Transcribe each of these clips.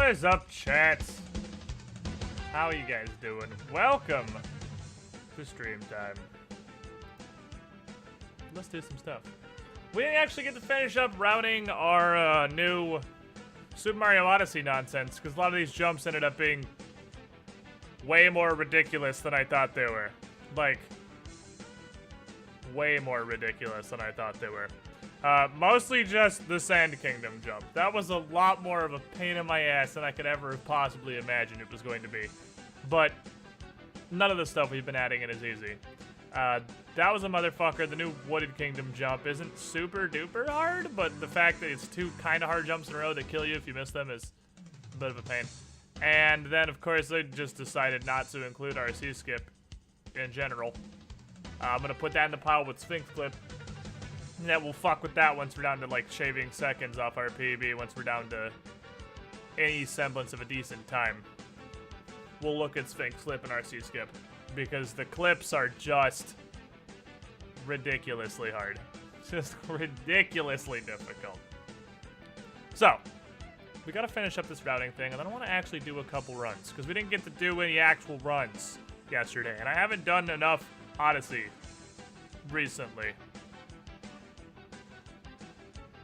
What is up, chat? How are you guys doing? Welcome to stream time. Let's do some stuff. We didn't actually get to finish up routing our new Super Mario Odyssey nonsense, because a lot of these jumps ended up being way more ridiculous than I thought they were. Like, way more ridiculous than I thought they were. Mostly just the Sand Kingdom jump. That was a lot more of a pain in my ass than I could ever have possibly imagined it was going to be. But none of the stuff we've been adding in is easy. That was a motherfucker. The new Wooded Kingdom jump isn't super duper hard, but the fact that it's two kind of hard jumps in a row that kill you if you miss them is a bit of a pain. And then, of course, they just decided not to include RC skip in general. I'm gonna put that in the pile with Sphinx Clip. And that will fuck with that once we're down to, like, shaving seconds off our PB, once we're down to any semblance of a decent time. We'll look at Sphinx Clip and RC skip, because the clips are just ridiculously hard. Just ridiculously difficult. So, we gotta finish up this routing thing, and then I want to actually do a couple runs, because we didn't get to do any actual runs yesterday, and I haven't done enough Odyssey recently.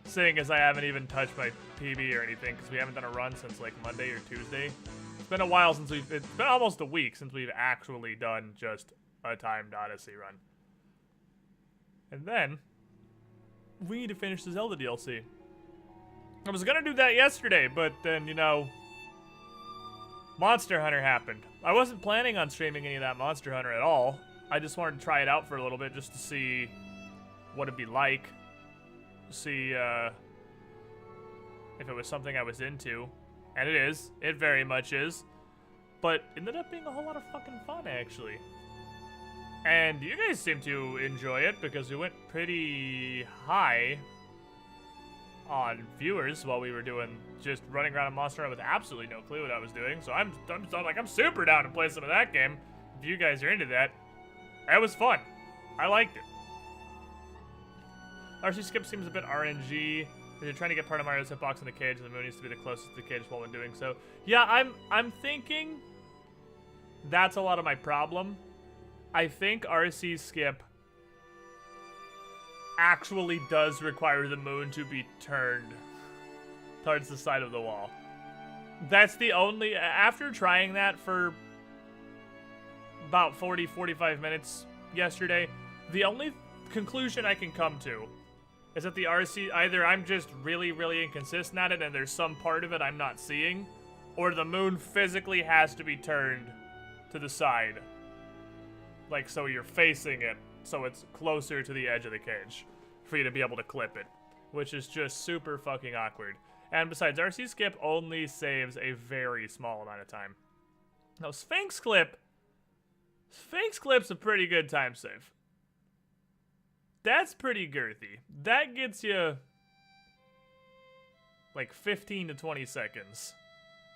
Seeing as I haven't even touched my PB or anything, because we haven't done a run since like Monday or Tuesday. It's been a while since it's been almost a week since we've actually done just a timed Odyssey run. And then, we need to finish the Zelda DLC. I was gonna do that yesterday, but then, you know, Monster Hunter happened. I wasn't planning on streaming any of that Monster Hunter at all. I just wanted to try it out for a little bit just to see what it'd be like. See if it was something I was into. And it is. It very much is. But it ended up being a whole lot of fucking fun, actually. And you guys seem to enjoy it because we went pretty high on viewers while we were doing just running around a Monster Hunter with absolutely no clue what I was doing. So I'm super down to play some of that game. If you guys are into that, it was fun. I liked it. RC skip seems a bit RNG. You're trying to get part of Mario's hitbox in the cage, and the moon needs to be the closest to the cage while when doing so. Yeah, I'm thinking that's a lot of my problem. I think RC skip actually does require the moon to be turned towards the side of the wall. That's the only... After trying that for about 40-45 minutes yesterday, the only conclusion I can come to is that the RC, either I'm just really, really inconsistent at it and there's some part of it I'm not seeing, or the moon physically has to be turned to the side. Like, so you're facing it, so it's closer to the edge of the cage for you to be able to clip it, which is just super fucking awkward. And besides, RC skip only saves a very small amount of time. Now, Sphinx Clip's a pretty good time save. That's pretty girthy. That gets you like 15 to 20 seconds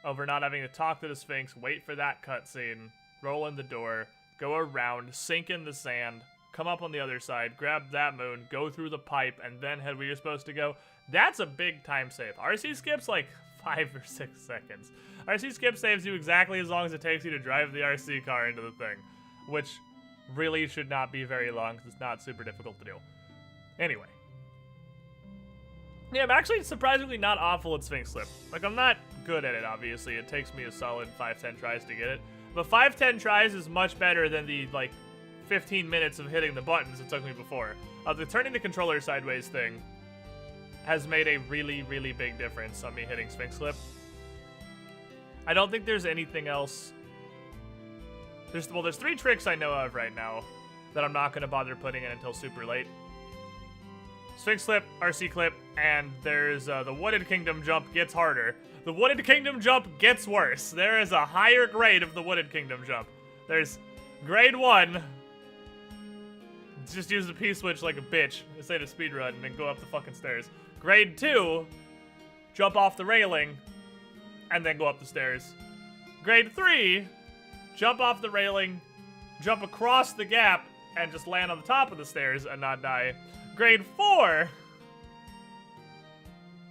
over not having to talk to the Sphinx, wait for that cutscene, roll in the door, go around, sink in the sand, come up on the other side, grab that moon, go through the pipe, and then head where you're supposed to go. That's a big time save. RC skip's like 5 or 6 seconds. RC skip saves you exactly as long as it takes you to drive the RC car into the thing, which really should not be very long because it's not super difficult to do. Anyway. Yeah, I'm actually surprisingly not awful at Sphinx Slip. Like, I'm not good at it, obviously. It takes me a solid 5-10 tries to get it. But 5-10 tries is much better than the, like, 15 minutes of hitting the buttons it took me before. The turning the controller sideways thing has made a really, really big difference on me hitting Sphinx Slip. I don't think there's anything else. There's 3 tricks I know of right now that I'm not going to bother putting in until super late. Sphinx Slip, RC Clip, and there's the Wooded Kingdom jump gets harder. The Wooded Kingdom jump gets worse. There is a higher grade of the Wooded Kingdom jump. There's grade 1. Just use the P-switch like a bitch. Say to speedrun and then go up the fucking stairs. Grade 2, jump off the railing and then go up the stairs. Grade 3, jump off the railing, jump across the gap, and just land on the top of the stairs and not die. Grade 4,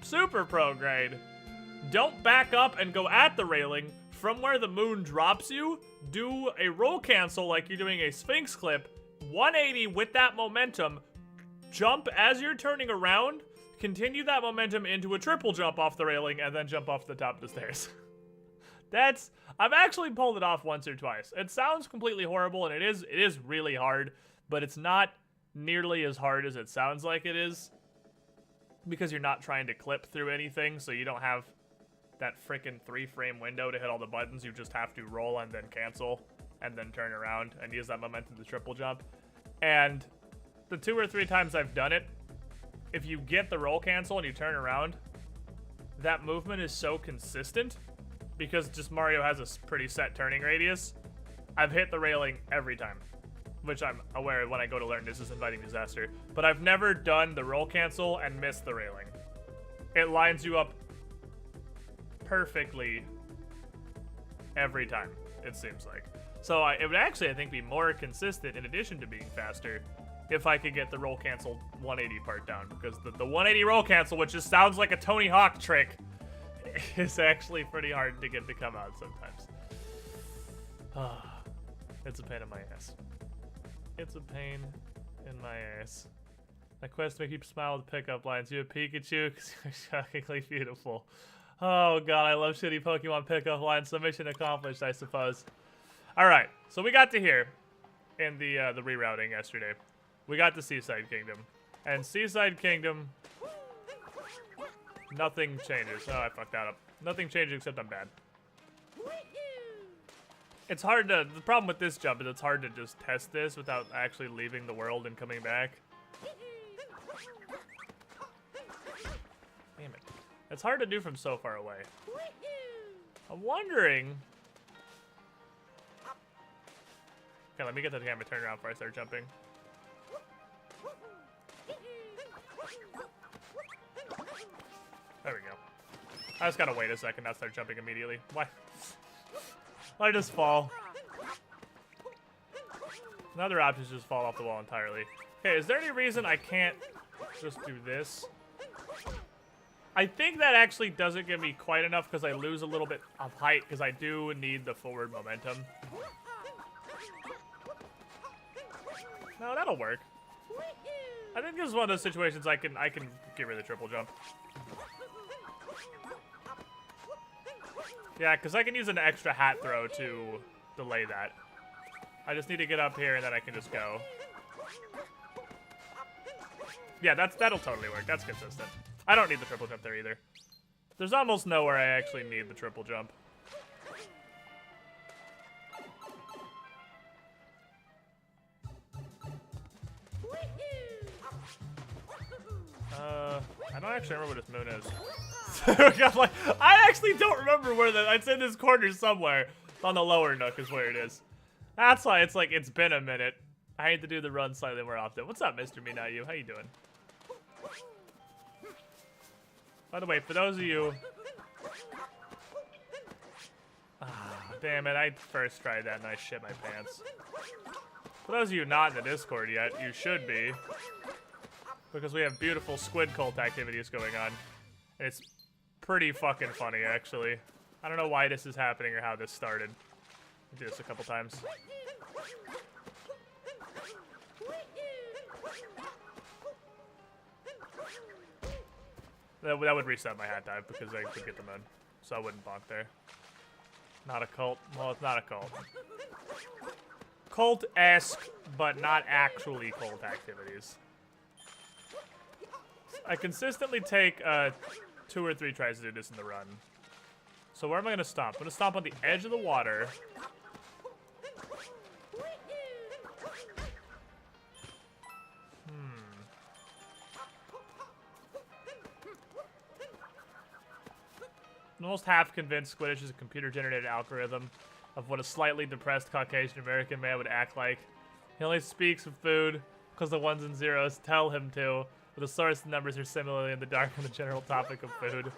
super pro grade. don't back up and go at the railing. From where the moon drops you, do a roll cancel like you're doing a Sphinx clip, 180 with that momentum, jump as you're turning around, continue that momentum into a triple jump off the railing, and then jump off the top of the stairs. I've actually pulled it off once or twice. It sounds completely horrible, and it is really hard, but it's not nearly as hard as it sounds like it is, because you're not trying to clip through anything, so you don't have that frickin' 3-frame window to hit all the buttons. You just have to roll and then cancel, and then turn around and use that momentum to triple jump. And the 2 or 3 times I've done it, if you get the roll cancel and you turn around, that movement is so consistent, because just Mario has a pretty set turning radius. I've hit the railing every time, which I'm aware of when I go to learn this is inviting disaster. But I've never done the roll cancel and missed the railing. It lines you up perfectly every time, it seems like. So it would actually, I think, be more consistent in addition to being faster if I could get the roll cancel 180 part down, because the 180 roll cancel, which just sounds like a Tony Hawk trick, is actually pretty hard to get to come out sometimes. It's a pain in my ass. It's a pain in my ass. My quest to make you smile with pickup lines. You have Pikachu because you're shockingly beautiful. Oh god, I love shitty Pokemon pickup lines, so mission accomplished, I suppose. Alright, so we got to here in the rerouting yesterday. We got to Seaside Kingdom. And Seaside Kingdom, nothing changes. Oh, I fucked that up. Nothing changes except I'm bad. It's hard to... The problem with this jump is it's hard to just test this without actually leaving the world and coming back. Damn it. It's hard to do from so far away. I'm wondering... Okay, let me get the camera turned around before I start jumping. There we go. I just gotta wait a second, not start jumping immediately. Why? Why just fall? Another option is just fall off the wall entirely. Okay, is there any reason I can't just do this? I think that actually doesn't give me quite enough because I lose a little bit of height because I do need the forward momentum. No, that'll work. I think this is one of those situations I can get rid of the triple jump. Yeah, because I can use an extra hat throw to delay that. I just need to get up here and then I can just go. Yeah, that'll totally work. That's consistent. I don't need the triple jump there either. There's almost nowhere I actually need the triple jump. I don't actually remember what this moon is. I actually don't remember where it's in this corner somewhere. On the lower nook is where it is. That's why it's like, it's been a minute. I need to do the run slightly more often. What's up, Mr. Me Not You? How you doing? By the way, for those of you... damn it, I first tried that and I shit my pants. For those of you not in the Discord yet, you should be. Because we have beautiful squid cult activities going on. And it's pretty fucking funny, actually. I don't know why this is happening or how this started. I'll do this a couple times. That would reset my hat dive because I could get them in. So I wouldn't bonk there. Not a cult. Well, it's not a cult. Cult-esque, but not actually cult activities. I consistently take 2 or 3 tries to do this in the run. So where am I going to stomp? I'm going to stomp on the edge of the water. I'm almost half convinced Squidditch is a computer-generated algorithm of what a slightly depressed Caucasian American man would act like. He only speaks of food because the ones and zeros tell him to, but the source and numbers are similarly in the dark on the general topic of food.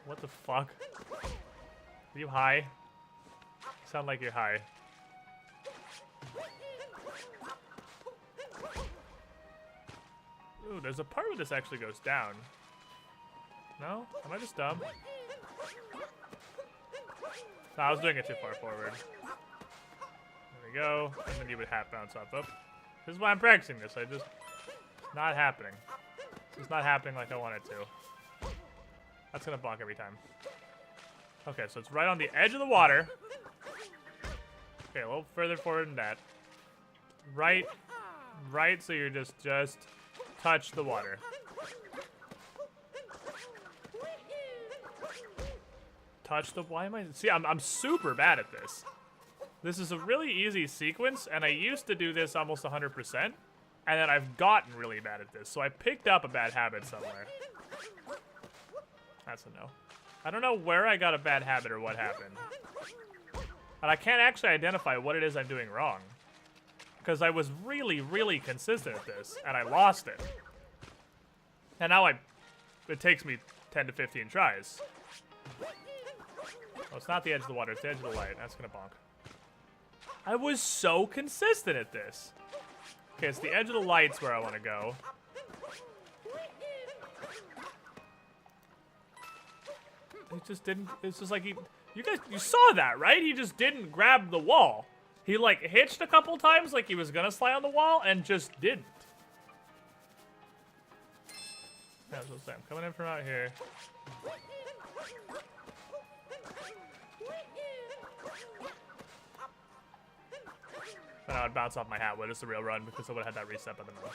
What the fuck? Are you high? You sound like you're high. Ooh, there's a part where this actually goes down. No? Am I just dumb? No, I was doing it too far forward. There we go. And then you would half bounce off. Oh, this is why I'm practicing this. Not happening. This is not happening like I want it to. That's gonna bonk every time. Okay, so it's right on the edge of the water. Okay, a little further forward than that. Right, so you're just touch the water. Touch the, why am I, see, I'm super bad at this. This is a really easy sequence, and I used to do this almost 100%, and then I've gotten really bad at this, so I picked up a bad habit somewhere. That's a no. I don't know where I got a bad habit or what happened. And I can't actually identify what it is I'm doing wrong. Because I was really, really consistent at this, and I lost it. And now it takes me 10 to 15 tries. Oh, it's not the edge of the water, it's the edge of the light. That's gonna bonk. I was so consistent at this. Okay, it's the edge of the lights where I want to go. It just didn't, it's just like you guys, you saw that, right? He just didn't grab the wall. He like hitched a couple times like he was gonna slide on the wall and just didn't. That's what I'm saying. I'm coming in from out here. And I would bounce off my hat with just a real run because I would have had that reset by the middle.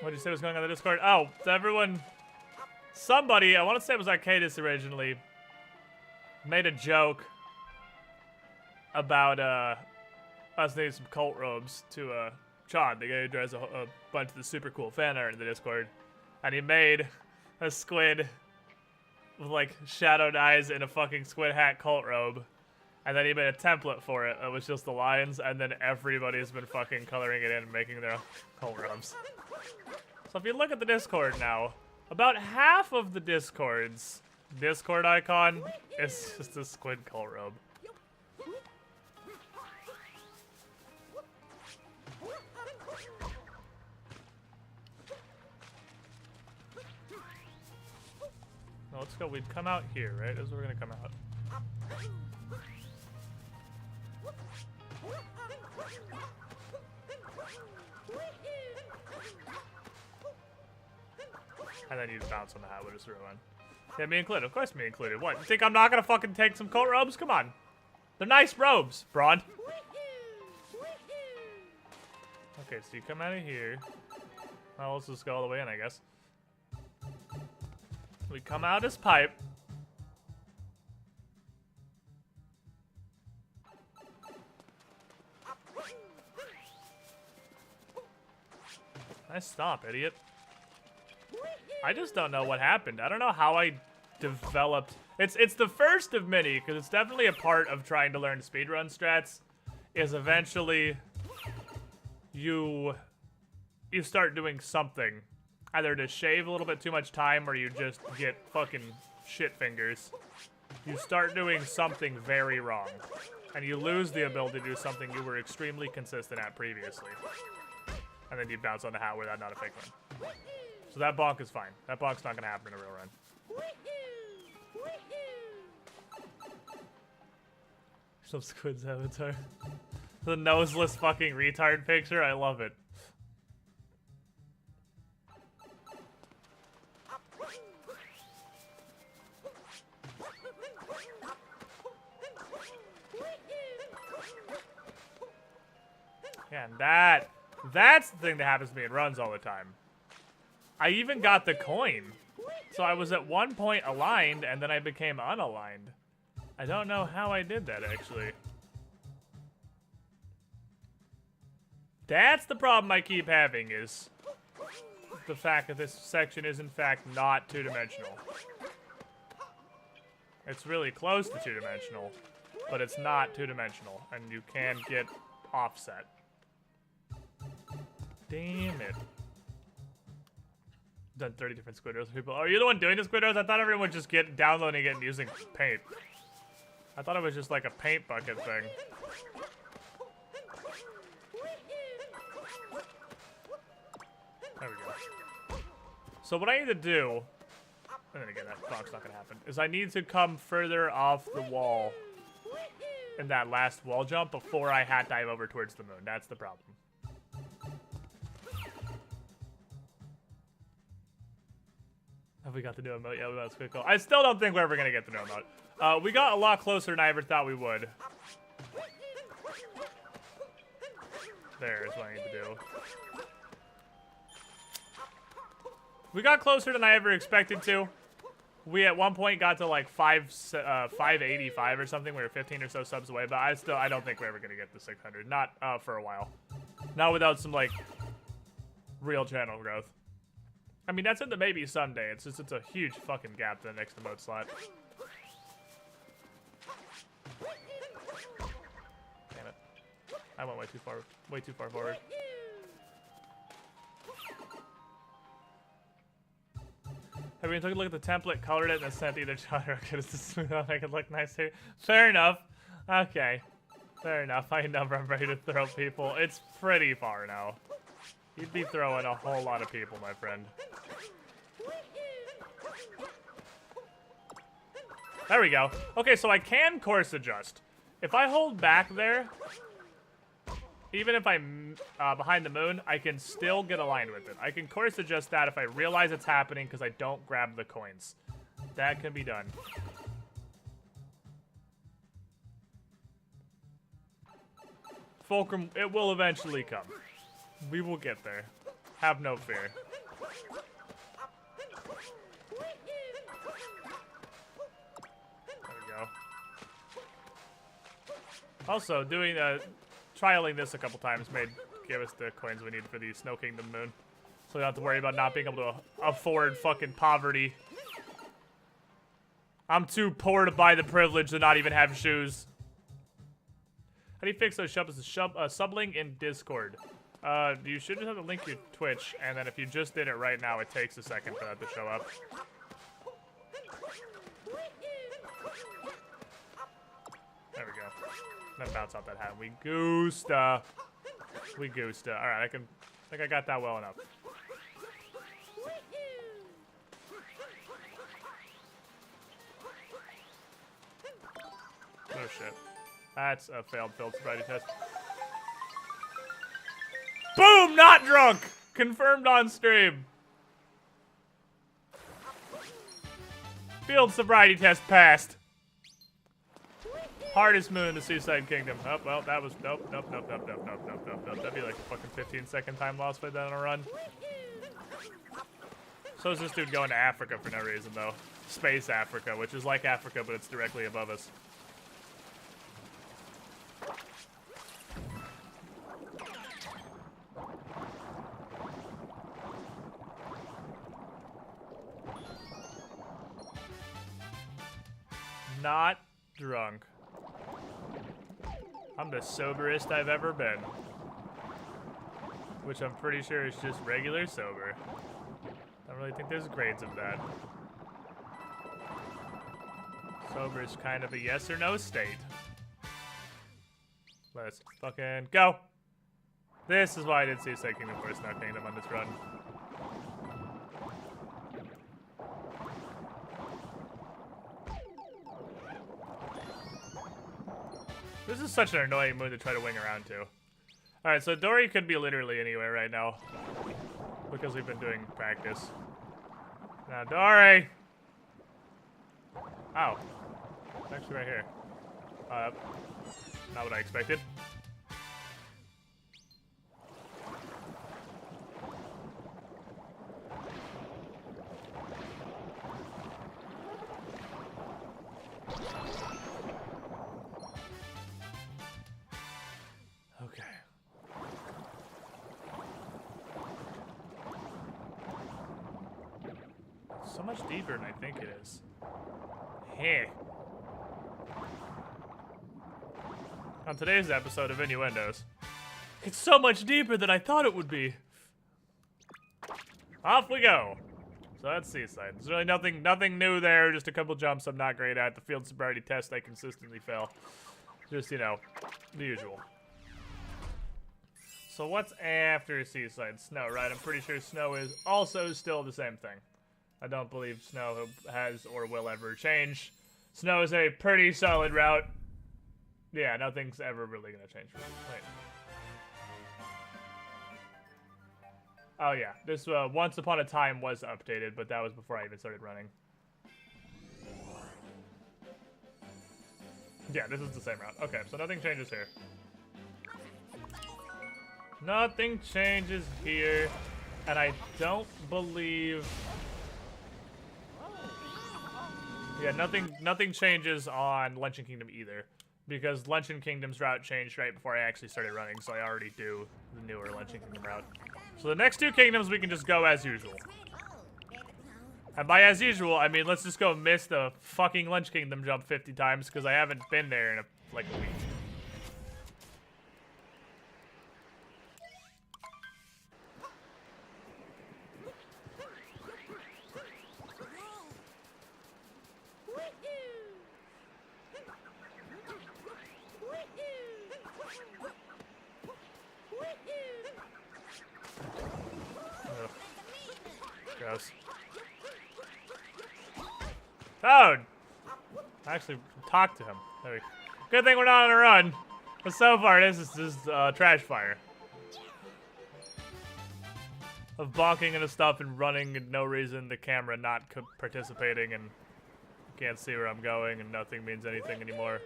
What did you say was going on the Discord? Oh, everyone, somebody, I want to say it was Arcadis originally, made a joke about us needing some cult robes to Chad, the guy who drives a bunch of the super cool fan art in the Discord, and he made a squid with like shadowed eyes in a fucking squid hat cult robe, and then he made a template for it. It was just the lines, and then everybody's been fucking coloring it in and making their own cult robes. So if you look at the Discord now, about half of the Discord's Discord icon is just a squid cult robe. No, let's go. We'd come out here, right? This is where we're gonna come out. And then you bounce on the hat with just ruin. Yeah, me included. Of course me included. What? You think I'm not gonna fucking take some cult robes? Come on. They're nice robes, Braun. Okay, so you come out of here. Well, let's just go all the way in, I guess. We come out this pipe. Nice stop, idiot. I just don't know what happened. I don't know how I developed. It's the first of many, because it's definitely a part of trying to learn speedrun strats, is eventually you start doing something. Either to shave a little bit too much time, or you just get fucking shit fingers. You start doing something very wrong, and you lose the ability to do something you were extremely consistent at previously. And then you bounce on the hat where that's not a fake one. So that bonk is fine. That bonk's not gonna happen in a real run. Some squid's avatar. The noseless fucking retard picture, I love it. Yeah, and that's the thing that happens to me in runs all the time. I even got the coin. So I was at one point aligned, and then I became unaligned. I don't know how I did that, actually. That's the problem I keep having, is the fact that this section is, in fact, not two-dimensional. It's really close to two-dimensional, but it's not two-dimensional, and you can get offset. Damn it. Done 30 different squid rows for people. Are you the one doing the squid rows? I thought everyone would just get downloading it and using paint. I thought it was just like a paint bucket thing. So what I need to do, and then again, that clock's not gonna happen, is I need to come further off the wall in that last wall jump before I hat dive over towards the moon. That's the problem. Have we got the new emote? Yeah, that's pretty cool. I still don't think we're ever gonna get the new emote. We got a lot closer than I ever thought we would. There's what I need to do. We got closer than I ever expected to. We at one point got to like 585 or something. We were 15 or so subs away, but I don't think we're ever gonna get to 600. Not for a while. Not without some like real channel growth. I mean, that's in the maybe someday. It's a huge fucking gap to the next emote slot. Damn it. I went way too far forward. Have we took a look at the template, colored it, and then sent either child because it's smooth out, make it look nice here? Fair enough. Okay. Fair enough. I know I'm ready to throw people. It's pretty far now. You'd be throwing a whole lot of people, my friend. There we go. Okay, so I can course adjust. If I hold back there, even if I'm behind the moon, I can still get aligned with it. I can course adjust that if I realize it's happening because I don't grab the coins. That can be done. Fulcrum, it will eventually come. We will get there. Have no fear. There we go. Also, trialing this a couple times gave us the coins we need for the Snow Kingdom moon. So we don't have to worry about not being able to afford fucking poverty. I'm too poor to buy the privilege to not even have shoes. How do you fix those sublink in Discord? You should just have to link your Twitch, and then if you just did it right now, it takes a second for that to show up. There we go. Then bounce out that hat. We goosta. We goosta. Alright, I think I got that well enough. Oh shit. That's a failed sobriety test. Boom! Not drunk! Confirmed on stream. Field sobriety test passed. Hardest moon in the Seaside Kingdom. Oh, well, that was... Nope. That'd be like a fucking 15-second time loss if I did that on a run. So is this dude going to Africa for no reason, though. Space Africa, which is like Africa, but it's directly above us. Not drunk. I'm the soberest I've ever been. Which I'm pretty sure is just regular sober. I don't really think there's grades of that. Sober is kind of a yes or no state. Let's fucking go. This is why I didn't see Seiside Kingdom for Snow Kingdom on this run. This is such an annoying moon to try to wing around to. Alright, so Dory could be literally anywhere right now. Because we've been doing practice. Now, Dory! Oh. It's actually right here. Not what I expected. So much deeper than I think it is. Heh. On today's episode of Innuendos, it's so much deeper than I thought it would be. Off we go. So that's Seaside. There's really nothing new there. Just a couple jumps I'm not great at. The field sobriety test I consistently fail. Just, you know, the usual. So what's after Seaside? Snow, right? I'm pretty sure Snow is also still the same thing. I don't believe Snow has or will ever change. Snow is a pretty solid route. Yeah, nothing's ever really gonna change. Wait. Oh yeah, this Once Upon a Time was updated, but that was before I even started running. Yeah, this is the same route. Okay, so nothing changes here. Nothing changes here, and I don't believe... Yeah, nothing changes on Luncheon Kingdom either, because Luncheon Kingdom's route changed right before I actually started running, so I already do the newer Luncheon Kingdom route. So the next two kingdoms we can just go as usual. And by as usual, I mean let's just go miss the fucking Lunch Kingdom jump 50 times, because I haven't been there in like a week. Gross. Toad! I actually talked to him. There we go. Good thing we're not on a run. But so far, this is just trash fire. Of bonking into stuff and running and no reason, the camera not participating, and can't see where I'm going and nothing means anything anymore.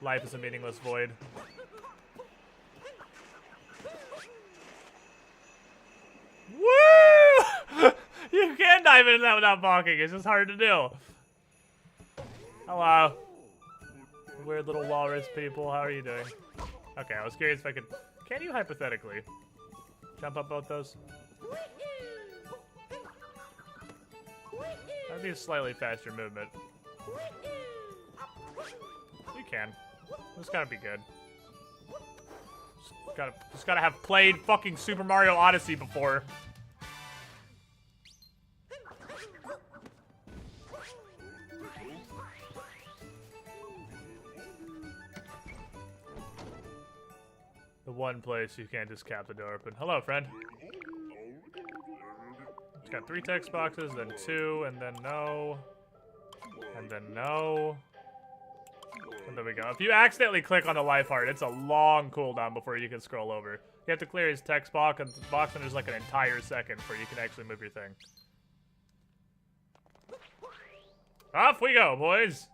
Life is a meaningless void. Woo! You can dive into that without bonking. It's just hard to do. Hello. Weird little walrus people. How are you doing? Okay, I was curious if I could... Can you hypothetically jump up both those? That'd be a slightly faster movement. You can. This gotta be good. Just gotta have played fucking Super Mario Odyssey before. The one place you can't just cap the door open. Hello, friend. It's got 3 text boxes, then 2, and then no. And then no. And there we go. If you accidentally click on the life heart, it's a long cooldown before you can scroll over. You have to clear his text box, and there's like an entire second before you can actually move your thing. Off we go, boys!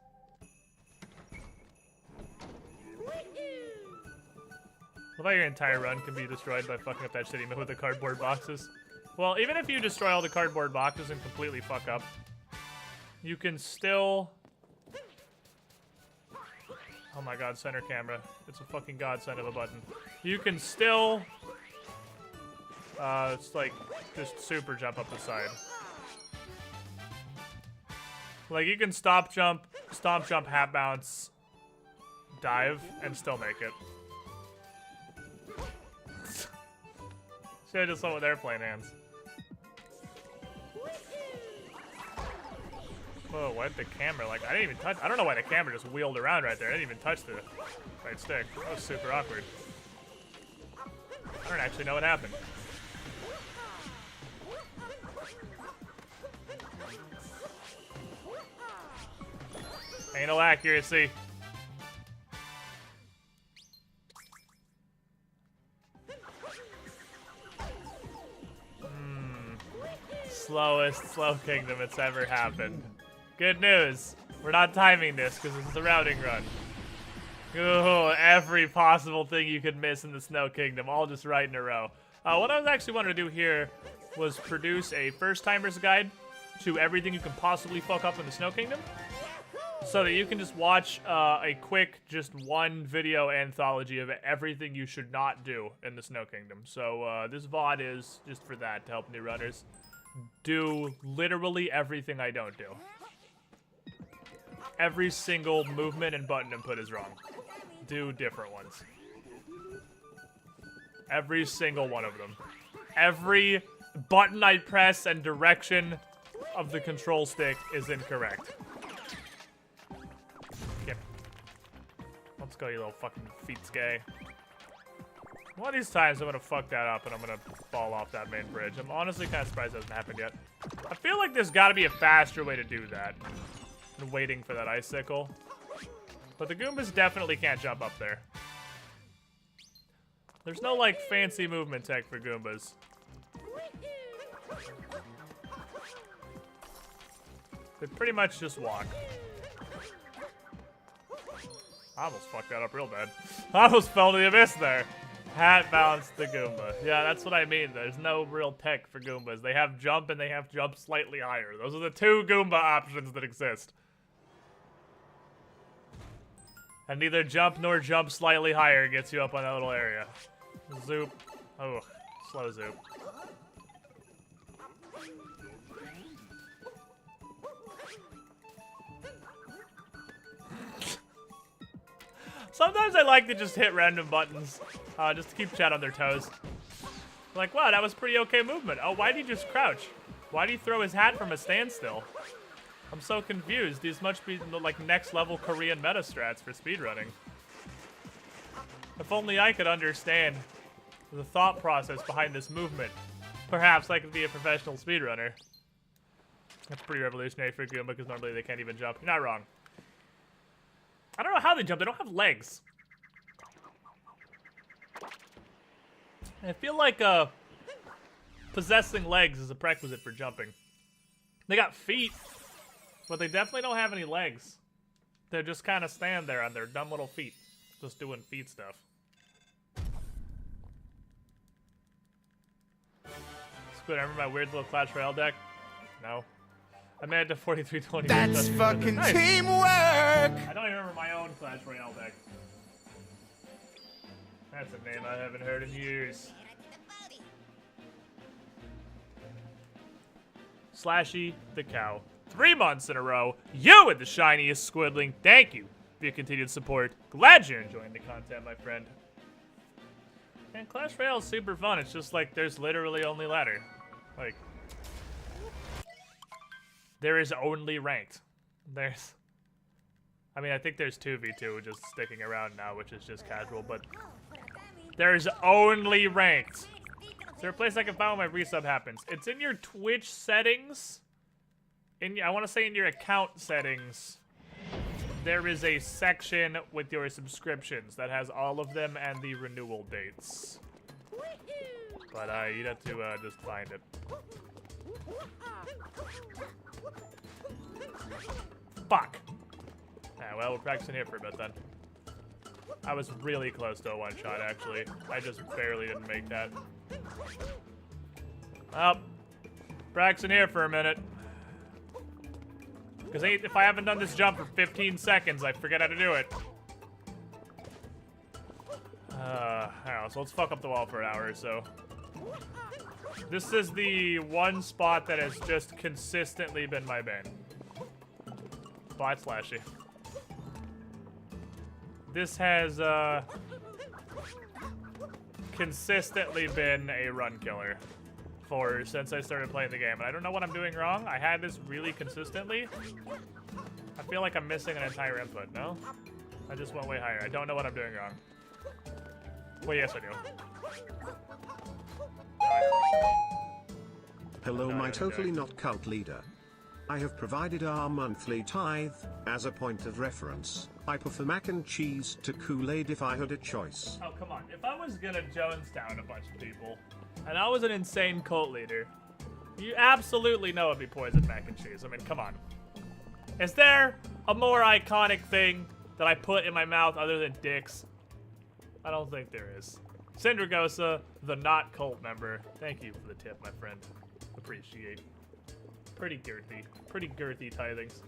I thought your entire run can be destroyed by fucking up that shitty move with the cardboard boxes. Well, even if you destroy all the cardboard boxes and completely fuck up, you can still... Oh my god, center camera. It's a fucking godsend of a button. You can still... it's like, just super jump up the side. Like, you can stomp jump, half bounce, dive, and still make it. Should've just went with airplane hands. Whoa, why did the camera, like, I didn't even touch, I don't know why the camera just wheeled around right there. I didn't even touch the right stick. That was super awkward. I don't actually know what happened. Anal accuracy. Slowest slow kingdom it's ever happened. Good news. We're not timing this because this is a routing run. Ooh, every possible thing you could miss in the Snow Kingdom, all just right in a row. What I was actually wanting to do here was produce a first-timer's guide to everything you can possibly fuck up in the Snow Kingdom, so that you can just watch a quick, just one video anthology of everything you should not do in the Snow Kingdom. So this VOD is just for that, to help new runners do literally everything I don't do. Every single movement and button input is wrong. Do different ones. Every single one of them. Every button I press and direction of the control stick is incorrect. Yep. go, you little fucking feet gay. One of these times I'm gonna fuck that up and I'm gonna fall off that main bridge. I'm honestly kind of surprised it hasn't happened yet. I feel like there's gotta be a faster way to do that than waiting for that icicle. But the Goombas definitely can't jump up there. There's no, like, fancy movement tech for Goombas. They pretty much just walk. I almost fucked that up real bad. I almost fell to the abyss there. Hat bounced the Goomba. Yeah, that's what I mean. There's no real tech for Goombas. They have jump and they have jump slightly higher. Those are the two Goomba options that exist. And neither jump nor jump slightly higher gets you up on that little area. Zoop. Oh, slow zoop. Sometimes I like to just hit random buttons, just to keep chat on their toes. Like, wow, that was pretty okay movement. Oh, why did he just crouch? Why did he throw his hat from a standstill? I'm so confused. These must be the, like, next level Korean meta strats for speedrunning. If only I could understand the thought process behind this movement. Perhaps I could be a professional speedrunner. That's pretty revolutionary for Goomba, because normally they can't even jump. You're not wrong. I don't know how they jump. They don't have legs. I feel like possessing legs is a prerequisite for jumping. They got feet, but they definitely don't have any legs. They just kind of stand there on their dumb little feet, just doing feet stuff. Squid, remember my weird little Clash Royale deck? No. I made it to 4320. That's fucking nice. Teamwork! I don't even remember my own Clash Royale deck. That's a name I haven't heard in years. Slashy the Cow. 3 months in a row. You are the shiniest Squidling. Thank you for your continued support. Glad you're enjoying the content, my friend. And Clash Royale is super fun. It's just like there's literally only ladder. Like, there is only ranked. I mean, I think there's 2v2 just sticking around now, which is just casual, but there's only ranked. Is there a place I can find when my resub happens? It's in your Twitch settings. I want to say in your account settings. There is a section with your subscriptions that has all of them and the renewal dates. But you'd have to just find it. Fuck. Yeah, well, we're practicing here for a bit then. I was really close to a one-shot, actually. I just barely didn't make that. Well, practicing here for a minute. Because if I haven't done this jump for 15 seconds, I forget how to do it. I don't know, so let's fuck up the wall for an hour or so. This is the one spot that has just consistently been my bane. Bot slashy. This has consistently been a run killer since I started playing the game. And I don't know what I'm doing wrong. I had this really consistently. I feel like I'm missing an entire input, no? I just went way higher. I don't know what I'm doing wrong. Well, yes, I do. Hello, my totally not cult leader. I have provided our monthly tithe as a point of reference. I prefer mac and cheese to Kool-Aid if I had a choice. Oh, come on. If I was gonna Jonestown a bunch of people, and I was an insane cult leader, you absolutely know it'd be poisoned mac and cheese. I mean, come on. Is there a more iconic thing that I put in my mouth other than dicks? I don't think there is. Syndragosa, the not cult member. Thank you for the tip, my friend. Appreciate. Pretty girthy tithings.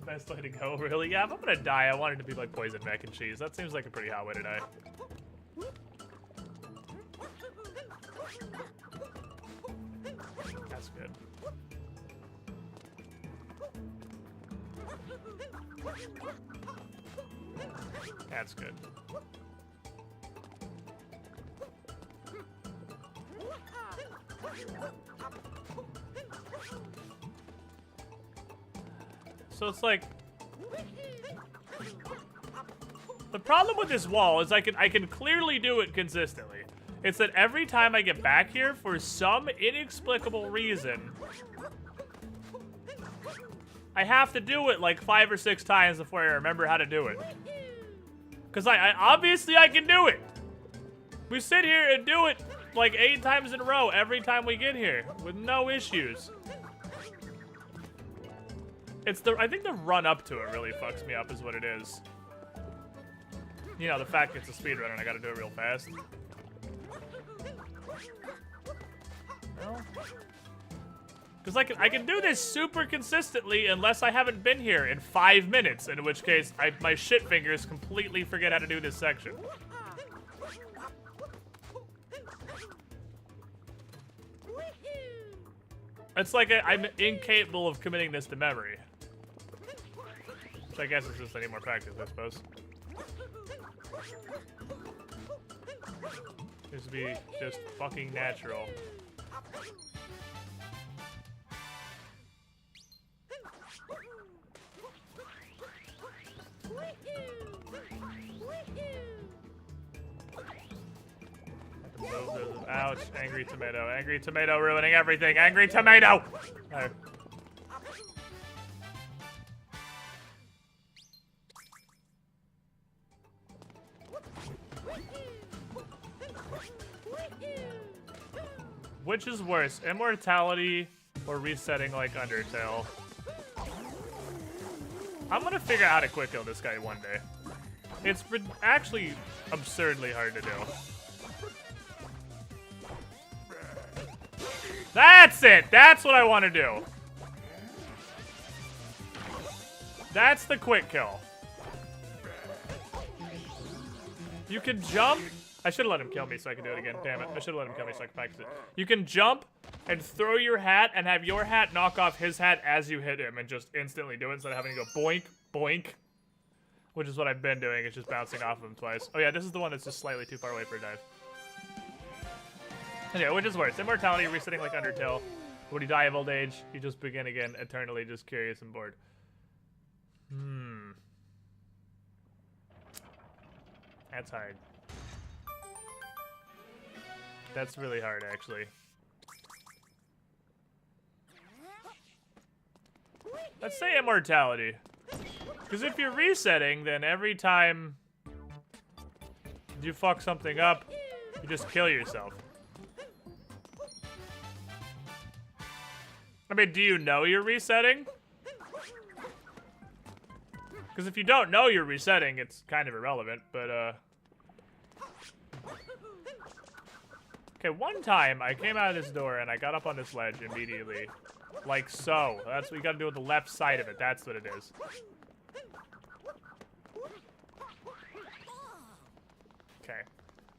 Best way to go, really? Yeah, if I'm gonna die, I want it to be like poisoned mac and cheese. That seems like a pretty hot way to die. That's good. That's good. So it's like, The problem with this wall is I can clearly do it consistently. It's that every time I get back here, for some inexplicable reason, I have to do it like 5 or 6 times before I remember how to do it. Because I obviously I can do it. We sit here and do it like 8 times in a row every time we get here with no issues. I think the run up to it really fucks me up is what it is. You know, the fact it's a speedrun and I gotta do it real fast. Because I can do this super consistently unless I haven't been here in 5 minutes, in which case my shit fingers completely forget how to do this section. It's like I'm incapable of committing this to memory. Which I guess is just any more practice, I suppose. This would be just fucking natural. Ouch, angry tomato. Angry tomato ruining everything. Angry tomato! Oh. Which is worse, immortality or resetting like Undertale? I'm gonna figure out how to quick kill this guy one day. It's actually absurdly hard to do. That's it! That's what I want to do. That's the quick kill. You can jump. I should have let him kill me so I can do it again. Damn it. I should have let him kill me so I can practice it. You can jump and throw your hat and have your hat knock off his hat as you hit him and just instantly do it instead of having to go boink, boink. Which is what I've been doing. It's just bouncing off of him twice. Oh yeah, this is the one that's just slightly too far away for a dive. Yeah, which is worse. Immortality, resetting like Undertale. When you die of old age, you just begin again, eternally just curious and bored. That's hard. That's really hard, actually. Let's say immortality. Because if you're resetting, then every time you fuck something up, you just kill yourself. I mean, do you know you're resetting? Because if you don't know you're resetting, it's kind of irrelevant, but, Okay, one time, I came out of this door and I got up on this ledge immediately. Like so. That's what you gotta do with the left side of it. That's what it is. Okay.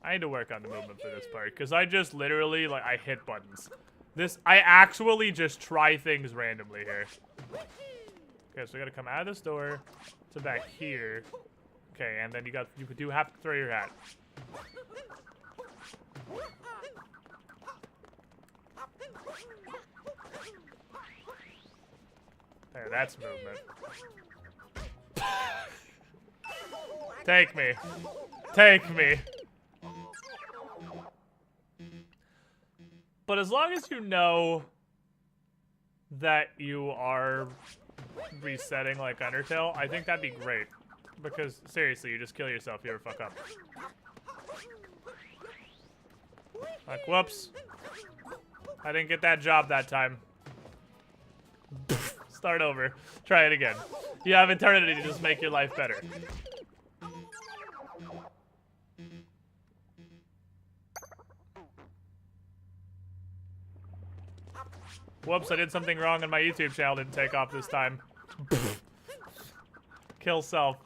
I need to work on the movement for this part, because I just literally, like, I hit buttons. I actually just try things randomly here. Okay, so we gotta come out of this door to back here. Okay, and then you do have to throw your hat. There, that's movement. Take me. Take me. But as long as you know that you are resetting like Undertale, I think that'd be great. Because, seriously, you just kill yourself if you ever fuck up. Like, whoops. I didn't get that job that time. Start over. Try it again. You have eternity to just make your life better. Whoops, I did something wrong and my YouTube channel didn't take off this time. Kill self.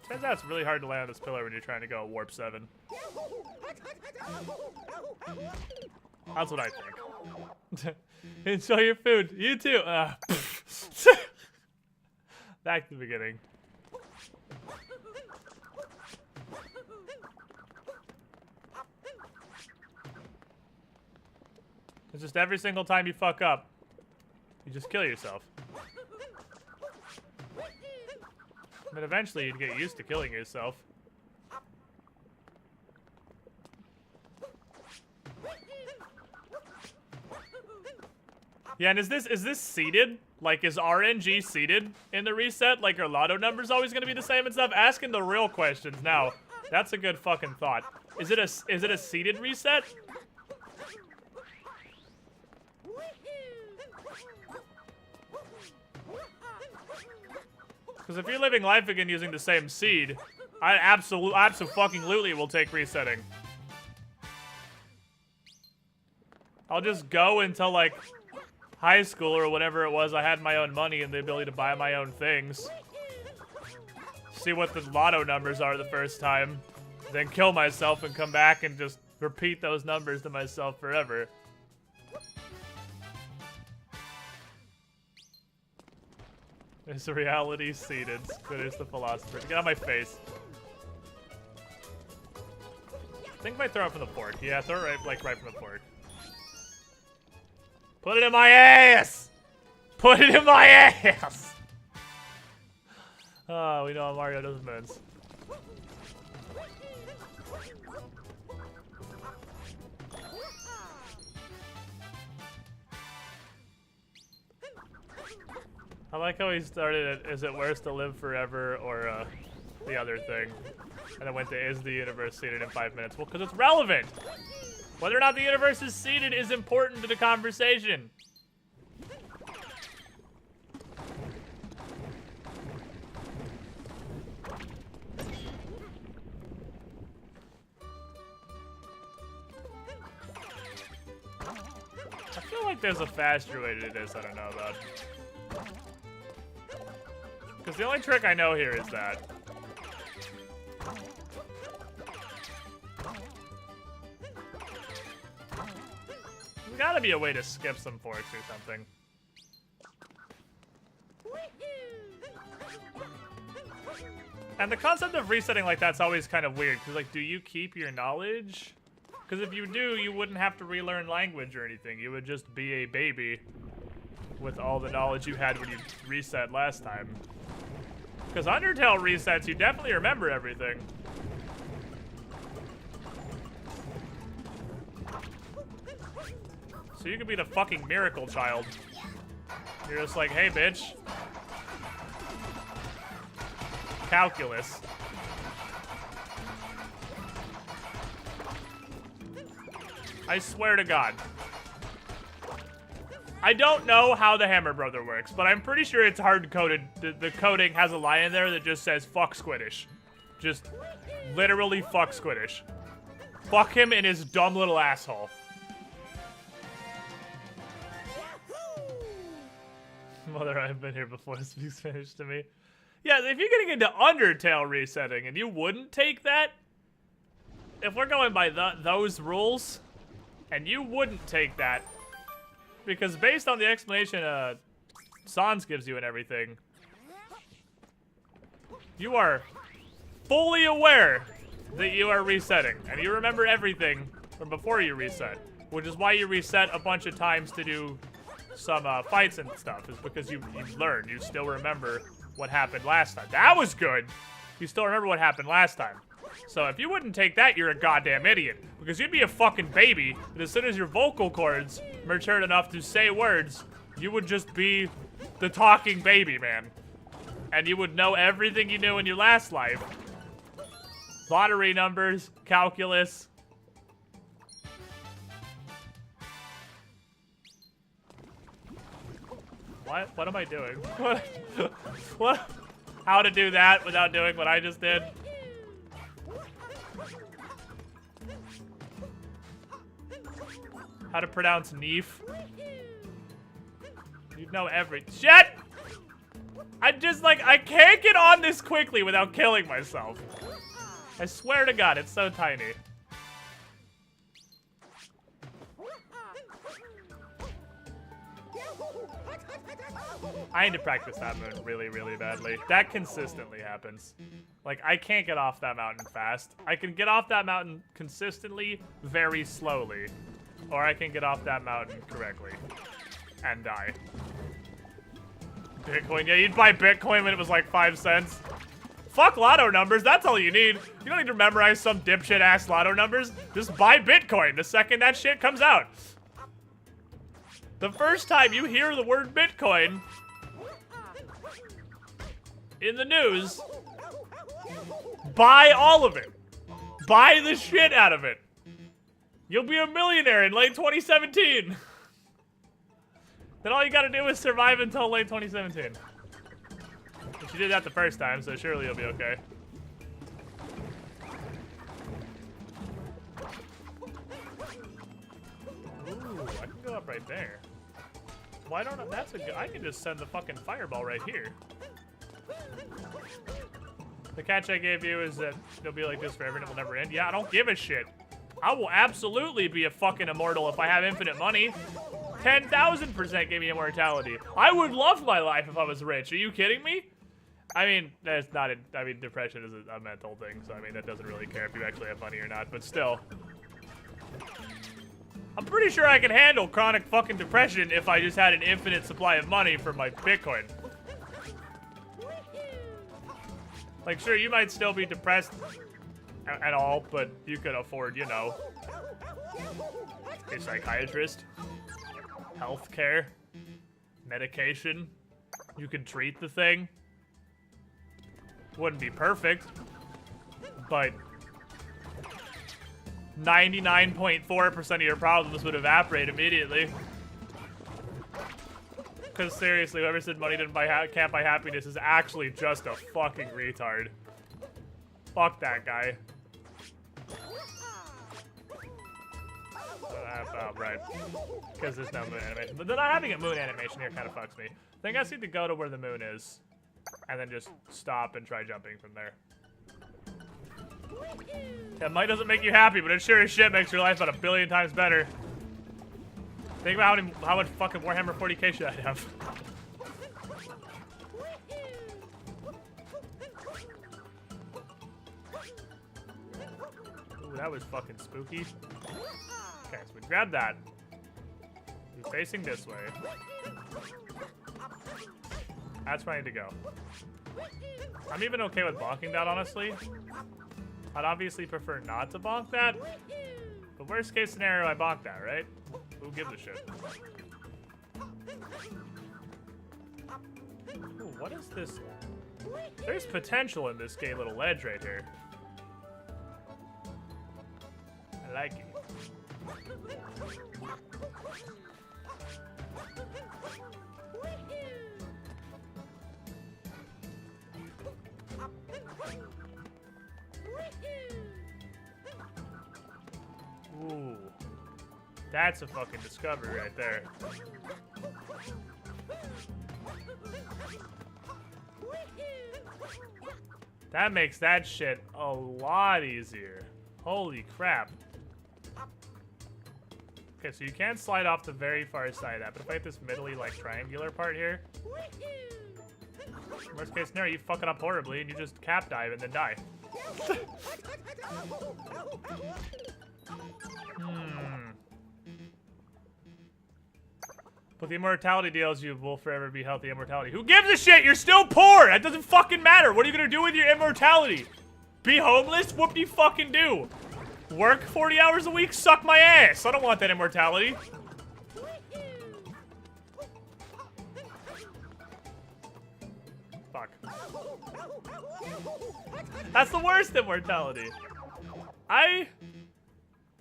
Turns out it's really hard to land on this pillar when you're trying to go warp 7. That's what I think. Enjoy your food. You too. Back to the beginning. It's just every single time you fuck up, you just kill yourself. I mean, eventually you'd get used to killing yourself. Yeah, and is this seeded? Like, is RNG seeded in the reset? Like, are lotto numbers always gonna be the same and stuff? Asking the real questions now. That's a good fucking thought. Is it a seeded reset? Because if you're living life again using the same seed, I absolutely will take resetting. I'll just go until, like, high school or whatever it was. I had my own money and the ability to buy my own things. See what the lotto numbers are the first time. Then kill myself and come back and just repeat those numbers to myself forever. Is reality seeded? Finish the philosopher. Get out of my face. I think I might throw it from the fork. Yeah, throw it right from the fork. Put it in my ass! Put it in my ass! Oh, we know how Mario does moons. I like how he started it, is it worse to live forever or the other thing? And then went to, is the universe seated in 5 minutes? Well, because it's relevant! Whether or not the universe is seated is important to the conversation. I feel like there's a faster way to do this I don't know about. Because the only trick I know here is that. There's gotta be a way to skip some forks or something. And the concept of resetting like that's always kind of weird, because, like, do you keep your knowledge? Because if you do, you wouldn't have to relearn language or anything. You would just be a baby with all the knowledge you had when you reset last time. Because Undertale resets, you definitely remember everything. So you could be the fucking miracle child. You're just like, hey, bitch. Calculus. I swear to God. I don't know how the Hammer Brother works, but I'm pretty sure it's hard-coded. The coding has a line in there that just says, fuck Squiddish. Just literally fuck Squiddish. Fuck him in his dumb little asshole. Mother, I've been here before this speaks finished to me. Yeah, if you're getting into Undertale resetting and you wouldn't take that, if we're going by those rules, and you wouldn't take that, because based on the explanation Sans gives you and everything, you are fully aware that you are resetting, and you remember everything from before you reset, which is why you reset a bunch of times to do some fights and stuff, is because you've learned. You still remember what happened last time. That was good. You still remember what happened last time. So if you wouldn't take that, you're a goddamn idiot. Because you'd be a fucking baby, and as soon as your vocal cords matured enough to say words, you would just be the talking baby, man. And you would know everything you knew in your last life. Lottery numbers, calculus. What am I doing? What? How to do that without doing what I just did? How to pronounce Neef? You know every shit! I just, like, I can't get on this quickly without killing myself. I swear to God, it's so tiny. I need to practice that moon really, really badly. That consistently happens. Like, I can't get off that mountain fast. I can get off that mountain consistently, very slowly. Or I can get off that mountain correctly. And die. Bitcoin. Yeah, you'd buy Bitcoin when it was like 5 cents. Fuck lotto numbers. That's all you need. You don't need to memorize some dipshit-ass lotto numbers. Just buy Bitcoin the second that shit comes out. The first time you hear the word Bitcoin in the news, buy all of it. Buy the shit out of it. You'll be a millionaire in late 2017. Then all you gotta do is survive until late 2017. But you did that the first time, so surely you'll be okay. Ooh, I can go up right there. Why don't I? That's a good. I can just send the fucking fireball right here. The catch I gave you is that it'll be like this forever and it will never end. Yeah, I don't give a shit. I will absolutely be a fucking immortal if I have infinite money. 10,000% give me immortality. I would love my life if I was rich. Are you kidding me? I mean, that's not. I mean, depression is a mental thing, so I mean, that doesn't really care if you actually have money or not. But still, I'm pretty sure I can handle chronic fucking depression if I just had an infinite supply of money for my Bitcoin. Like, sure, you might still be depressed at all, but you could afford, you know, a psychiatrist, healthcare, medication. You could treat the thing. Wouldn't be perfect, but 99.4% of your problems would evaporate immediately. Because seriously, whoever said money can't buy happiness is actually just a fucking retard. Fuck that guy. Right. Because there's no moon animation. But then not having a moon animation here kind of fucks me. I think I just need to go to where the moon is. And then just stop and try jumping from there. That might doesn't make you happy, but it sure as shit makes your life about 1 billion times better. Think about how much fucking Warhammer 40k should I have. Ooh, that was fucking spooky. Okay, so we grab that. We're facing this way. That's where I need to go. I'm even okay with bonking that, honestly. I'd obviously prefer not to bonk that. But worst case scenario, I bonk that, right? Who gives a shit? Ooh, what is this? There's potential in this gay little ledge right here. I like it. Ooh. That's a fucking discovery right there. That makes that shit a lot easier. Holy crap. Okay, so you can't slide off the very far side of that, but if I hit this middly, like, triangular part here, worst case scenario, you fuck it up horribly and you just cap dive and then die. But the immortality deals you will forever be healthy immortality. Who gives a shit? You're still poor! That doesn't fucking matter! What are you gonna do with your immortality? Be homeless? Whoop you fucking do? Work 40 hours a week? Suck my ass! I don't want that immortality. Fuck. That's the worst immortality.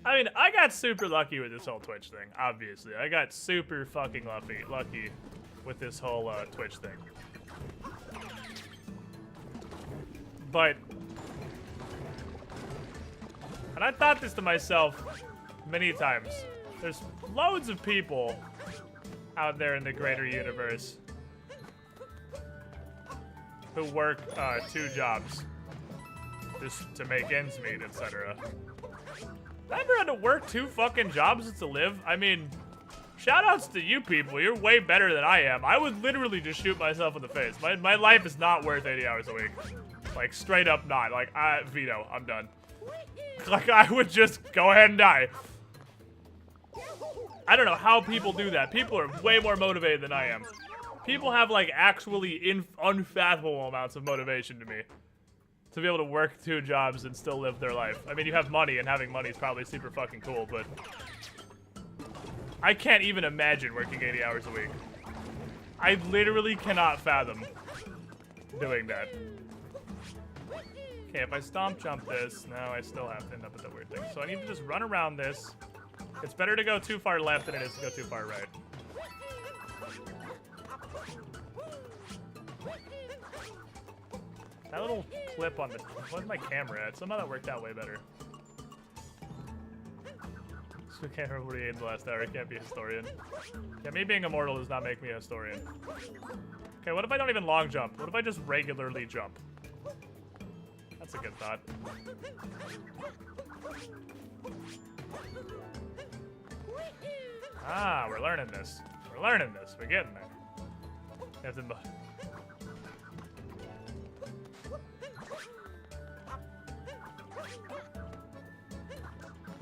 I mean, I got super lucky with this whole Twitch thing, obviously. I got super fucking lucky with this whole Twitch thing. But, and I thought this to myself many times, there's loads of people out there in the greater universe who work 2 jobs just to make ends meet, etc. I never had to work 2 fucking jobs to live. I mean, shoutouts to you people. You're way better than I am. I would literally just shoot myself in the face. My life is not worth 80 hours a week. Like, straight up not. Like, veto. I'm done. Like, I would just go ahead and die. I don't know how people do that. People are way more motivated than I am. People have like actually unfathomable amounts of motivation to me. To be able to work 2 jobs and still live their life. I mean, you have money, and having money is probably super fucking cool, but I can't even imagine working 80 hours a week. I literally cannot fathom doing that. Okay, if I stomp jump this, now I still have to end up at the weird thing. So I need to just run around this. It's better to go too far left than it is to go too far right. That little clip on the... Where's my camera at? Somehow that worked out way better. So I can't remember what he ate the last hour. I can't be a historian. Yeah, me being immortal does not make me a historian. Okay, what if I don't even long jump? What if I just regularly jump? That's a good thought. Ah, we're learning this. We're learning this. We're getting there. You have to...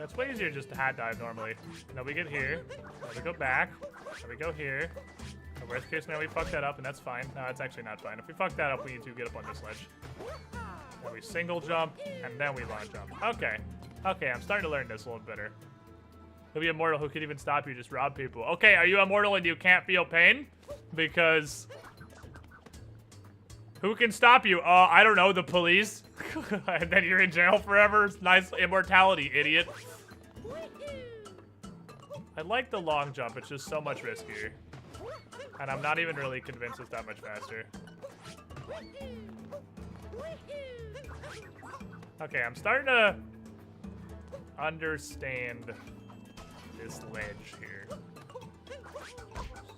It's way easier just to hat dive normally. Now we get here, now we go back, now we go here. In worst case, now we fuck that up, and that's fine. No, that's actually not fine. If we fuck that up, we need to get up on this ledge. Then we single jump, and then we long jump. Okay. Okay, I'm starting to learn this a little better. He'll be immortal. Who could even stop you? Just rob people. Okay, are you immortal and you can't feel pain? Because... Who can stop you? I don't know, the police. And then you're in jail forever. Nice immortality, idiot. I like the long jump. It's just so much riskier. And I'm not even really convinced it's that much faster. Okay, I'm starting to understand this ledge here.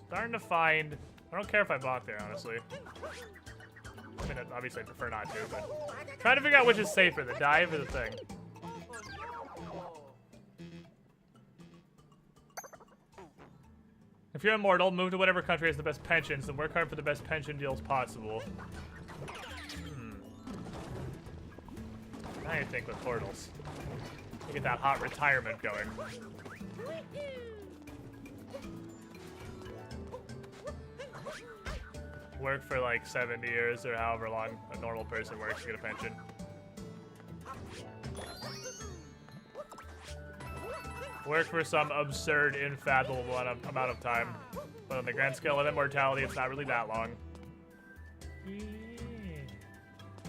Starting to find... I don't care if I block there, honestly. I mean, obviously I prefer not to, but... Trying to figure out which is safer, the dive or the thing. If you're immortal, move to whatever country has the best pensions and work hard for the best pension deals possible. Now you think with portals. You get that hot retirement going. Work for like 70 years or however long a normal person works to get a pension. Work for some absurd, unfathomable amount of time. But on the grand scale of immortality, it's not really that long.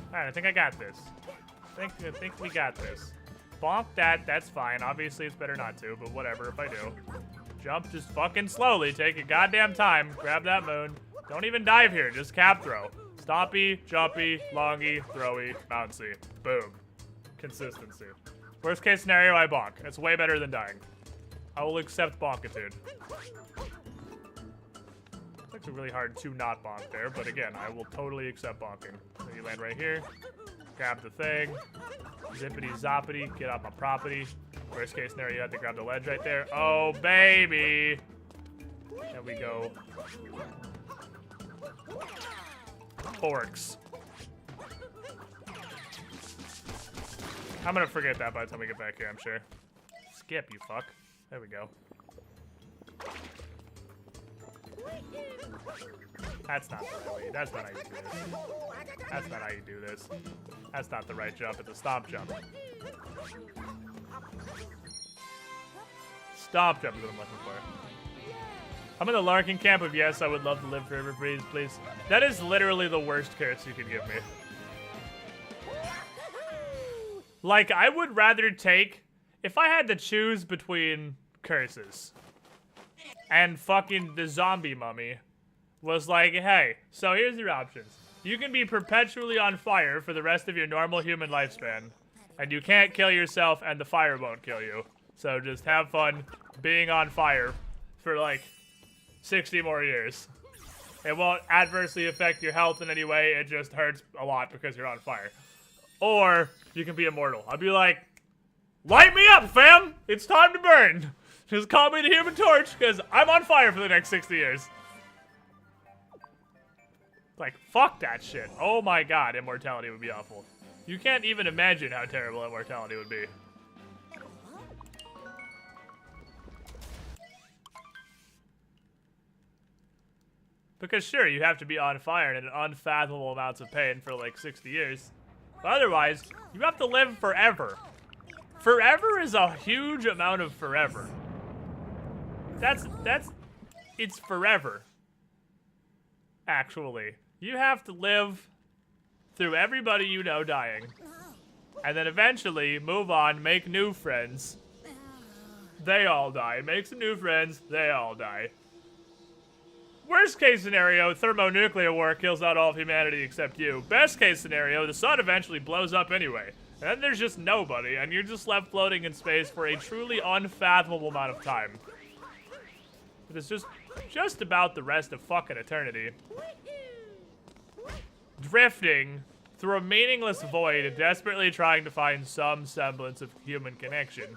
Alright, I think I got this. I think we got this. Bonk that, that's fine. Obviously, it's better not to, but whatever if I do. Jump just fucking slowly. Take your goddamn time. Grab that moon. Don't even dive here. Just cap throw. Stompy, jumpy, longy, throwy, bouncy. Boom. Consistency. Worst case scenario, I bonk. It's way better than dying. I will accept bonkitude. It's actually really hard to not bonk there, but again, I will totally accept bonking. So you land right here. Grab the thing. Zippity zoppity. Get off my property. Worst case scenario, you have to grab the ledge right there. Oh, baby. There we go. Forks. I'm gonna forget that by the time we get back here, I'm sure. Skip, you fuck. There we go. That's not the right way. That's not how you do this. That's not how you do this. That's not the right jump. It's a stomp jump. Stomp jump is what I'm looking for. I'm in the Larkin camp of yes, I would love to live forever, please. That is literally the worst curse you could give me. Like, I would rather take... If I had to choose between curses and fucking the zombie mummy was like, hey, so here's your options. You can be perpetually on fire for the rest of your normal human lifespan, and you can't kill yourself and the fire won't kill you. So just have fun being on fire for like 60 more years. It won't adversely affect your health in any way, it just hurts a lot because you're on fire. Or you can be immortal. I'd be like, light me up, fam! It's time to burn! Just call me the Human Torch, because I'm on fire for the next 60 years. Like, fuck that shit. Oh my god, immortality would be awful. You can't even imagine how terrible immortality would be. Because sure, you have to be on fire and in unfathomable amounts of pain for like 60 years. But otherwise, you have to live forever. Forever is a huge amount of forever. It's forever. Actually. You have to live through everybody you know dying. And then eventually move on, make new friends. They all die. Make some new friends, they all die. Worst case scenario, thermonuclear war kills out all of humanity except you. Best case scenario, the sun eventually blows up anyway. And then there's just nobody, and you're just left floating in space for a truly unfathomable amount of time. It is just about the rest of fucking eternity. Drifting through a meaningless void, desperately trying to find some semblance of human connection.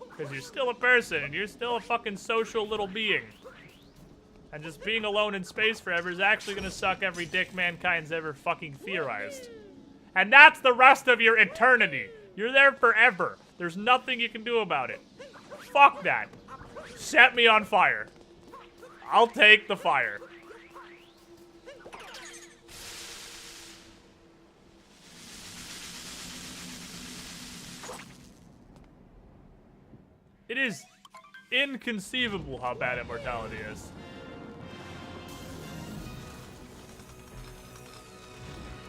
Because you're still a person, and you're still a fucking social little being. And just being alone in space forever is actually gonna suck every dick mankind's ever fucking theorized. And that's the rest of your eternity. You're there forever. There's nothing you can do about it. Fuck that. Set me on fire. I'll take the fire. It is inconceivable how bad immortality is.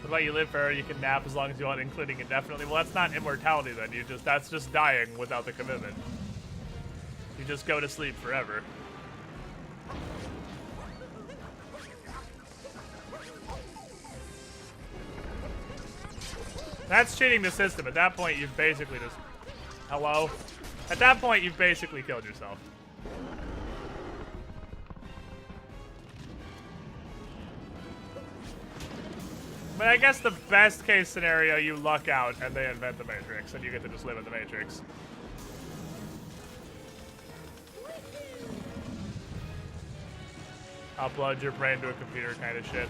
What about you live forever, you can nap as long as you want, including indefinitely? Well, that's not immortality then. That's just dying without the commitment. You just go to sleep forever. That's cheating the system. At that point, you've basically just... Hello? At that point, you've basically killed yourself. But I guess the best case scenario, you luck out and they invent the Matrix and you get to just live in the Matrix. Upload your brain to a computer kind of shit.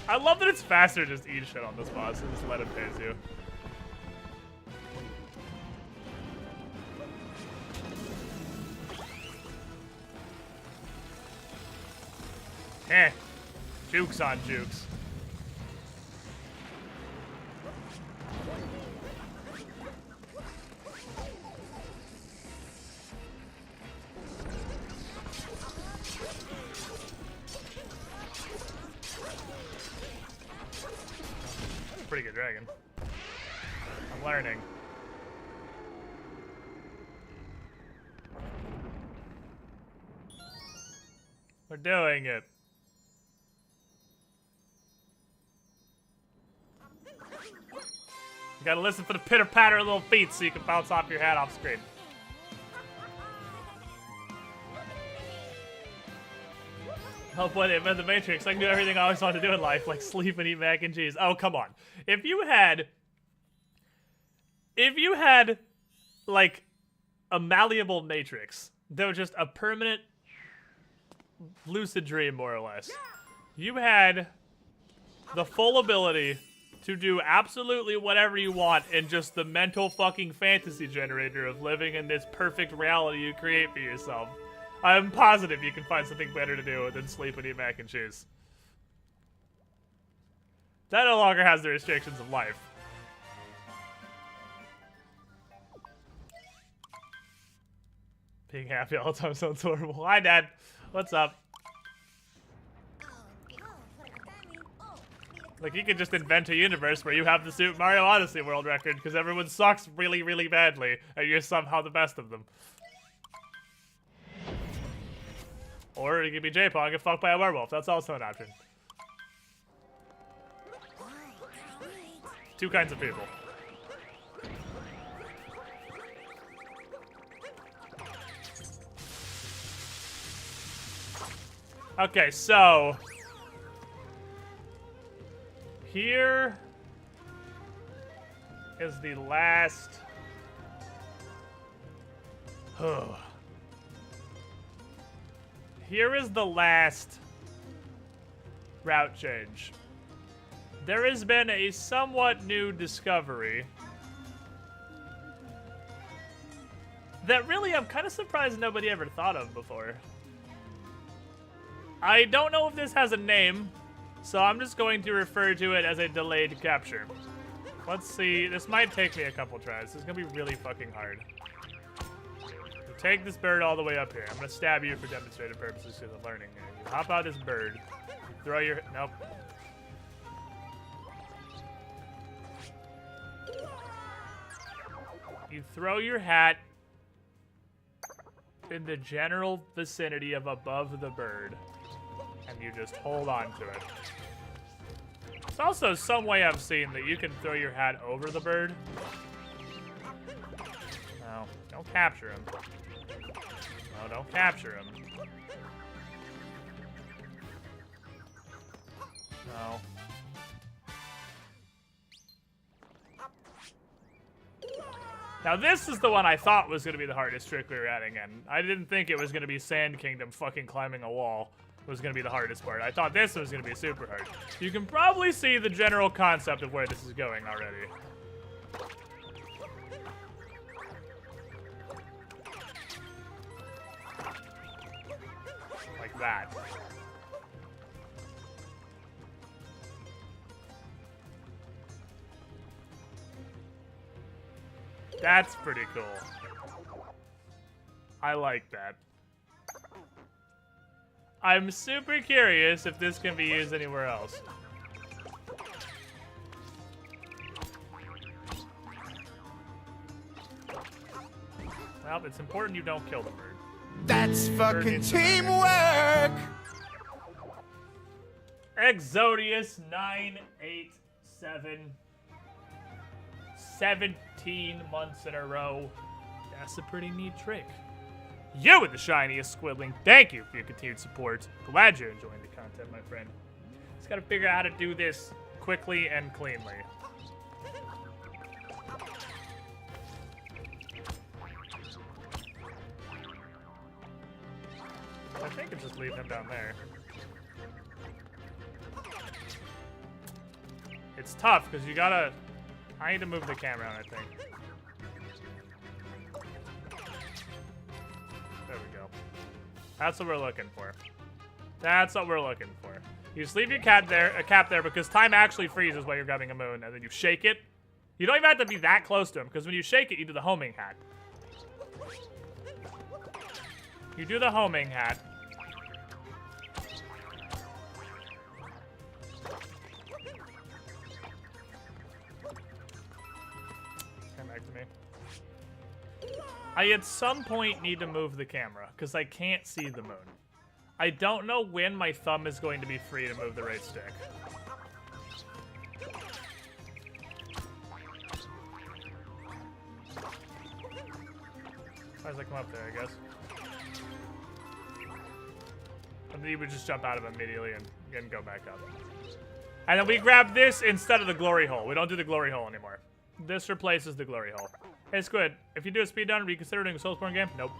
I love that it's faster to just eat shit on this boss and just let it phase you. Eh. Jukes on jukes. Pretty good dragon. I'm learning. We're doing it. You gotta listen for the pitter-patter of little feet so you can bounce off your head off screen. Oh boy, they invented the Matrix. I can do everything I always wanted to do in life, like sleep and eat mac and cheese. Oh, come on. If you had, like, a malleable Matrix that was just a permanent lucid dream, more or less, you had the full ability to do absolutely whatever you want in just the mental fucking fantasy generator of living in this perfect reality you create for yourself. I'm positive you can find something better to do than sleep and eat mac and cheese. That no longer has the restrictions of life. Being happy all the time sounds horrible. Hi, Dad. What's up? Like, you could just invent a universe where you have the Super Mario Odyssey world record because everyone sucks really, really badly, and you're somehow the best of them. Or you could be J-Paw and get fucked by a werewolf. That's also an option. Two kinds of people. Okay, so... here is the last... Here is the last route change. there has been a somewhat new discovery that really I'm kind of surprised nobody ever thought of before. I don't know if this has a name, so I'm just going to refer to it as a delayed capture. Let's see, this might take me a couple tries. This is gonna be really fucking hard. You take this bird all the way up here. I'm gonna stab you for demonstrative purposes because I'm learning here. You hop out this bird, you throw your, nope. You throw your hat in the general vicinity of above the bird, and you just hold on to it. There's also some way I've seen that you can throw your hat over the bird. No, don't capture him. No, don't capture him. No. Now this is the one I thought was going to be the hardest trick we were adding in. I didn't think it was going to be Sand Kingdom fucking climbing a wall was going to be the hardest part. I thought this was going to be super hard. You can probably see the general concept of where this is going already. Like that. That's pretty cool. I like that. I'm super curious if this can be used anywhere else. Well, it's important you don't kill the bird. That's fucking teamwork! Exodius 987. 17 months in a row. That's a pretty neat trick. You with the shiniest squibbling, thank you for your continued support. Glad you're enjoying the content, my friend. Just gotta figure out how to do this quickly and cleanly. I think it's just leave him down there. It's tough because you gotta. I need to move the camera on, I think. There we go. That's what we're looking for. That's what we're looking for. You just leave your cap there because time actually freezes while you're grabbing a moon, and then you shake it. You don't even have to be that close to him, because when you shake it, you do the homing hat. You do the homing hat. I at some point need to move the camera because I can't see the moon. I don't know when my thumb is going to be free to move the right stick. How does I come up there, I guess? And then you would just jump out of it immediately and go back up. And then we grab this instead of the glory hole. We don't do the glory hole anymore. This replaces the glory hole. Hey, Squid, if you do a speedrun, are you consider doing a Soulsborne game? Nope.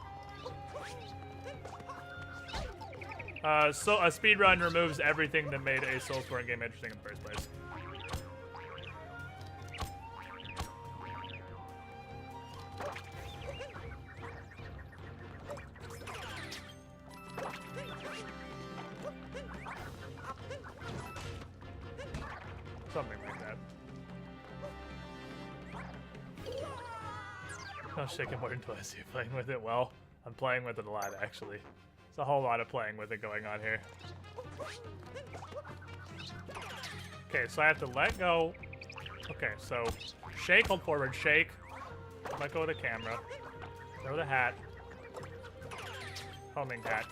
So a speedrun removes everything that made a Soulsborne game interesting in the first place. Something like that. I'll shake it more until I see you playing with it well. I'm playing with it a lot, actually. There's a whole lot of playing with it going on here. Okay, so I have to let go. Okay, so shake, hold forward, shake. Let go of the camera. Throw the hat. Homing hat.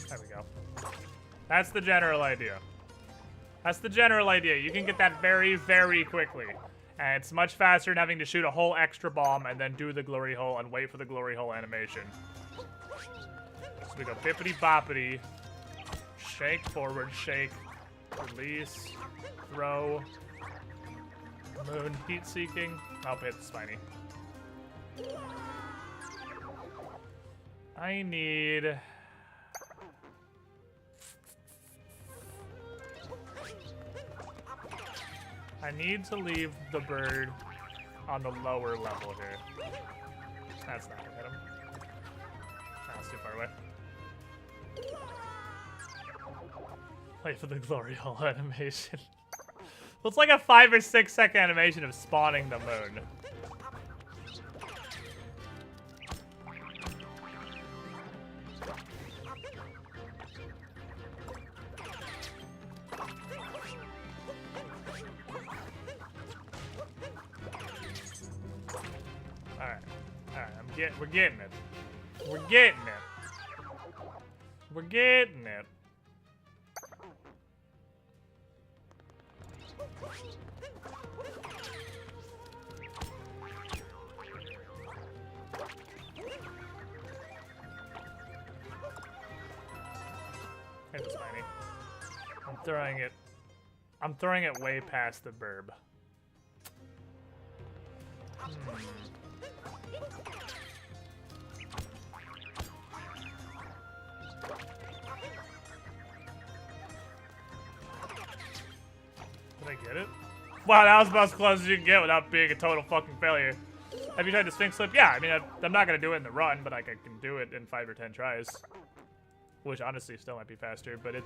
There we go. That's the general idea. That's the general idea. You can get that very, very quickly. And it's much faster than having to shoot a whole extra bomb and then do the glory hole and wait for the glory hole animation. So we go bippity boppity. Shake, forward, shake. Release. Throw. Moon, heat seeking. I'll hit the spiny. I need... I need to leave the bird on the lower level here. That's not gonna hit him. That's too far away. Wait for the glory hole animation. Well, it's like a 5 or 6 second animation of spawning the moon. We're getting it. We're getting it. We're getting it. Here's the Spiny. I'm throwing it way past the burb. Did I get it? Wow, that was about as close as you can get without being a total fucking failure. Have you tried the Sphinx Flip? Yeah, I mean, I'm not gonna do it in the run, but I can do it in 5 or 10 tries. Which honestly still might be faster, but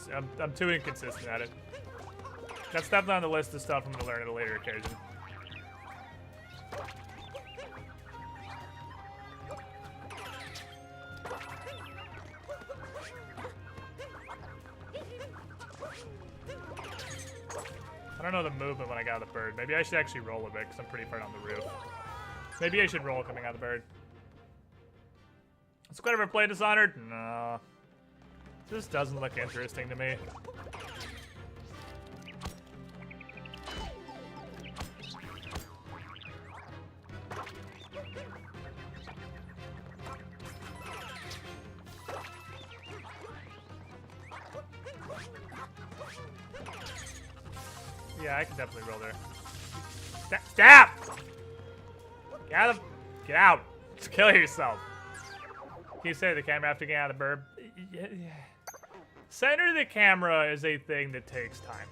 I'm too inconsistent at it. That's definitely on the list of stuff I'm gonna learn at a later occasion. I don't know the movement when I got the bird. Maybe I should actually roll a bit because I'm pretty far on the roof. Maybe I should roll coming out of the bird. Has Squid ever played Dishonored? No. This doesn't look interesting to me. Yeah, I can definitely roll there. Stop! Get out! Kill yourself. Can you say the camera after getting out of the burb? Yeah. Center the camera is a thing that takes time.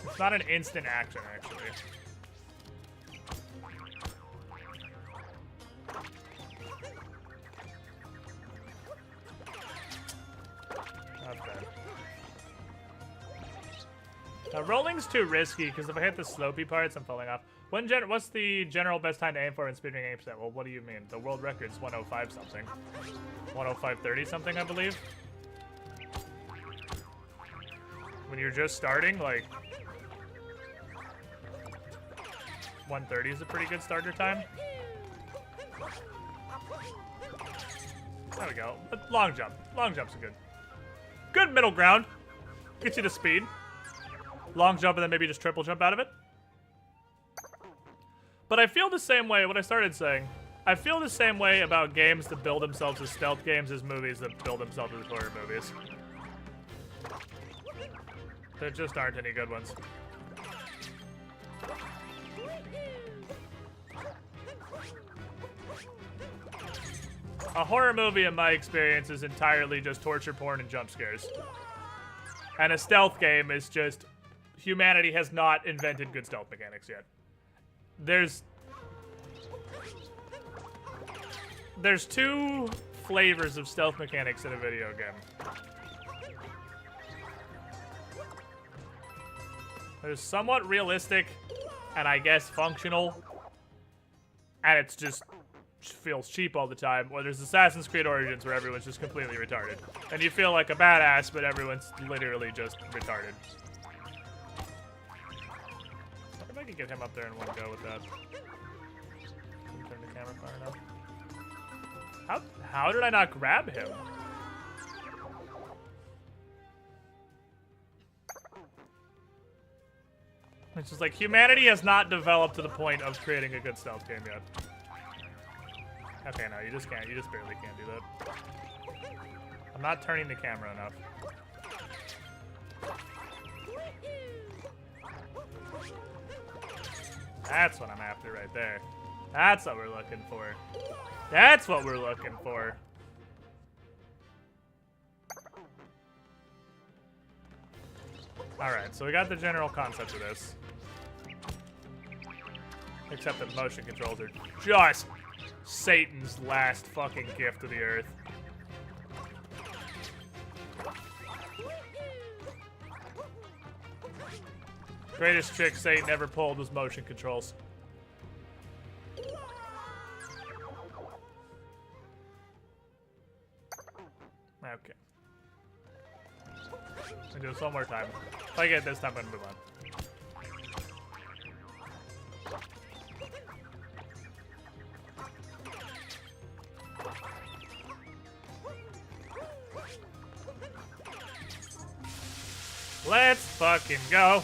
It's not an instant action, actually. Not bad. Now, rolling's too risky, because if I hit the slopey parts, I'm falling off. What's the general best time to aim for in speedrunning 8%? Well, what do you mean? The world record's 105 something. 105.30 something, I believe. When you're just starting, like 130 is a pretty good starter time. There we go. Long jump. Long jump's a good middle ground. Gets you to speed. Long jump and then maybe just triple jump out of it. But I feel the same way, what I started saying, I feel the same way about games that build themselves as stealth games as movies that build themselves as horror movies. There just aren't any good ones. A horror movie, in my experience, is entirely just torture porn and jump scares. And a stealth game is just... Humanity has not invented good stealth mechanics yet. There's two flavors of stealth mechanics in a video game. There's somewhat realistic, and I guess functional, and it's just feels cheap all the time. Or there's Assassin's Creed Origins where everyone's just completely retarded. And you feel like a badass, but everyone's literally just retarded. I could get him up there in one go with that. Turn the camera far enough. How did I not grab him? It's just like humanity has not developed to the point of creating a good stealth game yet. Okay, no, you just can't. You just barely can't do that. I'm not turning the camera enough. That's what I'm after right there. That's what we're looking for. That's what we're looking for. Alright, so we got the general concept of this. Except that motion controls are just Satan's last fucking gift to the earth. Greatest trick Satan ever pulled was motion controls. Okay. I'll do this one more time. If I get it this time, I'm gonna move on. Let's fucking go.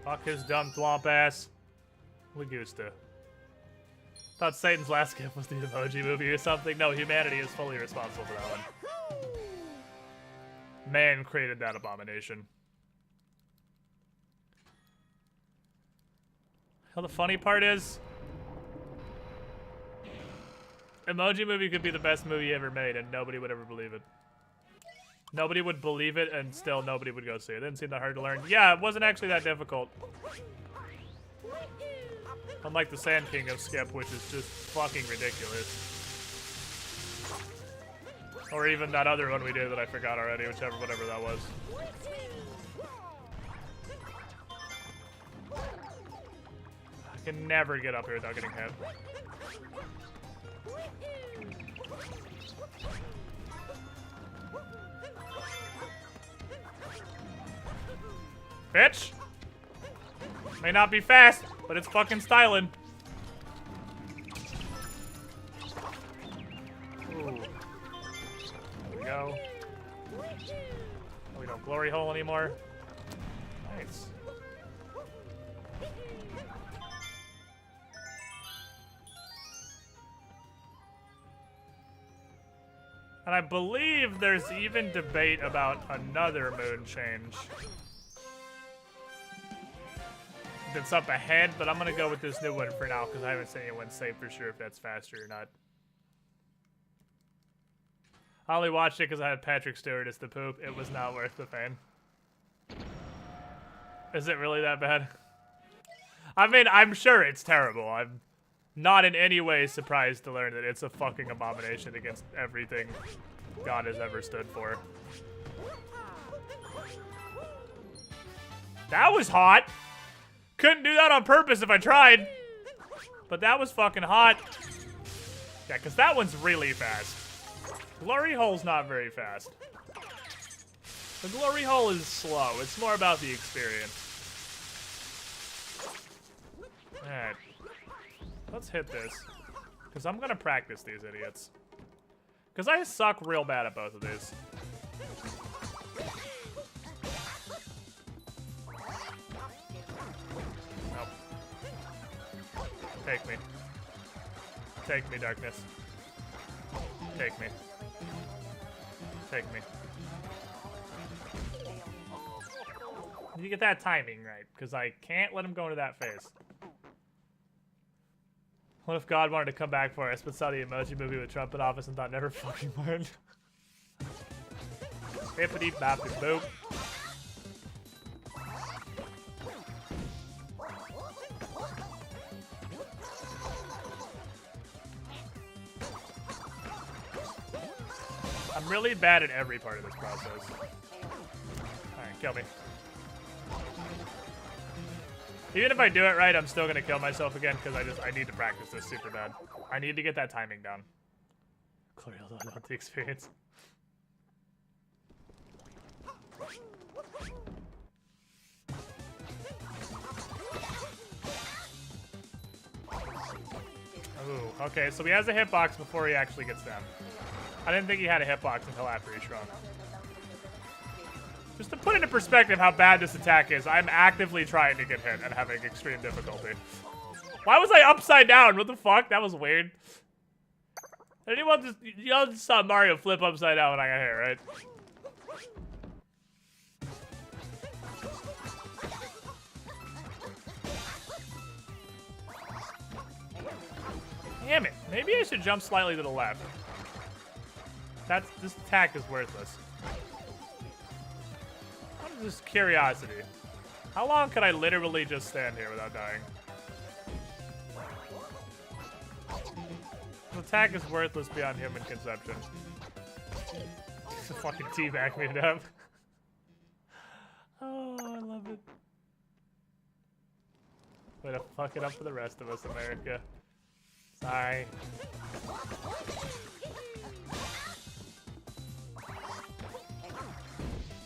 Fuck his dumb thwomp ass. Lagusta. Thought Satan's last gift was the Emoji Movie or something. No, humanity is fully responsible for that one. Man created that abomination. Hell, the funny part is, Emoji Movie could be the best movie ever made and nobody would ever believe it. Nobody would believe it and still nobody would go see it. It didn't seem that hard to learn. Yeah, it wasn't actually that difficult. Unlike the Sand Kingdom skip, which is just fucking ridiculous. Or even that other one we did that I forgot already, whatever that was. I can never get up here without getting hit. Bitch! May not be fast, but it's fucking styling. Ooh. There we go. Oh, we don't glory hole anymore. Nice. And I believe there's even debate about another moon change that's up ahead, but I'm gonna go with this new one for now because I haven't seen anyone say for sure if that's faster or not. I only watched it because I had Patrick Stewart as the poop. It was not worth the pain. Is it really that bad? I mean, I'm sure it's terrible. I'm not in any way surprised to learn that it's a fucking abomination against everything God has ever stood for. That was hot! Couldn't do that on purpose if I tried. But that was fucking hot. Yeah, because that one's really fast. Glory Hole's not very fast. The Glory Hole is slow. It's more about the experience. Alright. Let's hit this. Because I'm going to practice these idiots. Because I suck real bad at both of these. Take me. Take me, darkness. Take me. Take me. You get that timing right, because I can't let him go into that phase. What if God wanted to come back for us, but saw the Emoji Movie with Trump in office and thought never fucking mind? Bippity boppity boop. I'm really bad at every part of this process. Alright, kill me. Even if I do it right, I'm still gonna kill myself again because I need to practice this super bad. I need to get that timing down. Glory, hold on the experience. Ooh, okay, so he has a hitbox before he actually gets down. I didn't think he had a hitbox until after he shrunk. Just to put into perspective how bad this attack is, I'm actively trying to get hit and having extreme difficulty. Why was I upside down? What the fuck? That was weird. Anyone just, y'all just saw Mario flip upside down when I got hit, right? Damn it. Maybe I should jump slightly to the left. This attack is worthless. Just curiosity. How long could I literally just stand here without dying? The attack is worthless beyond human conception. Just fucking teabag me to death. Oh, I love it. Way to fuck it up for the rest of us, America. Sorry.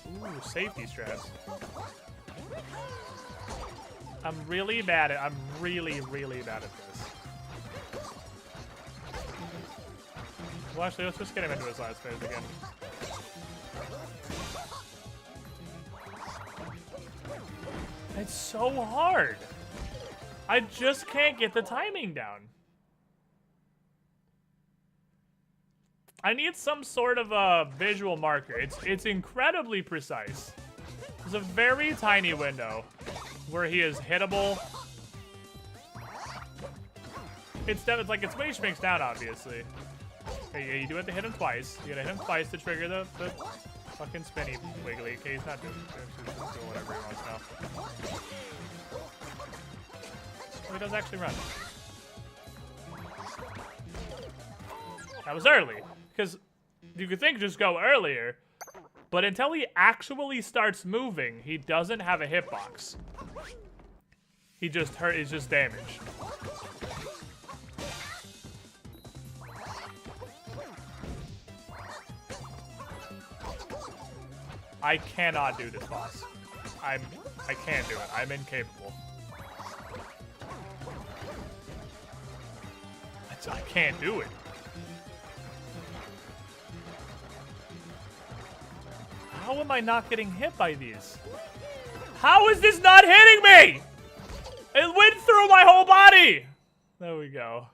Ooh, safety straps. I'm really bad at really bad at this. Well, actually, let's just get him into his last phase again. It's so hard. I just can't get the timing down. I need some sort of a visual marker. It's incredibly precise. There's a very tiny window where he is hittable. It's like it's when he shrinks down, obviously. Okay, yeah, you do have to hit him twice. You gotta hit him twice to trigger the fucking spinny wiggly. Okay, he's not doing whatever he wants now. Oh, he does actually run. That was early. Because you could think just go earlier, but until he actually starts moving, he doesn't have a hitbox. He just hurt, he's just damaged. I cannot do this, boss. I can't do it. I'm incapable. I can't do it. How am I not getting hit by these? How is this not hitting me? It went through my whole body. There we go.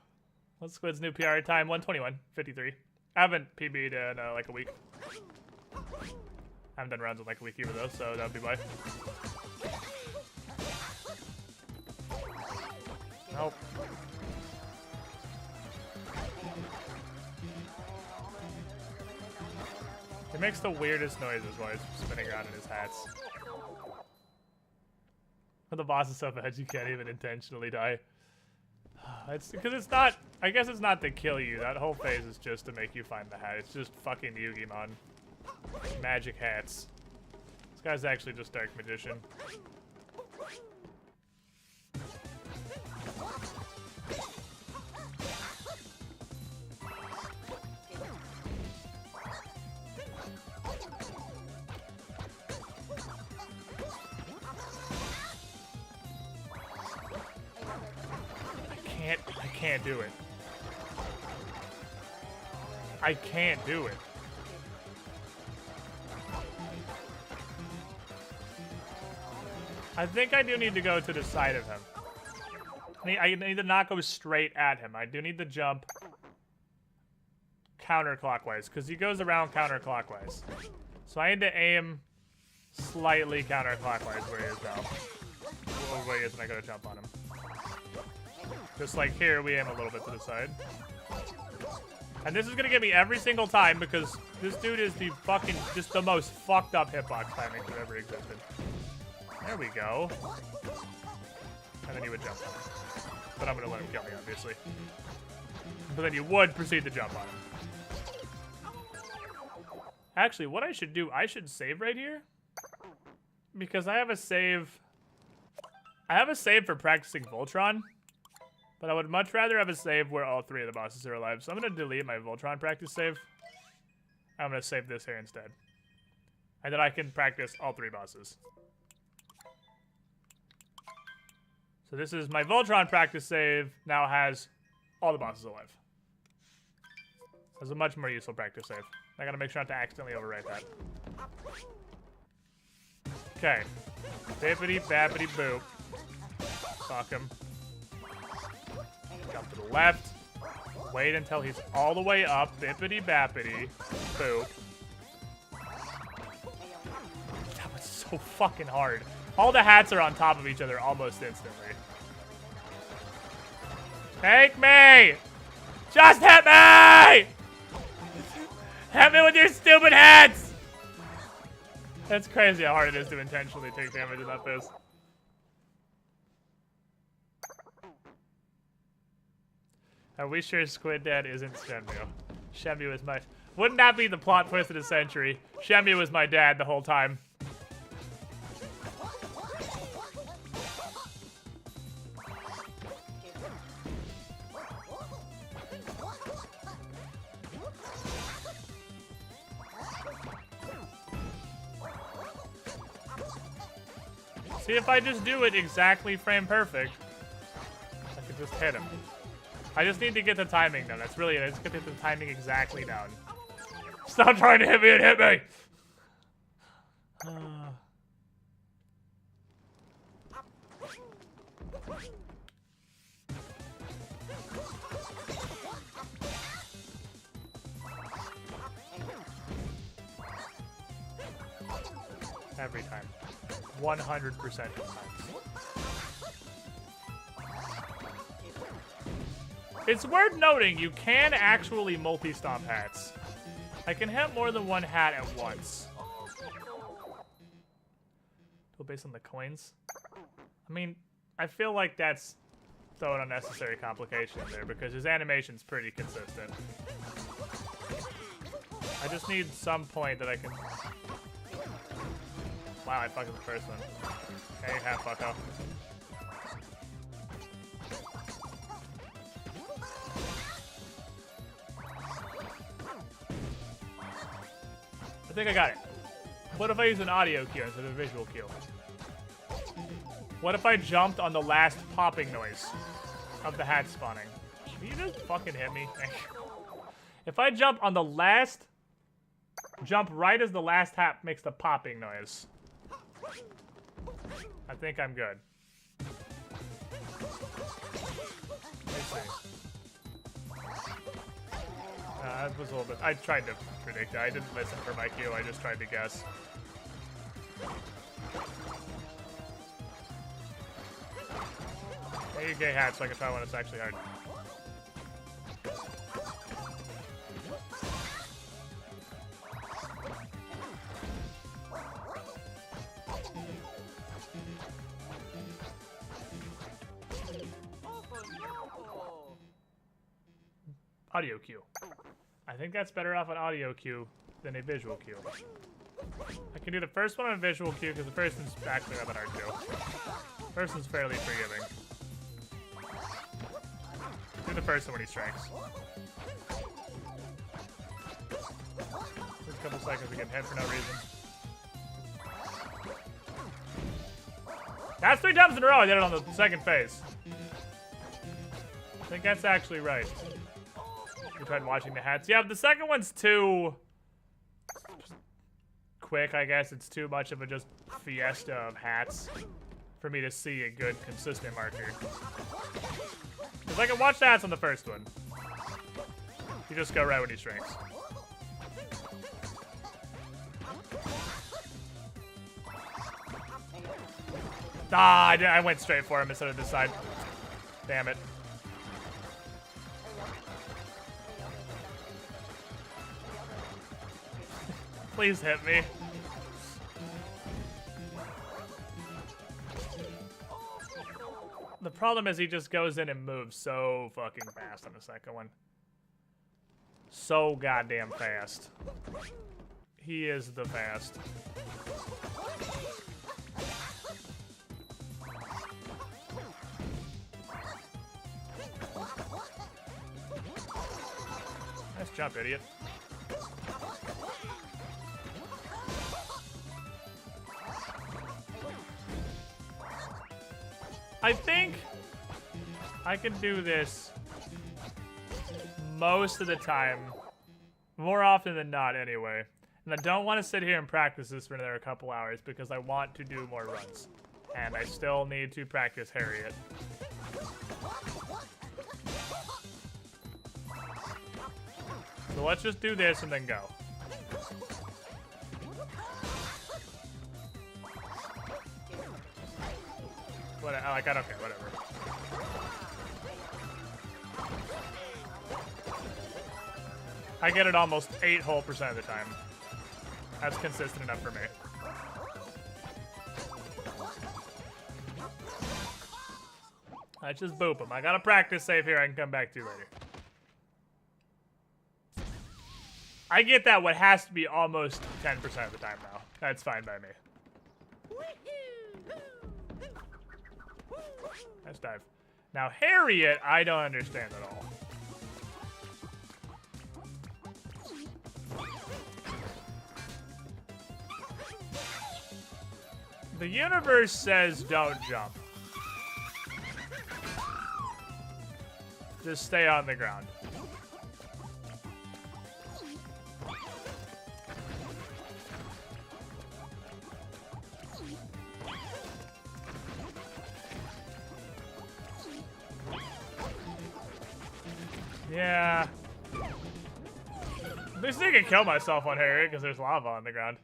What's Squid's new PR time? 1:21:53. I haven't PB'd in like a week. I haven't done rounds in like a week either though, so that would be why. Nope. He makes the weirdest noises while he's spinning around in his hats. But the boss is so bad you can't even intentionally die. It's because it's not, I guess it's not to kill you. That whole phase is just to make you find the hat. It's just fucking Yu-Gi-Mon. Magic hats. This guy's actually just Dark Magician. I can't do it. I can't do it. I think I do need to go to the side of him. I need to not go straight at him. I do need to jump counterclockwise, because he goes around counterclockwise. So I need to aim slightly counterclockwise where he is now. Where he is when I go to jump on him. Just like here, we aim a little bit to the side. And this is gonna get me every single time because this dude is the fucking, just the most fucked up hitbox timing that ever existed. There we go. And then you would jump on him. But I'm gonna let him kill me, obviously. But then you would proceed to jump on him. Actually, what I should do, I should save right here. Because I have a save. I have a save for practicing Voltron. But I would much rather have a save where all three of the bosses are alive. So I'm going to delete my Voltron practice save. I'm going to save this here instead. And then I can practice all three bosses. So this is my Voltron practice save. Now has all the bosses alive. That's a much more useful practice save. I got to make sure not to accidentally overwrite that. Okay. Bippity bappity boop. Fuck him. Jump to the left. Wait until he's all the way up. Bippity bappity. Boop. That was so fucking hard. All the hats are on top of each other almost instantly. Take me! Just hit me! Hit me with your stupid heads! That's crazy how hard it is to intentionally take damage in that phase. Are we sure Squid Dad isn't Shenmue? Shenmue is my... Wouldn't that be the plot twist of the century? Shenmue was my dad the whole time. See, if I just do it exactly frame perfect, I could just hit him. I just need to get the timing down. That's really it. I just get the timing exactly down. Stop trying to hit me and hit me! Every time. 100% of the times. It's worth noting you can actually multi-stomp hats. I can hit more than one hat at once. So based on the coins? I mean, I feel like that's throwing unnecessary complication in there because his animation's pretty consistent. I just need some point that I can... Wow, I fucked up the first one. Hey, half fucko. I think I got it. What if I use an audio cue instead of a visual cue? What if I jumped on the last popping noise of the hat spawning? Can you just fucking hit me? If I jump on the last... Jump right as the last hat makes the popping noise. I think I'm good. Let's see. That was a little bit... I tried to predict it. I didn't listen for my cue. I just tried to guess. Hey, you gay hat, so I can try when it's actually hard. Audio cue. I think that's better off an audio cue than a visual cue. I can do the first one on a visual cue because the first one's actually not that hard to do. First one's fairly forgiving. Do the first one when he strikes. First couple seconds to get hit for no reason. That's 3 times in a row I did it on the second phase. I think that's actually right. You tried watching the hats. Yeah, the second one's too quick, I guess. It's too much of a just fiesta of hats for me to see a good, consistent marker. Because I can watch the hats on the first one. You just go right when he strikes. Ah, I went straight for him instead of this side. Damn it. Please hit me. The problem is he just goes in and moves so fucking fast on the second one. So goddamn fast. He is the fast. Nice jump, idiot. I think I can do this most of the time. More often than not, anyway. And I don't want to sit here and practice this for another couple hours because I want to do more runs. And I still need to practice Harriet. So let's just do this and then go. What, like, I don't care, whatever. I get it almost 8% whole of the time. That's consistent enough for me. I just boop him. I gotta practice save here. I can come back to later. I get that what has to be almost 10% of the time now. That's fine by me. Nice dive. Now, Harriet, I don't understand at all. The universe says don't jump. Just stay on the ground. Yeah. At least I can kill myself on Harriet because there's lava on the ground.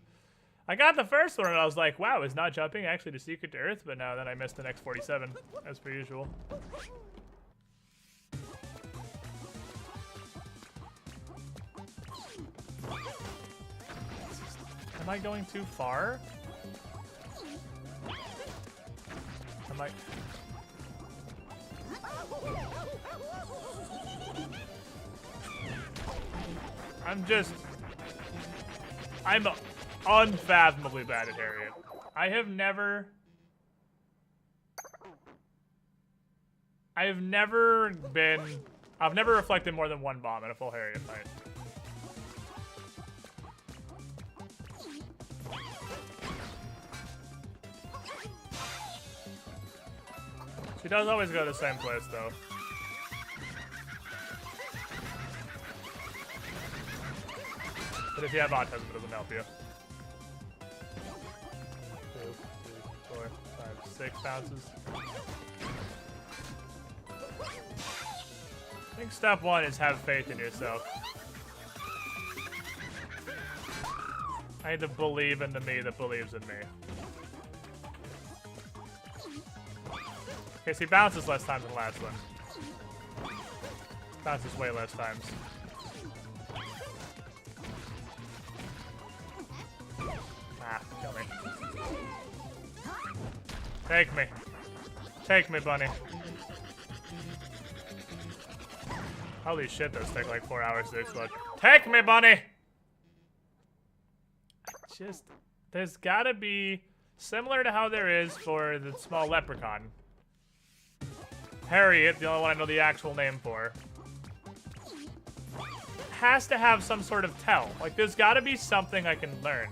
I got the first one and I was like, wow, is not jumping actually the secret to Earth? But no, then I missed the next 47, as per usual. Am I going too far? Am I... I'm unfathomably bad at Harriet. I've never reflected more than one bomb in a full Harriet fight. She does always go to the same place, though. But if you have autism, it doesn't help you. 2, 3, 4, 5, 6 bounces. I think step 1 is have faith in yourself. I need to believe in the me that believes in me. Okay, so he bounces less times than the last one. Bounces way less times. Ah, kill me. Take me. Take me, bunny. Holy shit, those take like 4 hours to explode. Take me, bunny! There's gotta be, similar to how there is for the small leprechaun. Harriet, the only one I know the actual name for, has to have some sort of tell. Like, there's gotta be something I can learn.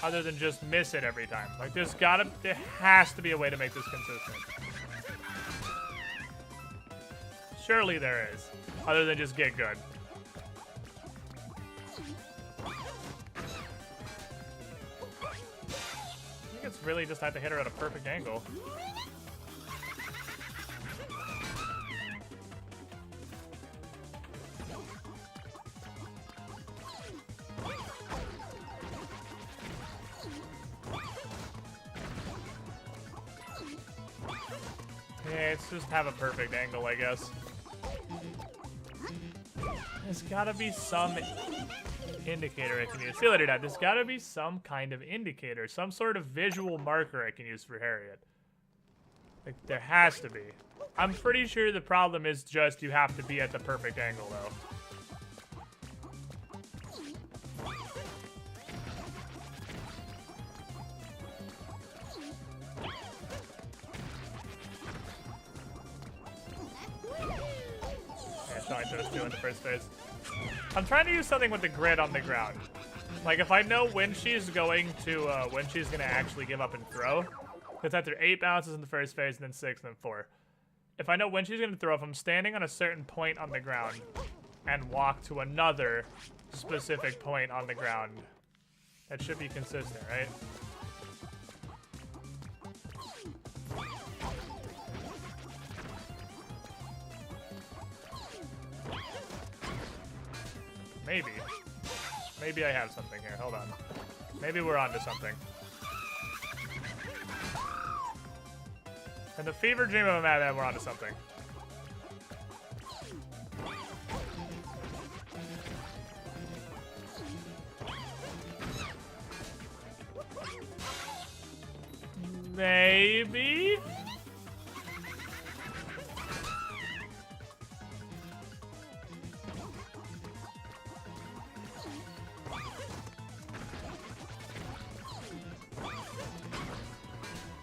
Other than just miss it every time. Like, there has to be a way to make this consistent. Surely there is. Other than just get good. I think it's really just have to hit her at a perfect angle. Yeah, it's just have a perfect angle, I guess. There's gotta be some indicator I can use. See you later, Dad. There's gotta be some kind of indicator, some sort of visual marker I can use for Harriet. Like, there has to be. I'm pretty sure the problem is just you have to be at the perfect angle, though. Those two in the first phase. I'm trying to use something with the grid on the ground. Like, if I know when she's going to, when she's gonna actually give up and throw, because after 8 bounces in the first phase, and then 6, and then 4. If I know when she's gonna throw, if I'm standing on a certain point on the ground and walk to another specific point on the ground, that should be consistent, right? Maybe. Maybe I have something here. Hold on. Maybe we're onto something. In the fever dream of a madman, we're onto something. Maybe?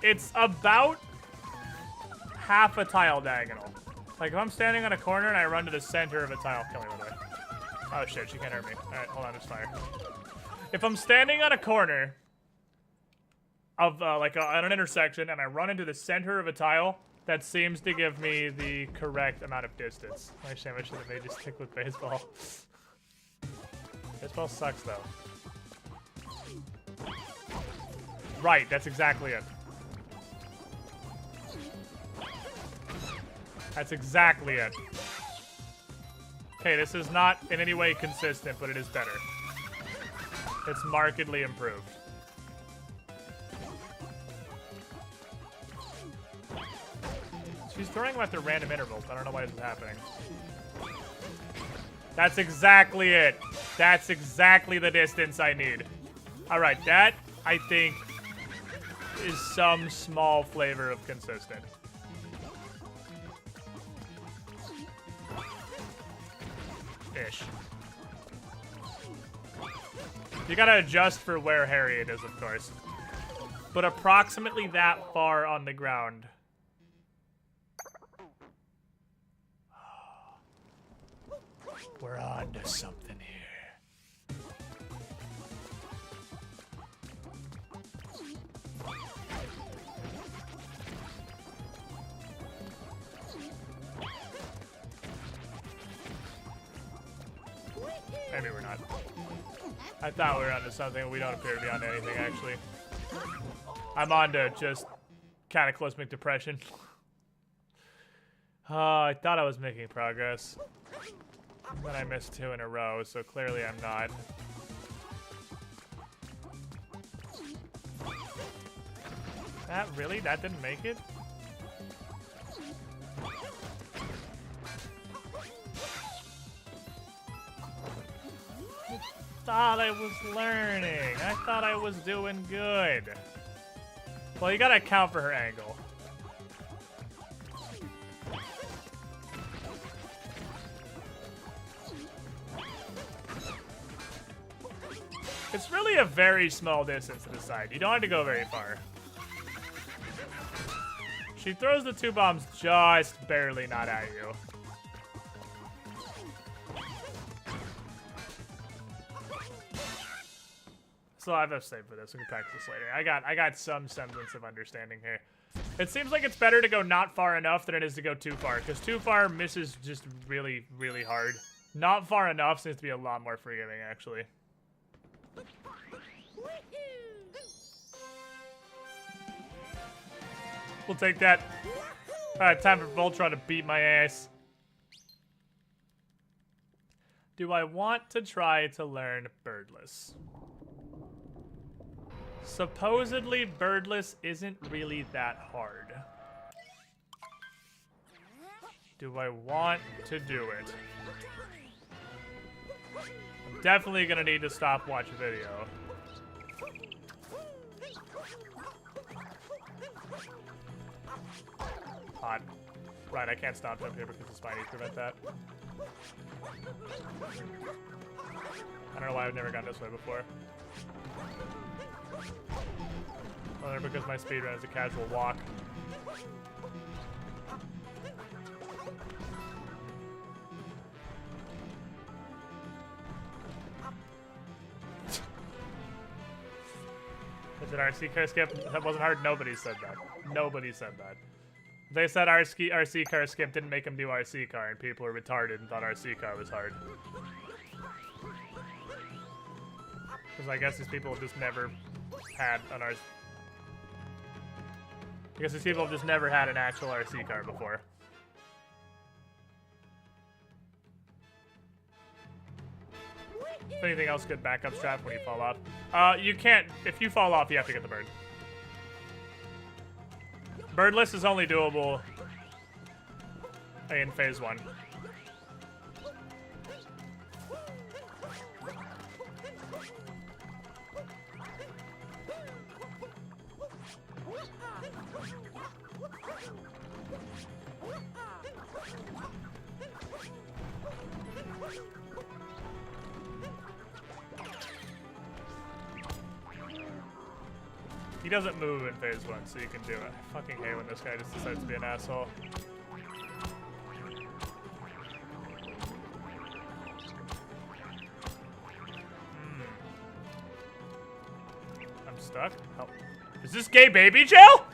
It's about half a tile diagonal. Like, if I'm standing on a corner and I run to the center of a tile... Kill me, by the way. Oh, shit, she can't hurt me. Alright, hold on, there's fire. If I'm standing on a corner of, at an intersection and I run into the center of a tile, that seems to give me the correct amount of distance. Actually, I should have made you stick with baseball. Baseball sucks, though. Right, that's exactly it. That's exactly it. Okay, this is not in any way consistent, but it is better. It's markedly improved. She's throwing them at the random intervals. I don't know why this is happening. That's exactly it. That's exactly the distance I need. Alright, that, I think, is some small flavor of consistent. Ish. You gotta adjust for where Harry it is, of course. But approximately that far on the ground. We're on to something here. Maybe we're not. I thought we were onto something, but we don't appear to be onto anything, actually. I'm on to just cataclysmic depression. I thought I was making progress. Then I missed 2 in a row, so clearly I'm not. That really? That didn't make it? I thought I was learning. I thought I was doing good. Well, you gotta account for her angle. It's really a very small distance to the side. You don't have to go very far. She throws the 2 bombs just barely not at you. So I have to save for this. We can practice this later. I got some semblance of understanding here. It seems like it's better to go not far enough than it is to go too far, because too far misses just really, really hard. Not far enough seems to be a lot more forgiving, actually. We'll take that. Alright, time for Voltron to beat my ass. Do I want to try to learn Birdless? Supposedly, Birdless isn't really that hard. Do I want to do it? I'm definitely gonna need to stop watching video. Hot. Right, I can't stop jump here because the spinies prevent that. I don't know why I've never gone this way before. Well, because my speedrun is a casual walk. Is it RC car skip? That wasn't hard. Nobody said that. Nobody said that. They said RC car skip didn't make him do RC car, and people were retarded and thought RC car was hard. Because I guess these people have just never had an RC. I guess these people have just never had an actual RC car before. If anything else, good backup strap when you fall off. You can't. If you fall off, you have to get the bird. Birdless is only doable in phase 1. doesn't move in phase 1, so you can do it. I fucking hate when this guy just decides to be an asshole. I'm stuck. Oh. Is this gay baby jail?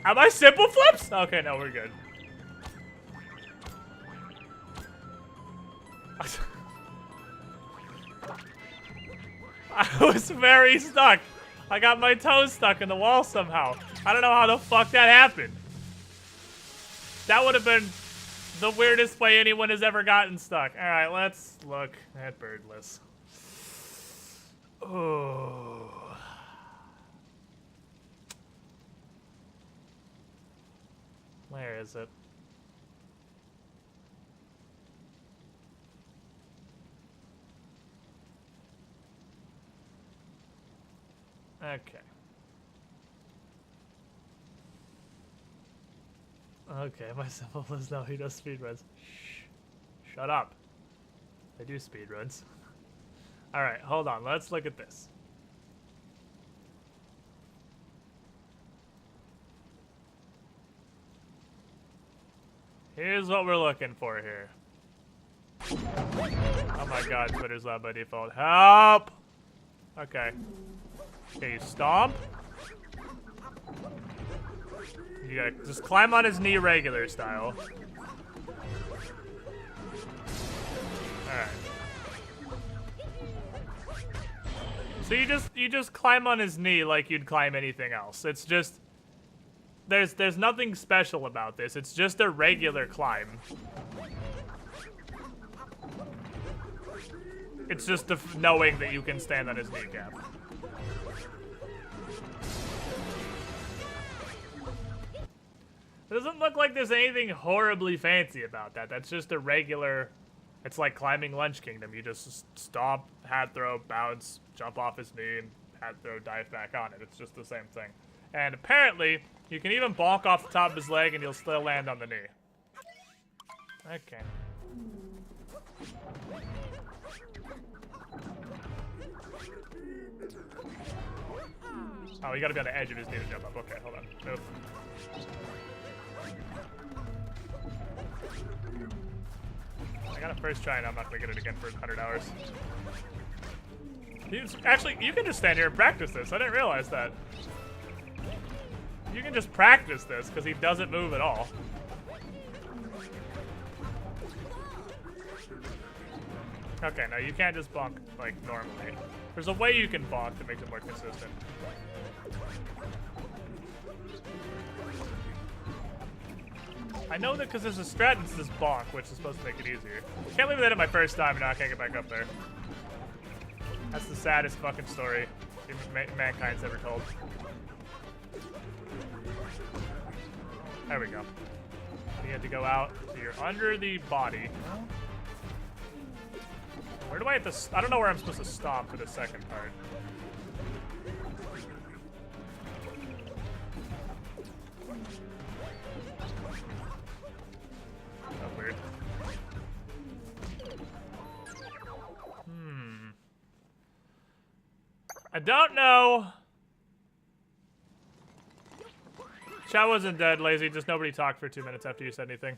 Am I simple flips? Okay, no, we're good. I was very stuck. I got my toes stuck in the wall somehow. I don't know how the fuck that happened. That would have been the weirdest way anyone has ever gotten stuck. All right, let's look at Birdless. Oh. Where is it? Okay. Okay, my simple is no, he does speedruns. Shh. Shut up. I do speedruns. Alright, hold on. Let's look at this. Here's what we're looking for here. Oh my god, Twitter's loud by default. Help! Okay. Okay, you stomp. You gotta just climb on his knee regular style. Alright. So you just climb on his knee like you'd climb anything else. It's just there's nothing special about this. It's just a regular climb. It's just knowing that you can stand on his kneecap. It doesn't look like there's anything horribly fancy about that. That's just a regular... It's like climbing Lunch Kingdom. You just stomp, hat throw, bounce, jump off his knee, and hat throw, dive back on it. It's just the same thing. And apparently, you can even bonk off the top of his leg and you'll still land on the knee. Okay. Oh, you gotta be on the edge of his knee to jump up. Okay, hold on. Move. I got it first try and I'm not gonna get it again for 100 hours. Actually, you can just stand here and practice this. I didn't realize that. You can just practice this because he doesn't move at all. Okay, no, you can't just bonk like normally. There's a way you can bonk that makes it more consistent. I know that because there's a strat that's this bonk, which is supposed to make it easier. Can't believe I did it my first time and now I can't get back up there. That's the saddest fucking story mankind's ever told. There we go. You had to go out, so you're under the body. Where do I have to... I don't know where I'm supposed to stomp for the second part. That's weird. I don't know. Chat wasn't dead, lazy. Just nobody talked for 2 minutes after you said anything.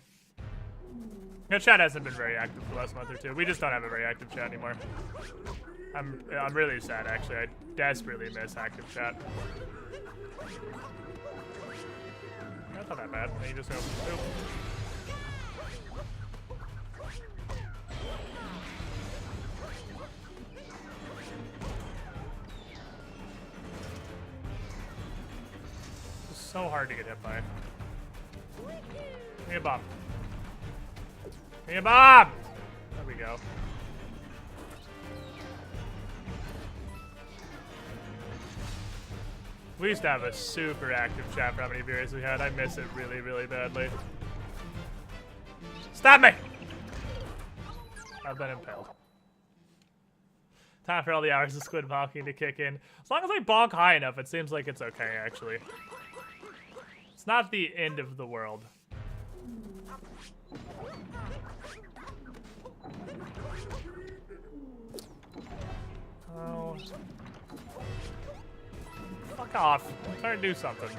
No, chat hasn't been very active for the last month or two. We just don't have a very active chat anymore. I'm really sad, actually. I desperately miss active chat. That's not that bad. You just go boop. It's so hard to get hit by. Give me a bomb. Give me a bomb! There we go. We used to have a super active chat for how many viewers we had. I miss it really, really badly. Stop me! I've been impaled. Time for all the hours of squid bonking to kick in. As long as I bonk high enough, it seems like it's okay, actually. It's not the end of the world. Oh. Fuck off. I'm trying to do something.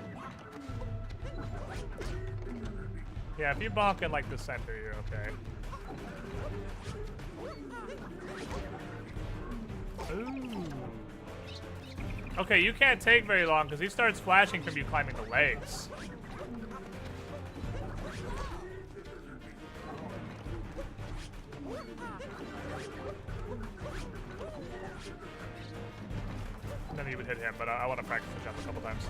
Yeah, if you bonk in like the center, you're okay. Ooh. Okay, you can't take very long because he starts flashing from you climbing the legs. Then you would hit him, but I want to practice the jump a couple times.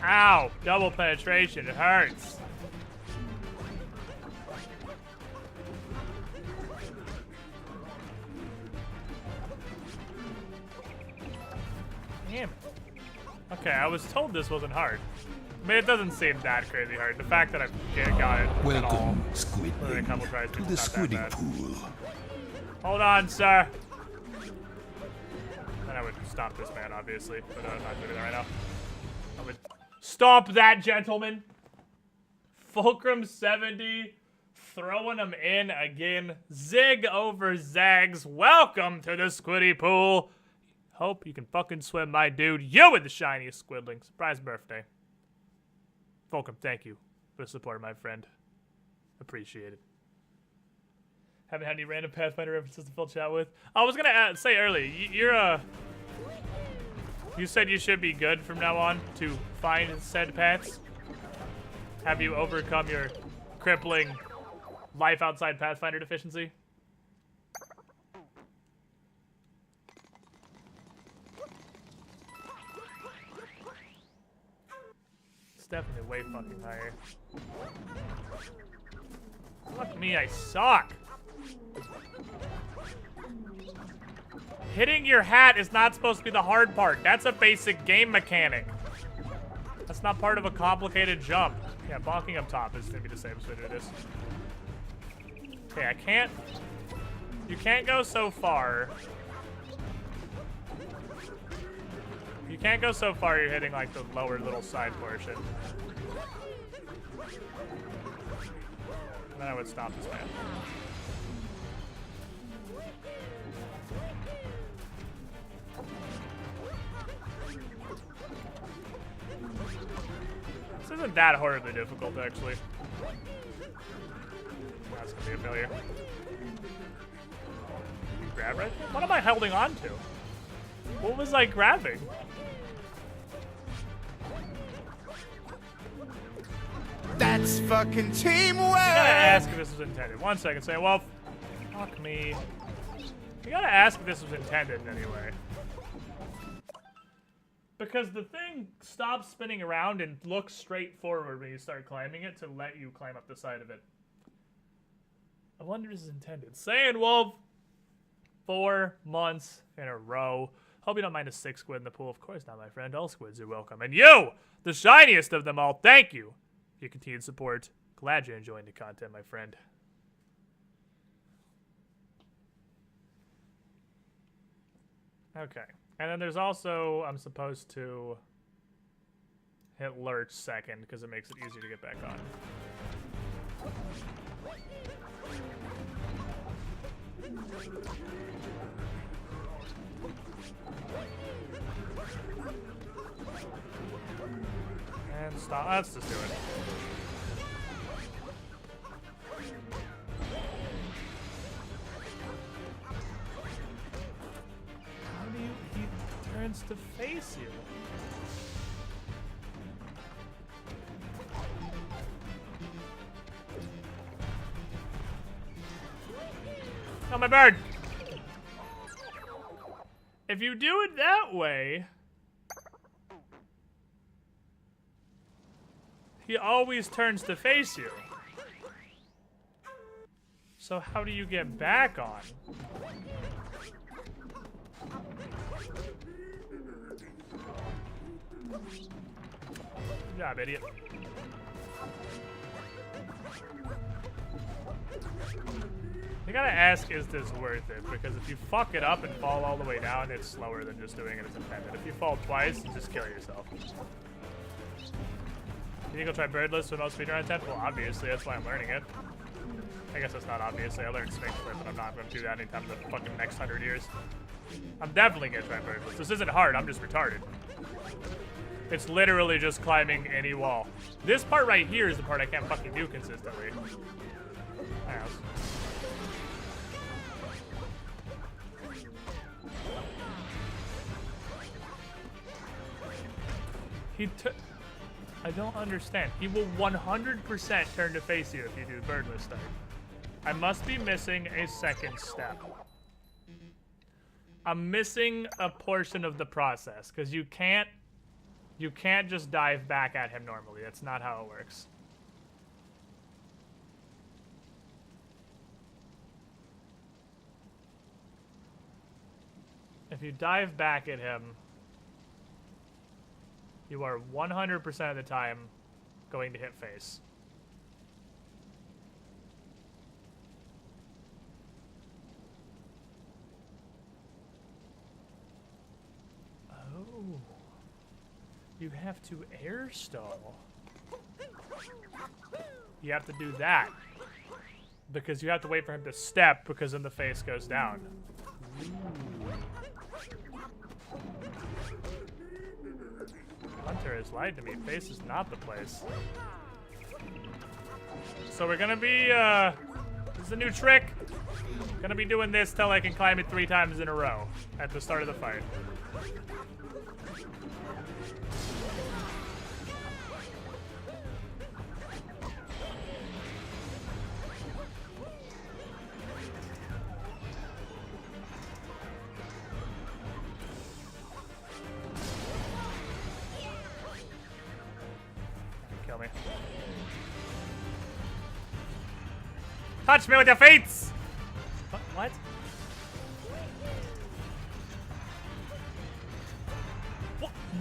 Ow! Double penetration, it hurts. Damn it. Okay, I was told this wasn't hard. I mean, it doesn't seem that crazy hard. The fact that I got it at all, Squidling, a couple tries, to the it's not that squidding bad. pool. Hold on, sir. Then I would stomp this man, obviously, but I'm not doing that right now. I would stomp that gentleman. Fulcrum 70, throwing him in again. Zig over Zags. Welcome to the Squiddy Pool. Hope you can fucking swim, my dude. You with the shiniest squidling. Surprise birthday. Fulcrum, thank you for the support, my friend. Appreciate it. Haven't had any random Pathfinder references to fill chat with. I was gonna say earlier, you said you should be good from now on to find said paths. Have you overcome your crippling life outside Pathfinder deficiency? It's definitely way fucking higher. Fuck me, I suck. Hitting your hat is not supposed to be the hard part. That's a basic game mechanic. That's not part of a complicated jump. Yeah, bonking up top is gonna be the safest way to do this. Okay, I can't. You can't go so far. You can't go so far, you're hitting like the lower little side portion. And then I would stop this man. This isn't that horribly difficult, actually. That's gonna be a failure. You grab right? What am I holding on to? What was I grabbing? That's fucking teamwork! You gotta ask if this was intended. 1 second, say, well, fuck me. You gotta ask if this was intended anyway. Because the thing stops spinning around and looks straight forward when you start climbing it to let you climb up the side of it. I wonder if this is intended. Saying Wolf, 4 months in a row. Hope you don't mind a 6 squid in the pool. Of course not, my friend. All squids are welcome. And you, the shiniest of them all, thank you for your continued support. Glad you're enjoying the content, my friend. Okay. And then there's also, I'm supposed to hit lurch second because it makes it easier to get back on. And stop. Let's just do it. He turns to face you. Oh, my bird! If you do it that way, he always turns to face you. So how do you get back on? Good job, idiot. You gotta ask, is this worth it? Because if you fuck it up and fall all the way down, it's slower than just doing it as intended. If you fall twice, just kill yourself. You think I'll try birdless with no speedrun attempt? Well, obviously, that's why I'm learning it. I guess that's not obvious. I learned Snake Flip, but I'm not going to do that anytime in the fucking next 100 years. I'm definitely going to try Birdless. This isn't hard. I'm just retarded. It's literally just climbing any wall. This part right here is the part I can't fucking do consistently. I don't understand. He will 100% turn to face you if you do Birdless start. I must be missing a second step. I'm missing a portion of the process because you can't just dive back at him normally. That's not how it works. If you dive back at him, you are 100% of the time going to hit face. Oh. You have to air stall. You have to do that. Because you have to wait for him to step, because then the face goes down. Hunter has lied to me. Face is not the place. So we're gonna be, this is a new trick. Gonna be doing this till I can climb it 3 times in a row at the start of the fight. Kill me. Touch me with your feet! What?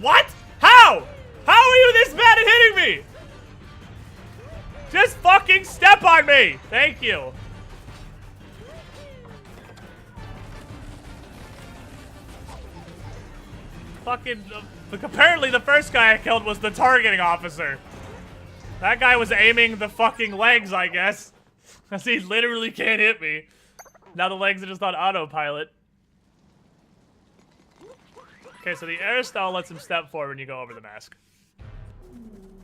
What? How? How are you this bad at hitting me? Just fucking step on me! Thank you. Fucking, apparently the first guy I killed was the targeting officer. That guy was aiming the fucking legs, I guess. Because he literally can't hit me. Now the legs are just on autopilot. Okay, so the air stall lets him step forward when you go over the mask.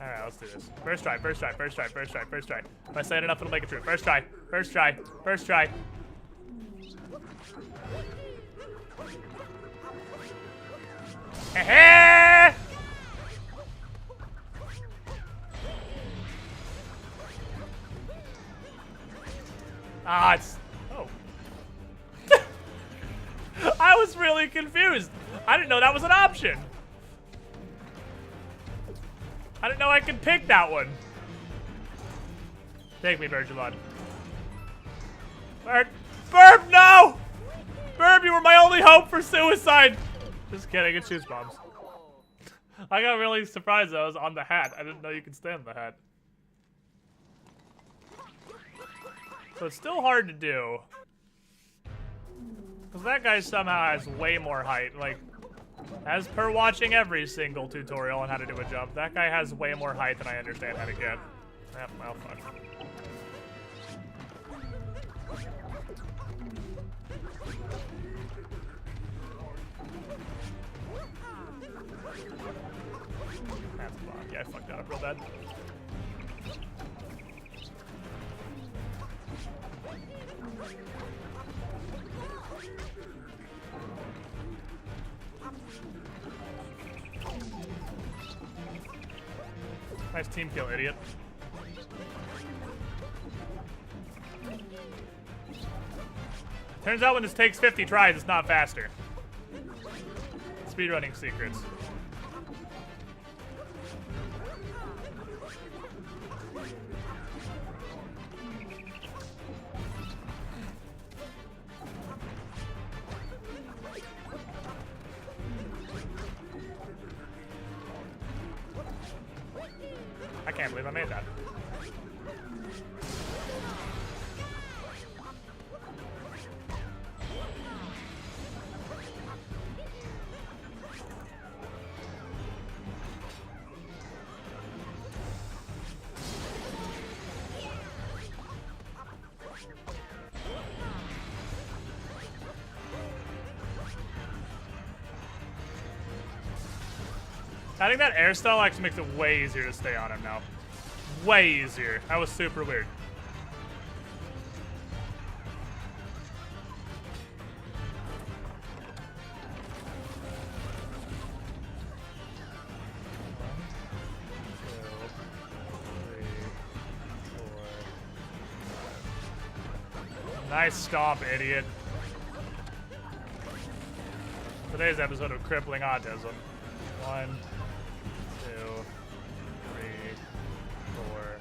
Alright, let's do this. First try, first try, first try, first try, first try. If I say it enough, it'll make it true. First try, first try, first try. Heh-heh! Ah, it's... Oh. I was really confused. I didn't know that was an option. I didn't know I could pick that one. Take me, Virgilon. Burb, no! Burb, you were my only hope for suicide. Just kidding, it shoots bombs. I got really surprised that I was on the hat. I didn't know you could stay on the hat. So it's still hard to do. Because that guy somehow has way more height. Like, as per watching every single tutorial on how to do a jump, that guy has way more height than I understand how to get. Yeah, well, fuck. That's a bomb. Yeah, I fucked that up real bad. Nice team kill, idiot. Turns out when this takes 50 tries, it's not faster. Speedrunning secrets. I can't believe I made that. I think that air style actually makes it way easier to stay on him now. Way easier. That was super weird. Nice stomp, idiot. Today's episode of Crippling Autism. 1, 2, 3, 4.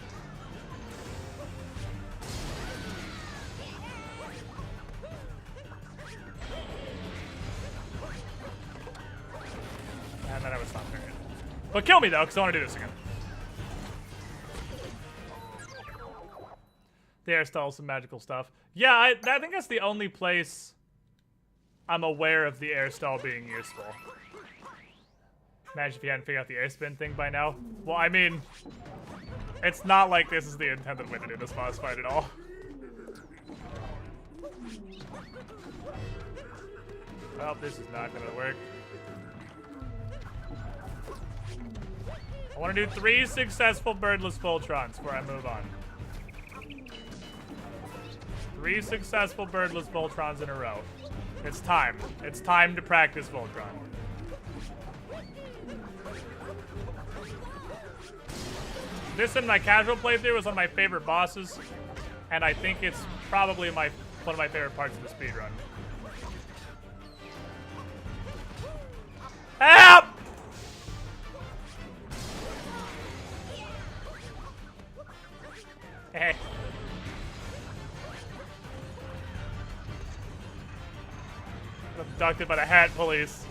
And then I would stop there. But kill me though, because I want to do this again. The air style, some magical stuff. Yeah, I think that's the only place I'm aware of the air style being useful. Imagine if you hadn't figured out the air spin thing by now. Well, I mean, it's not like this is the intended way to do this boss fight at all. Well, this is not gonna work. I want to do 3 successful birdless Voltrons before I move on. 3 successful birdless Voltrons in a row. It's time. It's time to practice Voltron. This in my casual playthrough was one of my favorite bosses, and I think it's probably one of my favorite parts of the speedrun. Help! Hey. Abducted by the hat police.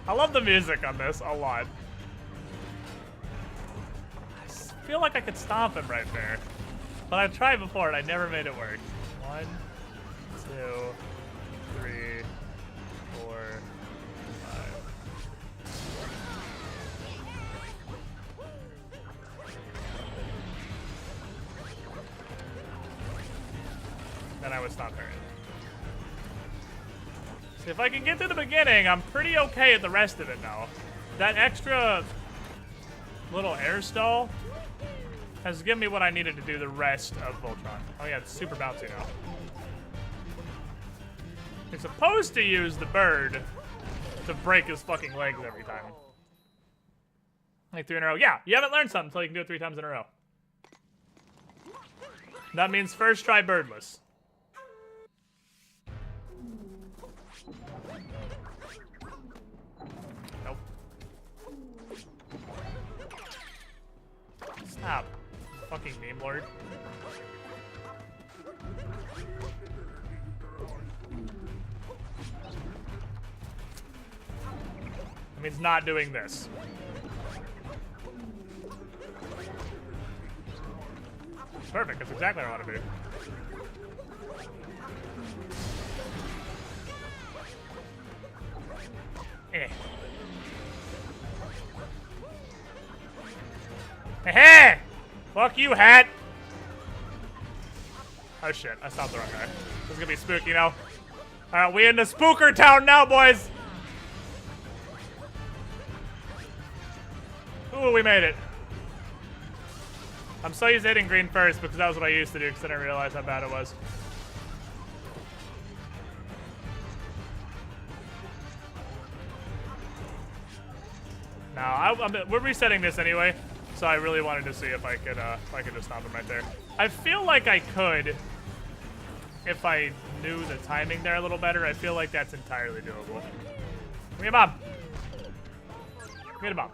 I love the music on this a lot. I feel like I could stomp him right there. But I've tried before and I never made it work. 1, 2, 3, 4, 5. Then I would stop her. See, if I can get to the beginning, I'm pretty okay at the rest of it now. That extra little air stall has given me what I needed to do the rest of Voltron. Oh yeah, it's super bouncy now. You're supposed to use the bird to break his fucking legs every time. Like 3 in a row. Yeah, you haven't learned something until you can do it 3 times in a row. That means first try birdless. Nope. Stop. Fucking meme lord. That means not doing this. Perfect, that's exactly what I want to do. Eh. Hey! Fuck you, hat! Oh shit, I stopped the wrong guy. This is gonna be spooky now. Alright, we in the spooker town now, boys! Ooh, we made it. I'm so used to hitting green first because that was what I used to do because I didn't realize how bad it was. Now, we're resetting this anyway, so I really wanted to see if I could just stop him right there. I feel like I could if I knew the timing there a little better. I feel like that's entirely doable. Give me a bomb. Give me a bomb.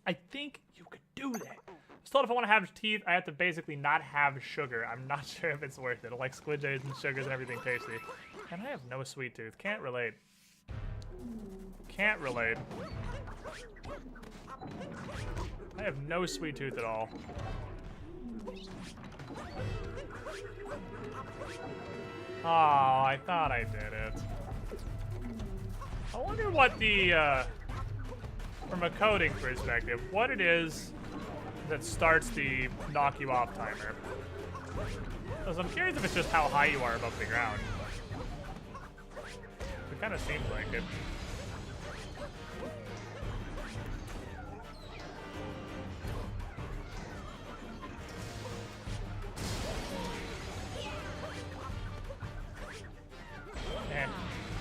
I think you could do that. I was told if I want to have teeth, I have to basically not have sugar. I'm not sure if it's worth it. I like squid jades and sugars and everything tasty. And I have no sweet tooth. Can't relate. Can't relate. I have no sweet tooth at all. Oh, I thought I did it. I wonder what the, from a coding perspective, what it is that starts the knock you off timer. So I'm curious if it's just how high you are above the ground. It kind of seems like it.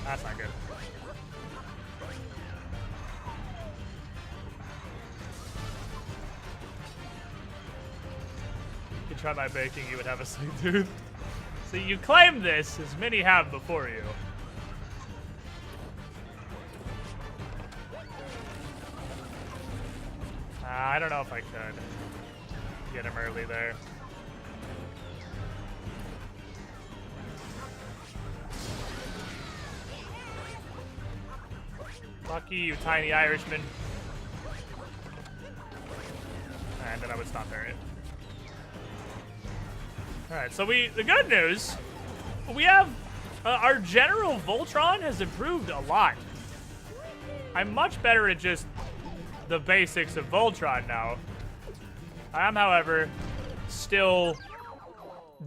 That's not good. You try my baking, you would have a sweet tooth. See, you claim this, as many have before you. I don't know if I could get him early there. Lucky you, tiny Irishman. And then I would stop there. Alright, so the good news, we have, our general Voltron has improved a lot. I'm much better at just the basics of Voltron now. I am, however, still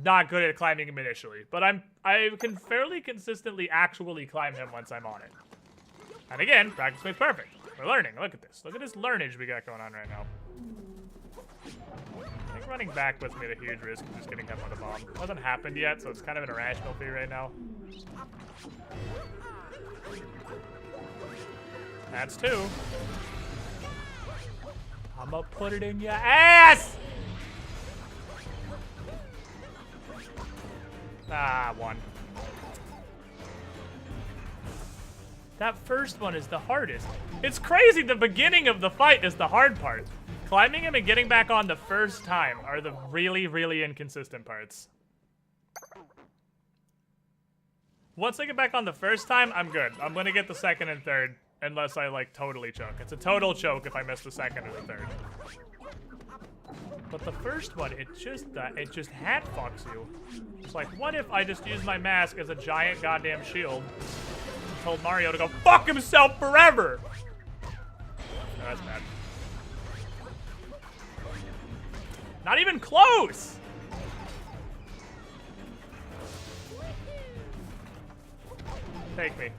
not good at climbing him initially, but I can fairly consistently actually climb him once I'm on it. And again, practice makes perfect. We're learning. Look at this. Look at this learnage we got going on right now. I think running back puts me at a huge risk of just getting hit with a bomb. It hasn't happened yet, so it's kind of an irrational fear right now. That's 2. I'ma put it in your ass! Ah, 1. That first one is the hardest. It's crazy, the beginning of the fight is the hard part. Climbing him and getting back on the first time are the really, really inconsistent parts. Once I get back on the first time, I'm good. I'm gonna get the second and third, unless I, like, totally choke. It's a total choke if I miss the second or the third. But the first one, it just hat fucks you. It's like, what if I just use my mask as a giant goddamn shield? Told Mario to go fuck himself forever. No, that's bad. Not even close. Take me.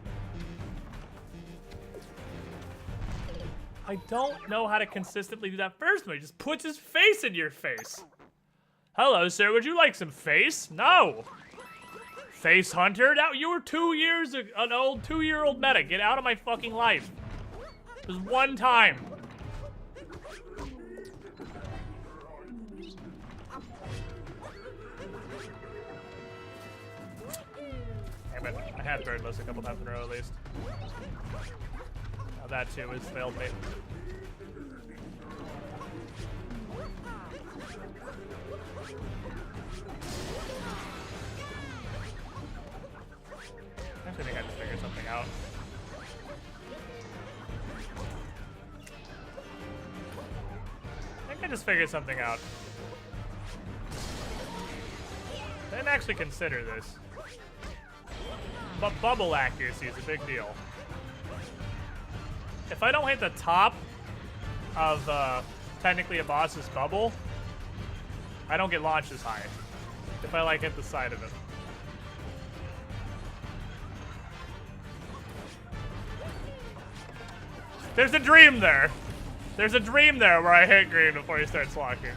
I don't know how to consistently do that first one. He just puts his face in your face. Hello, sir. Would you like some face? No. Face hunter? Now you were 2 years an old 2-year-old meta. Get out of my fucking life. Just one time. Damn it. I had birdless a couple times in a row at least. Now that too has failed me. I think I just figured something out. I think I just figured something out. I didn't actually consider this. But bubble accuracy is a big deal. If I don't hit the top of technically a boss's bubble, I don't get launched as high. If I like hit the side of it. There's a dream there. There's a dream there where I hit green before he starts walking.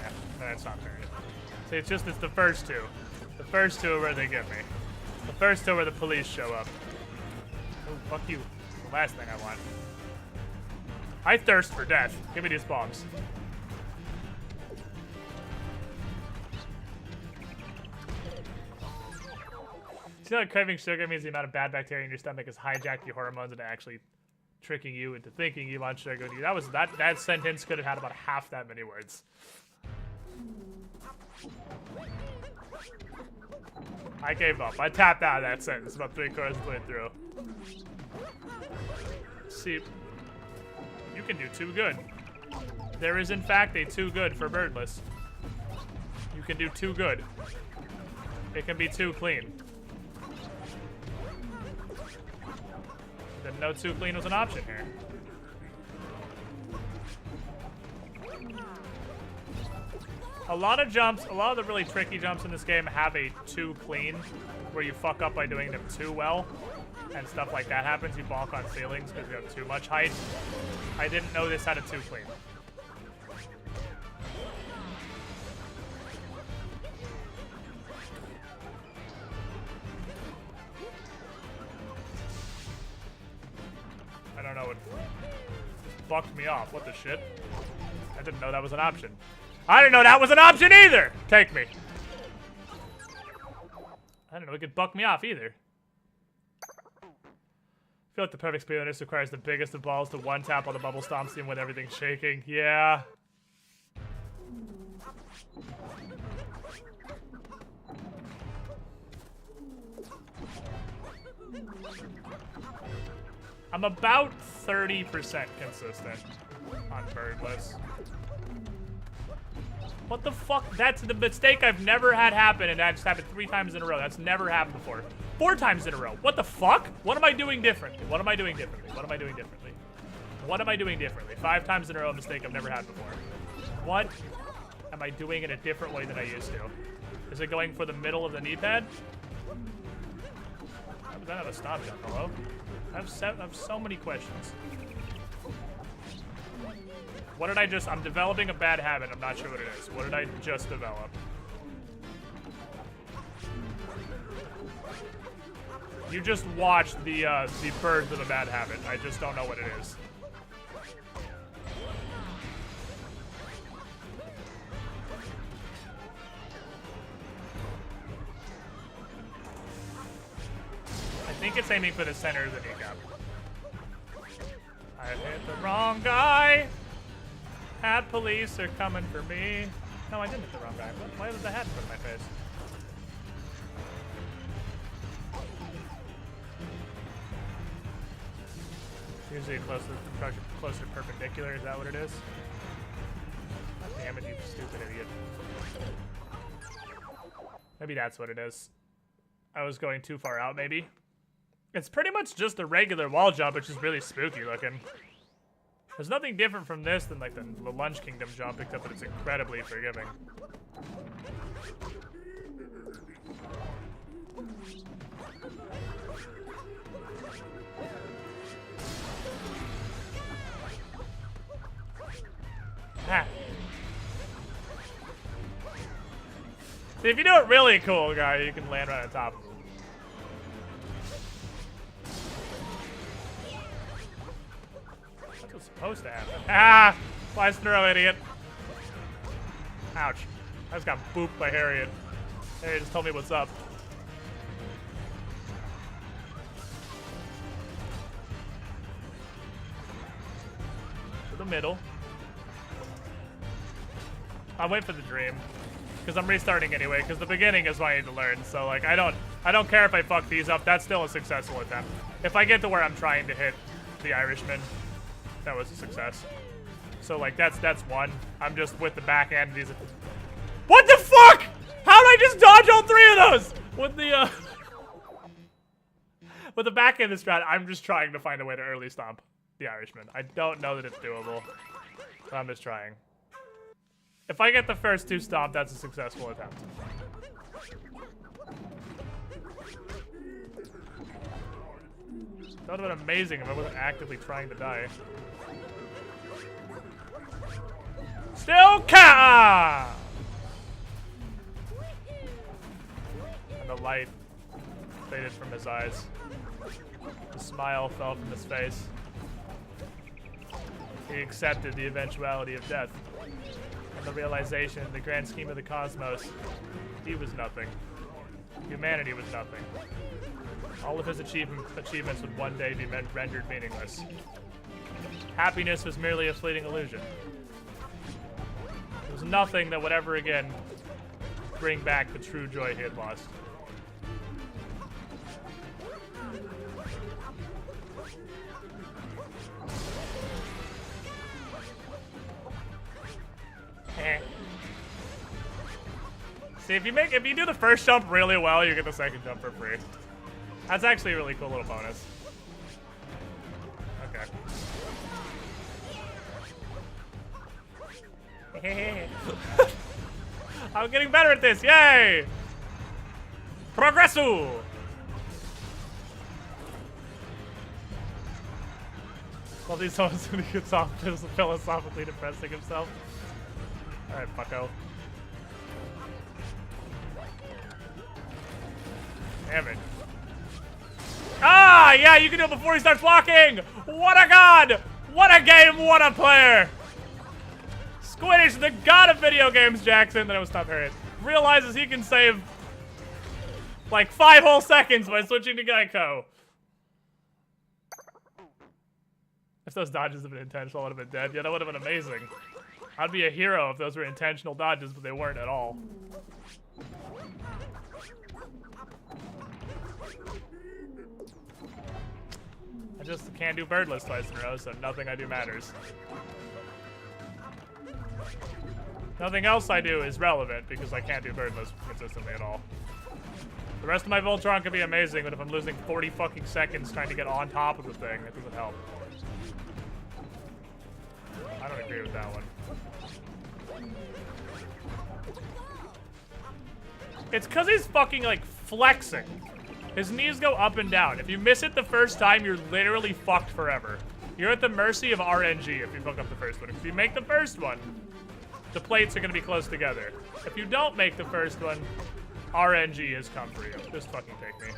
Yeah, that's not fair. See, it's the first 2. The first 2 are where they get me. The first 2 are where the police show up. Oh, fuck you. The last thing I want. I thirst for death. Give me these bombs. See how craving sugar means the amount of bad bacteria in your stomach has hijacked your hormones into actually tricking you into thinking you want sugar. That sentence could have had about half that many words. I gave up. I tapped out of that sentence about 3/4 of the way through. See. You can do too good. There is, in fact, a too good for birdless. You can do too good. It can be too clean. Didn't know too clean was an option here. A lot of jumps, a lot of the really tricky jumps in this game have a too clean, where you fuck up by doing them too well, and stuff like that happens. You balk on ceilings because you have too much height. I didn't know this had a too clean. I don't know, it bucked me off. What the shit? I didn't know that was an option. I didn't know that was an option either! Take me. I didn't know it could buck me off either. I feel like the perfect speed on this requires the biggest of balls to one tap on the bubble stomp scene when everything's shaking. Yeah. I'm about 30% consistent on birdless. What the fuck? That's the mistake I've never had happen, and that just happened 3 times in a row. That's never happened before. 4 times in a row. What the fuck? What am I doing differently? What am I doing differently? What am I doing differently? What am I doing differently? 5 times in a row, a mistake I've never had before. What am I doing in a different way than I used to? Is it going for the middle of the knee pad? How does that have a stop jump? Hello? I have so many questions. What did I just... I'm developing a bad habit. I'm not sure what it is. What did I just develop? You just watched the birth of a bad habit. I just don't know what it is. I think it's aiming for the center of the kneecap. I hit the wrong guy. Hat police are coming for me. No, I didn't hit the wrong guy. Why was the hat put in my face? Usually closer perpendicular. Is that what it is? God damn it, you stupid idiot. Maybe that's what it is. I was going too far out, maybe. It's pretty much just a regular wall jump, which is really spooky looking. There's nothing different from this than like the Lunch Kingdom jump, except that it's incredibly forgiving. Ah. See, if you do it really cool, guy, you can land right on top of him. Supposed to happen. Ah! Flies through, idiot. Ouch. I just got booped by Harriet. Harriet just told me what's up. To the middle. I'll wait for the dream. Because I'm restarting anyway, because the beginning is what I need to learn. So like I don't care if I fuck these up, that's still a successful attempt. If I get to where I'm trying to hit the Irishman, that was a success. So like that's one. I'm just with the back end of these. What the fuck? How did I just dodge all 3 of those? With the back end of the strat, I'm just trying to find a way to early stomp the Irishman. I don't know that it's doable, but I'm just trying. If I get the first 2 stomp, that's a successful attempt. That would have been amazing if I wasn't actively trying to die. Still count! And the light faded from his eyes. The smile fell from his face. He accepted the eventuality of death. And the realization, in the grand scheme of the cosmos, he was nothing. Humanity was nothing. All of his achievements would one day be rendered meaningless. Happiness was merely a fleeting illusion. There was nothing that would ever again bring back the true joy he had lost. See, if you do the first jump really well, you get the second jump for free. That's actually a really cool little bonus. Okay. I'm getting better at this, yay! Progresso! Well, these songs when he gets off just philosophically depressing himself. Alright, bucko. Damn it. Ah, yeah, you can do it before he starts walking! What a god! What a game, what a player! Squidditch, the god of video games, Jackson, then I was stop Harriet, realizes he can save like 5 whole seconds by switching to Geico. If those dodges had been intentional, I would have been dead. Yeah, that would have been amazing. I'd be a hero if those were intentional dodges, but they weren't at all. I just can't do birdless twice in a row, so nothing I do matters. Nothing else I do is relevant because I can't do birdless consistently at all. The rest of my Voltron could be amazing, but if I'm losing 40 fucking seconds trying to get on top of the thing, it doesn't help. I don't agree with that one. It's because he's fucking, like, flexing. His knees go up and down. If you miss it the first time, you're literally fucked forever. You're at the mercy of RNG if you fuck up the first one. If you make the first one, the plates are going to be close together. If you don't make the first one, RNG has come for you. Just fucking take me.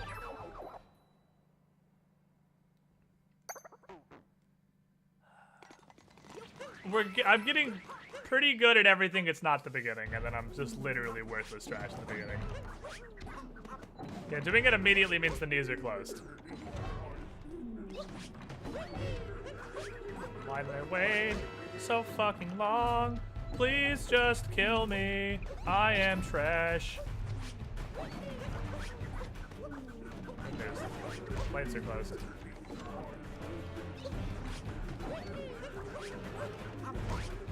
I'm getting pretty good at everything it's not the beginning, and then I'm just literally worthless trash in the beginning. Yeah, doing it immediately means the knees are closed. Why did I wait so fucking long? Please just kill me. I am trash. Lights are closed.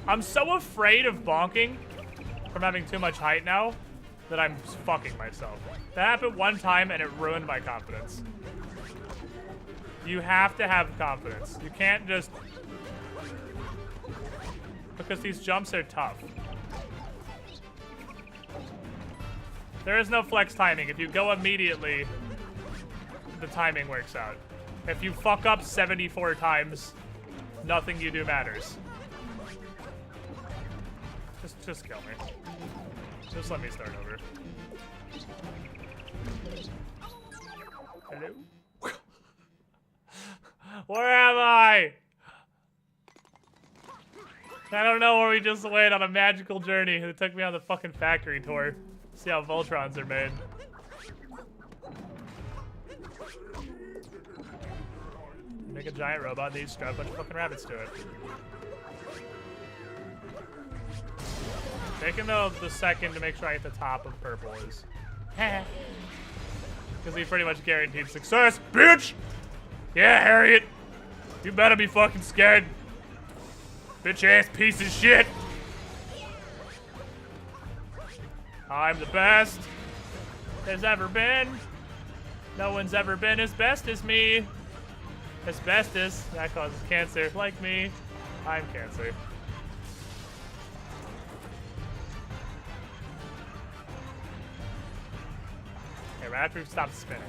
I'm so afraid of bonking from having too much height now that I'm fucking myself. That happened one time and it ruined my confidence. You have to have confidence. You can't just... Because these jumps are tough. There is no flex timing. If you go immediately, the timing works out. If you fuck up 74 times, nothing you do matters. Just kill me. Just let me start over. Hello? Where am I? I don't know where we just went on a magical journey. It took me on the fucking factory tour. See how Voltrons are made. Make a giant robot, then you strap a bunch of fucking rabbits to it. Taking the second to make sure I hit the top of purple is... Because he pretty much guaranteed success, bitch! Yeah, Harriet! You better be fucking scared. Bitch ass piece of shit! I'm the best there's ever been. No one's ever been as best as me. Asbestos, that causes cancer. Like me, I'm cancer. Okay, right after we stop spinning.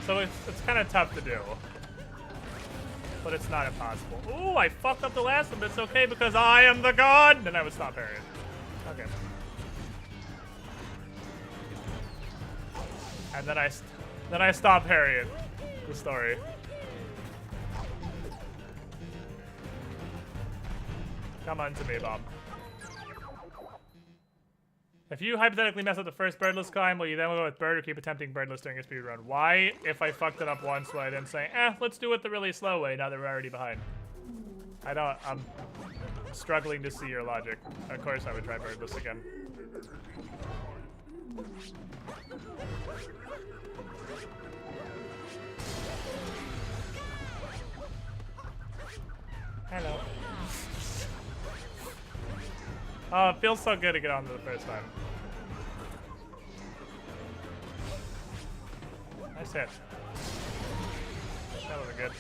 So it's kind of tough to do, but it's not impossible. Ooh, I fucked up the last one, but it's okay because I am the god. Then I would stop Harriet. Okay. And then I stop Harriet. The story. Come on to me, Bob. If you hypothetically mess up the first birdless climb, will you then go with bird or keep attempting birdless during a speed run? Why, if I fucked it up once, would I then say, let's do it the really slow way now that we're already behind? I'm struggling to see your logic. Of course I would try birdless again. Hello. Oh, it feels so good to get onto the first time. Nice hit. That was good.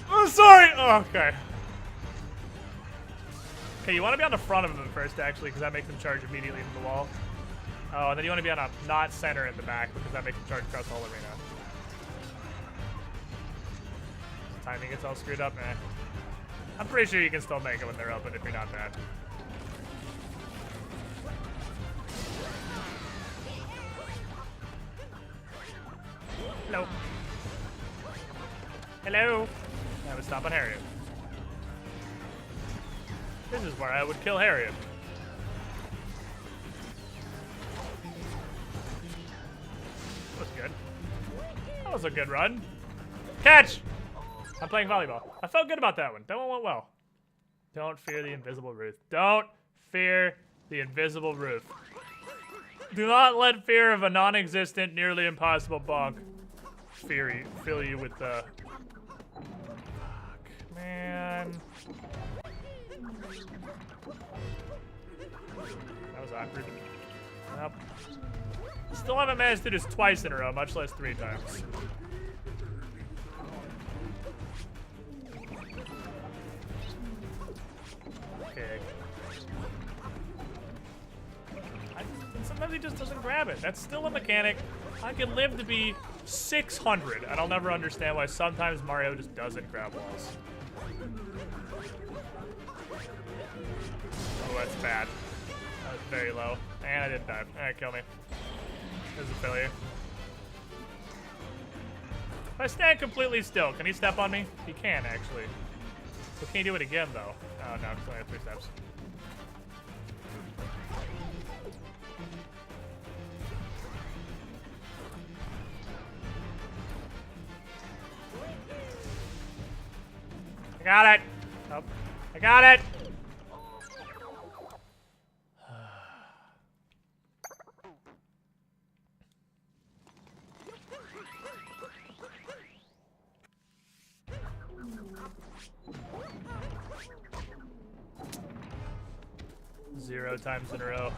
Oh, sorry! Oh, okay. Okay, you want to be on the front of them first, actually, because that makes them charge immediately into the wall. Oh, and then you want to be on a not center in the back, because that makes them charge across the whole arena. Timing gets all screwed up, man. I'm pretty sure you can still make it when they're open if you're not bad. Hello. Hello. I would stop on Harriet. This is where I would kill Harriet. That was good. That was a good run. Catch! I'm playing volleyball. I felt good about that one. That one went well. Don't fear the invisible roof. Don't fear the invisible roof. Do not let fear of a non-existent, nearly impossible bonk fill you with the... Fuck, man. That was awkward. Nope. Still haven't managed to do this twice in a row, much less 3 times. Okay. Sometimes he just doesn't grab it. That's still a mechanic. I can live to be 600, and I'll never understand why sometimes Mario just doesn't grab walls. Oh, that's bad. That was very low. And I didn't die. Alright, kill me. This is a failure. If I stand completely still, can he step on me? He can, actually. So can he do it again, though? Oh, no, it's only have 3 steps. I got it! Oh, I got it! Zero times in a row.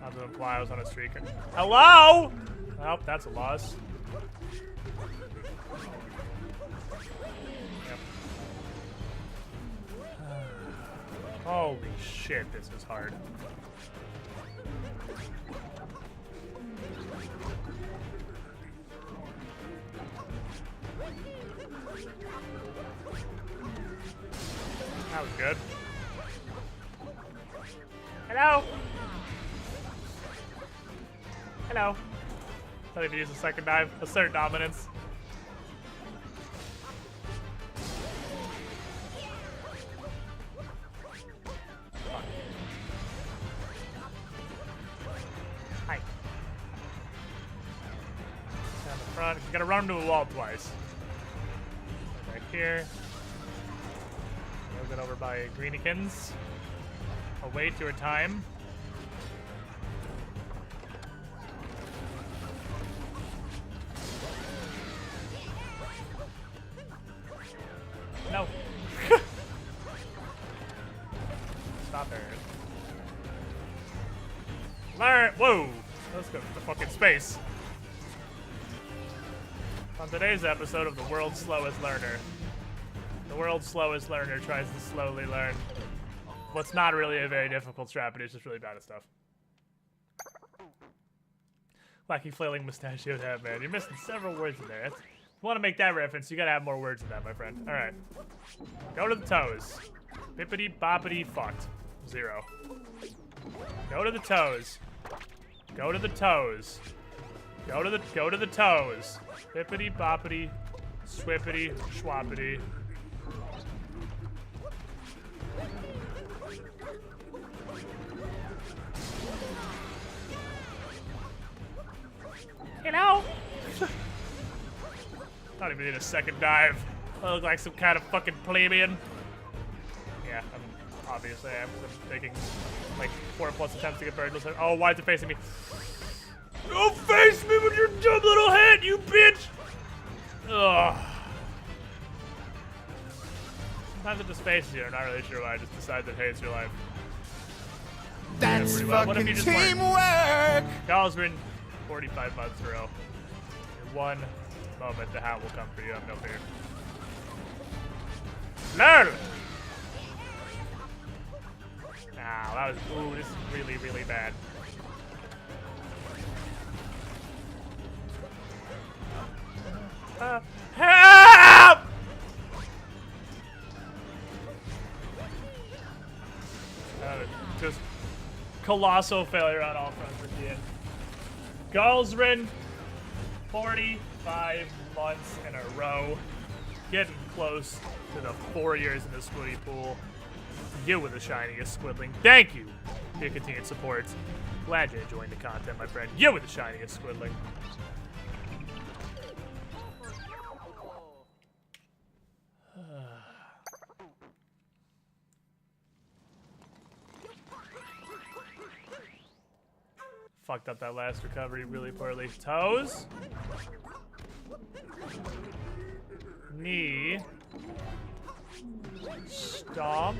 Not to imply I was on a streak. Hello? Oh, that's a loss. Yep. Holy shit, this is hard. That was good. Hello? Hello. I need to use a second dive. Assert dominance. Fuck. Hi. Down the front. You gotta run him to a wall twice. Right here. Get over by Greenikins. I'll wait your time. No. Stop there. Learn. Whoa. Let's go to the fucking space. On today's episode of the world's slowest learner. The world's slowest learner tries to slowly learn what's not really a very difficult strat, but it's just really bad at stuff. Wacky flailing mustachioed head, man. You're missing several words in there. If you want to make that reference, you gotta have more words than that, my friend. Alright. Go to the toes. Bippity boppity fucked. 0. Go to the toes. Go to the toes. Go to the toes. Bippity boppity swippity schwappity. Hello? don't even need a second dive. I look like some kind of fucking plebeian. Yeah, obviously I'm taking like 4+ attempts to get birdless. Oh, why is it facing me? Don't face me with your dumb little head, you bitch! Ugh. Sometimes it just faces you. I'm not really sure why. I just decide that, hey, it's your life. That's What if fucking you just weren't? teamwork. Kyle's been 45 months in a row. In one moment, the hat will come for you. Have no fear. Learn! Nah, that was. Ooh, this is really, really bad. Help! Just colossal failure on all fronts for Ian. Galsrin, 45 months in a row. Getting close to the 4 years in the Squiddy pool. You were the shiniest Squidling. Thank you for your continued support. Glad you're enjoying the content, my friend. You were the shiniest Squidling. Fucked up that last recovery really poorly. Toes. Knee. Stomp.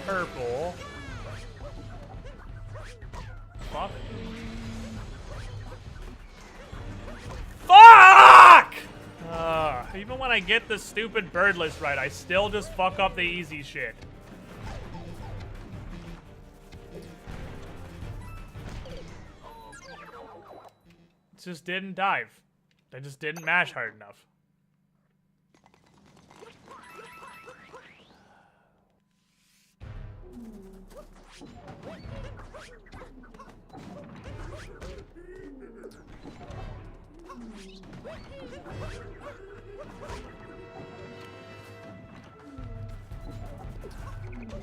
Purple. Fuck. Fuck! Even when I get the stupid bird list right, I still just fuck up the easy shit. Just didn't dive. They just didn't mash hard enough.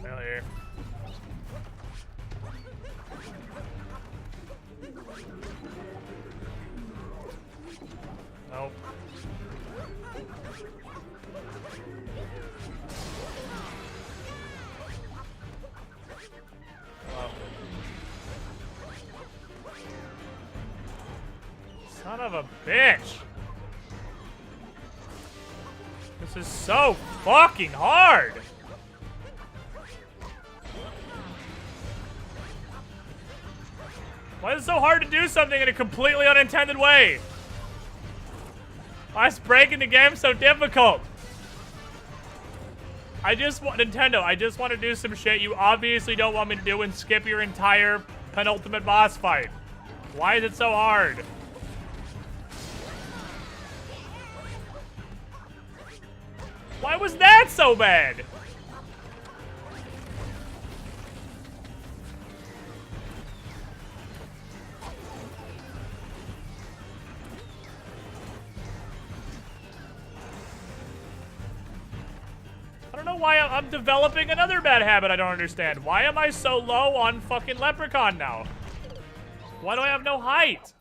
Failure. Nope. Hello. Son of a bitch! This is so fucking hard! Why is it so hard to do something in a completely unintended way? Why is breaking the game so difficult? I just want Nintendo. I just want to do some shit you obviously don't want me to do and skip your entire penultimate boss fight. Why is it so hard? Why was that so bad? I don't know why I'm developing another bad habit I don't understand. Why am I so low on fucking Leprechaun now? Why do I have no height?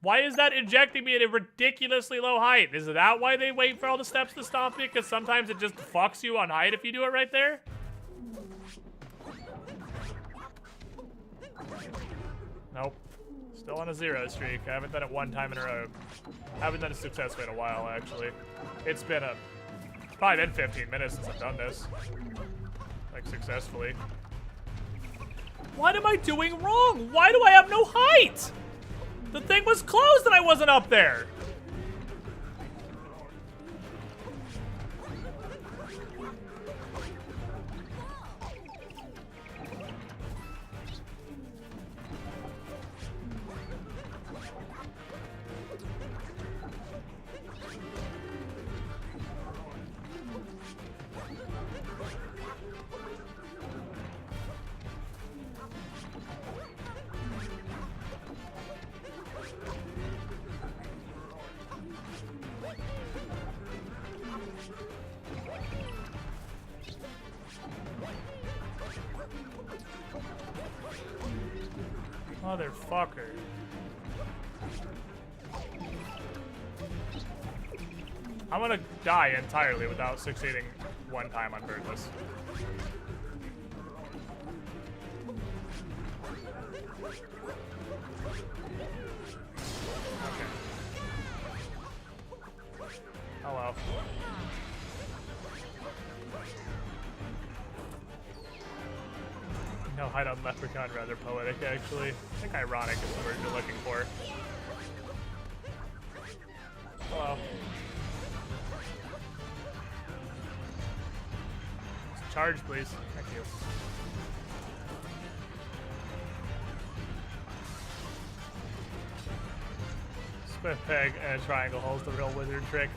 Why is that injecting me at a ridiculously low height? Is that why they wait for all the steps to stomp me? Because sometimes it just fucks you on height if you do it right there? Nope. Still on a 0 streak. I haven't done it one time in a row. I haven't done it successfully in a while, actually. It's probably been 15 minutes since I've done this. Like, successfully. What am I doing wrong? Why do I have no height? The thing was closed and I wasn't up there. Motherfucker. I'm gonna die entirely without succeeding one time on birdless. Okay. Oh well. No, hide on leprechaun, rather poetic, actually. I think ironic is the word you're looking for. Hello. Charge, please. Thank you. Split peg and a triangle hole's the real wizard trick.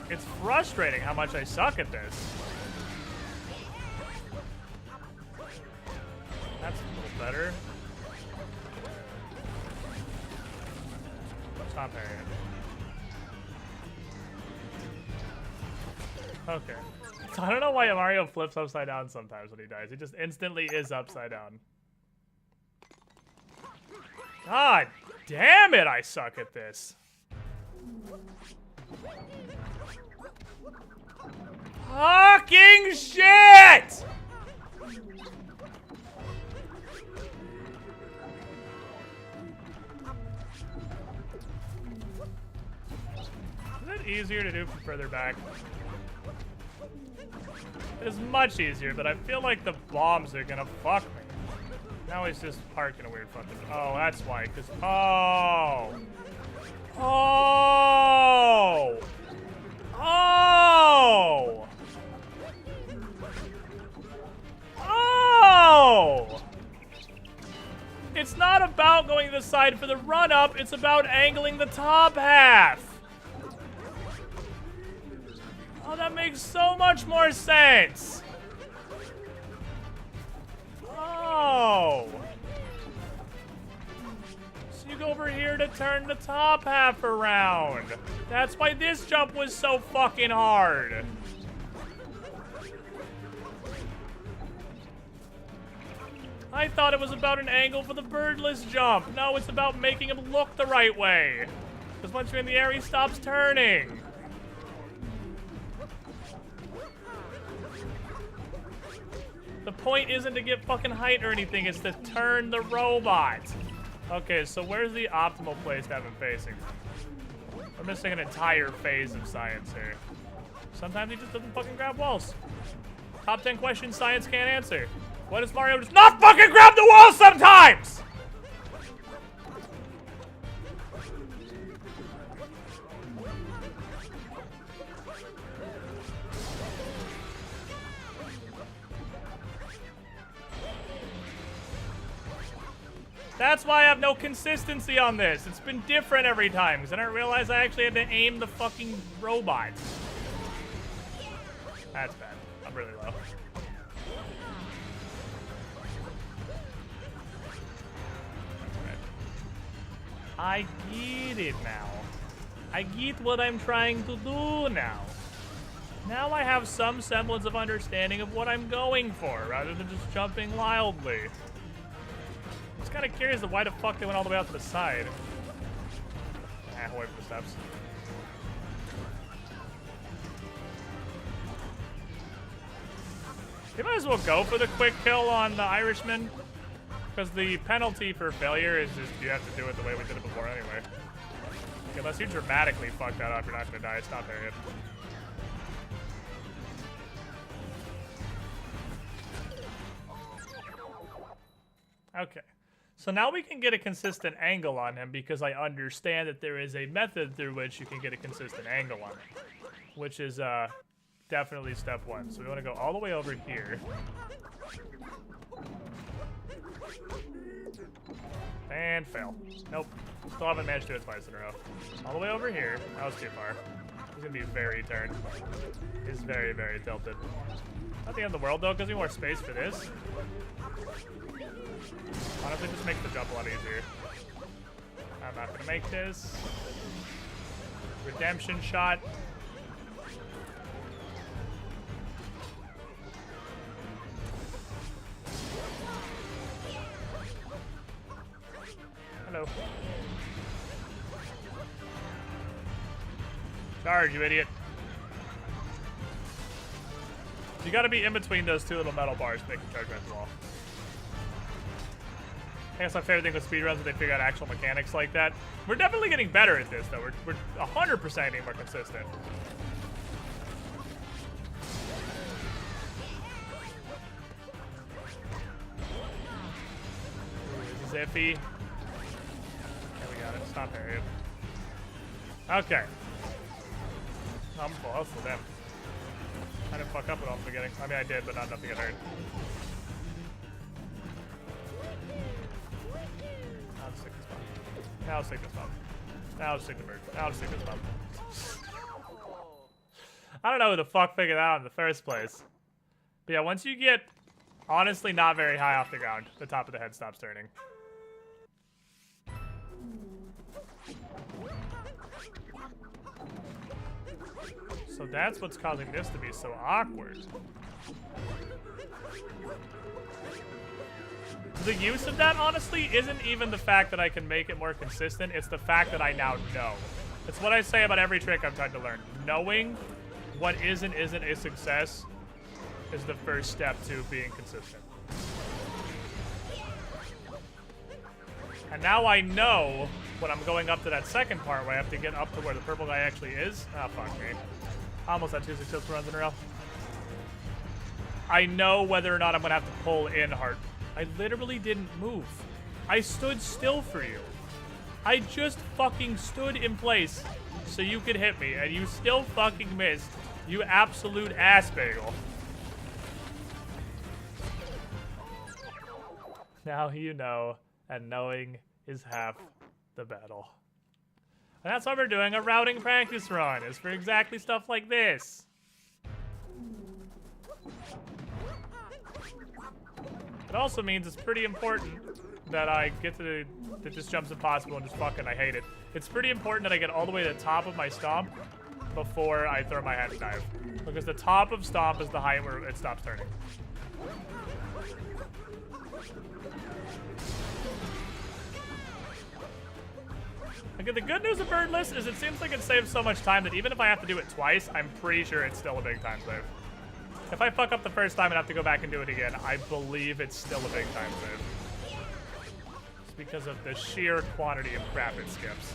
It's frustrating how much I suck at this. That's a little better. Stop parrying. Okay. So I don't know why Mario flips upside down sometimes when he dies. He just instantly is upside down. God damn it, I suck at this. Fucking shit! Is it easier to do from further back? It's much easier, but I feel like the bombs are gonna fuck me. Now he's just parking a weird fucking... Oh, that's why, because... Oh! Oh! Oh! Oh! It's not about going to the side for the run-up, it's about angling the top half! Oh, that makes so much more sense! Oh! So you go over here to turn the top half around. That's why this jump was so fucking hard. I thought it was about an angle for the birdless jump. No, it's about making him look the right way. Because once you're in the air, he stops turning. The point isn't to get fucking height or anything, it's to turn the robot. Okay, so where's the optimal place to have him facing? We're missing an entire phase of science here. Sometimes he just doesn't fucking grab walls. Top 10 questions science can't answer. What does Mario just not fucking grab the wall sometimes? That's why I have no consistency on this. It's been different every time, because I didn't realize I actually had to aim the fucking robot. That's bad. I'm really low. I get it now. I get what I'm trying to do now. Now I have some semblance of understanding of what I'm going for, rather than just jumping wildly. I'm just kind of curious of why the fuck they went all the way out to the side. I'll wait for the steps. You might as well go for the quick kill on the Irishman. Because the penalty for failure is just you have to do it the way we did it before anyway. Like, unless you dramatically fuck that up, you're not going to die. It's not there yet. Okay. So now we can get a consistent angle on him because I understand that there is a method through which you can get a consistent angle on him. Which is definitely step one. So we want to go all the way over here. And fail. Nope. Still haven't managed to do it twice in a row. All the way over here. That was too far. He's gonna be very turned. He's very, very tilted. Not the end of the world though, because we have more space for this. Honestly, just makes the jump a lot easier. I'm not gonna make this. Redemption shot. Hello. Charge, you idiot. You gotta be in between those two little metal bars to make the charge right the wall. I guess my favorite thing with speedruns is they figure out actual mechanics like that. We're definitely getting better at this, though. We're 100% getting more consistent. This is iffy. Okay, we got it. Stop area. Okay. I'm close with them. I didn't fuck up at all in the beginning. I mean, I did, but not enough to get hurt. Now let's take this bomb. Now let's take the bird. Now let's take this bomb. I don't know who the fuck figured that out in the first place. But yeah, once you get honestly not very high off the ground, the top of the head stops turning. So that's what's causing this to be so awkward. The use of that, honestly, isn't even the fact that I can make it more consistent. It's the fact that I now know. It's what I say about every trick I'm trying to learn. Knowing what is and isn't a success is the first step to being consistent. And now I know when I'm going up to that second part where I have to get up to where the purple guy actually is. Ah, fuck me. I almost had 2 successful runs in a row. I know whether or not I'm going to have to pull in hard. I literally didn't move. I stood still for you. I just fucking stood in place so you could hit me, and you still fucking missed. You absolute ass bagel. Now you know, and knowing is half the battle. And that's why we're doing a routing practice run, is for exactly stuff like this. It also means it's pretty important that I get to that this jump's impossible and just fucking I hate it. It's pretty important that I get all the way to the top of my stomp before I throw my hand dive. Because the top of stomp is the height where it stops turning. Okay, the good news of birdless is it seems like it saves so much time that even if I have to do it twice, I'm pretty sure it's still a big time save. If I fuck up the first time and have to go back and do it again, I believe it's still a big time save. It's because of the sheer quantity of crap it skips.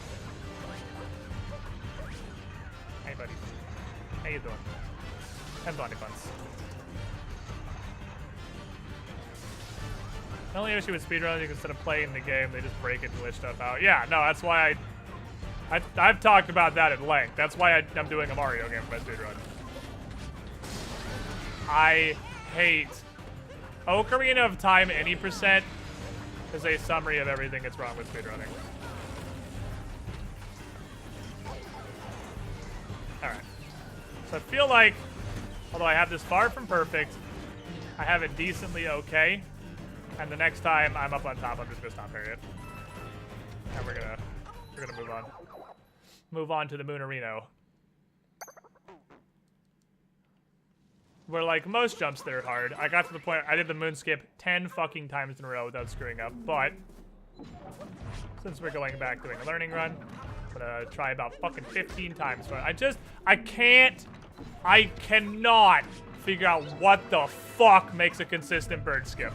Hey, buddy. How you doing? And bunny buns. The only issue with speedrunning is instead of playing the game, they just break it and glitch stuff out. Yeah, no, that's why I've talked about that at length. That's why I'm doing a Mario game for my speedrun. I hate Ocarina of Time any percent is a summary of everything that's wrong with speedrunning. Alright. So I feel like, although I have this far from perfect, I have it decently okay. And the next time I'm up on top, I'm just gonna stop period. And we're gonna move on. Move on to the Moonarino. Where, like most jumps that are hard, I got to the point I did the moon skip 10 fucking times in a row without screwing up. But since we're going back doing a learning run, I'm gonna try about fucking 15 times. But I cannot figure out what the fuck makes a consistent bird skip.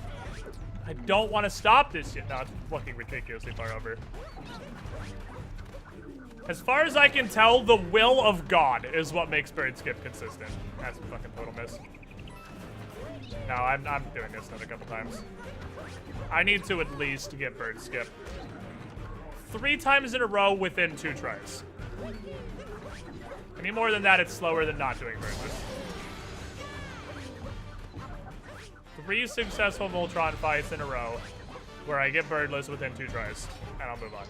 I don't want to stop this yet. No, it's fucking ridiculously far over. As far as I can tell, the will of God is what makes bird skip consistent. That's a fucking total miss. No, I'm doing this another couple times. I need to at least get bird skip 3 times in a row within 2 tries. Any more than that, it's slower than not doing birdless. 3 successful Voltron fights in a row where I get birdless within 2 tries, and I'll move on.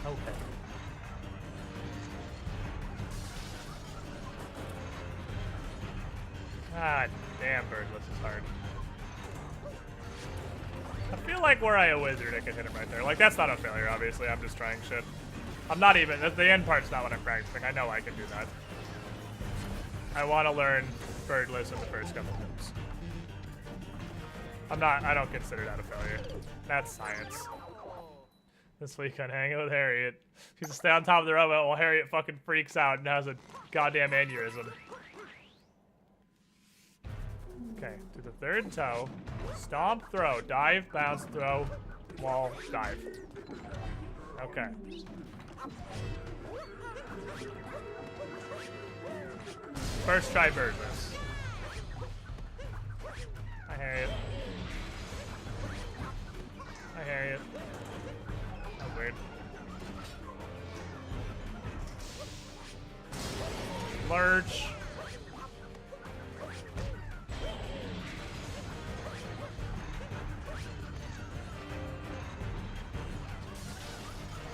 Okay. God damn, birdless is hard. I feel like were I a wizard, I could hit him right there. Like, that's not a failure, obviously. I'm just trying shit. I'm not even, the end part's not what I'm practicing. I know I can do that. I want to learn birdless in the first couple moves. I don't consider that a failure. That's science. This week on Hanging with Harriet. She's to stay on top of the robot while Harriet fucking freaks out and has a goddamn aneurysm. Okay, do the third toe. Stomp, throw, dive, bounce, throw, wall, dive. Okay. First try birdless. Hi, Harriet. Hi, Harriet. That's weird. Lurch.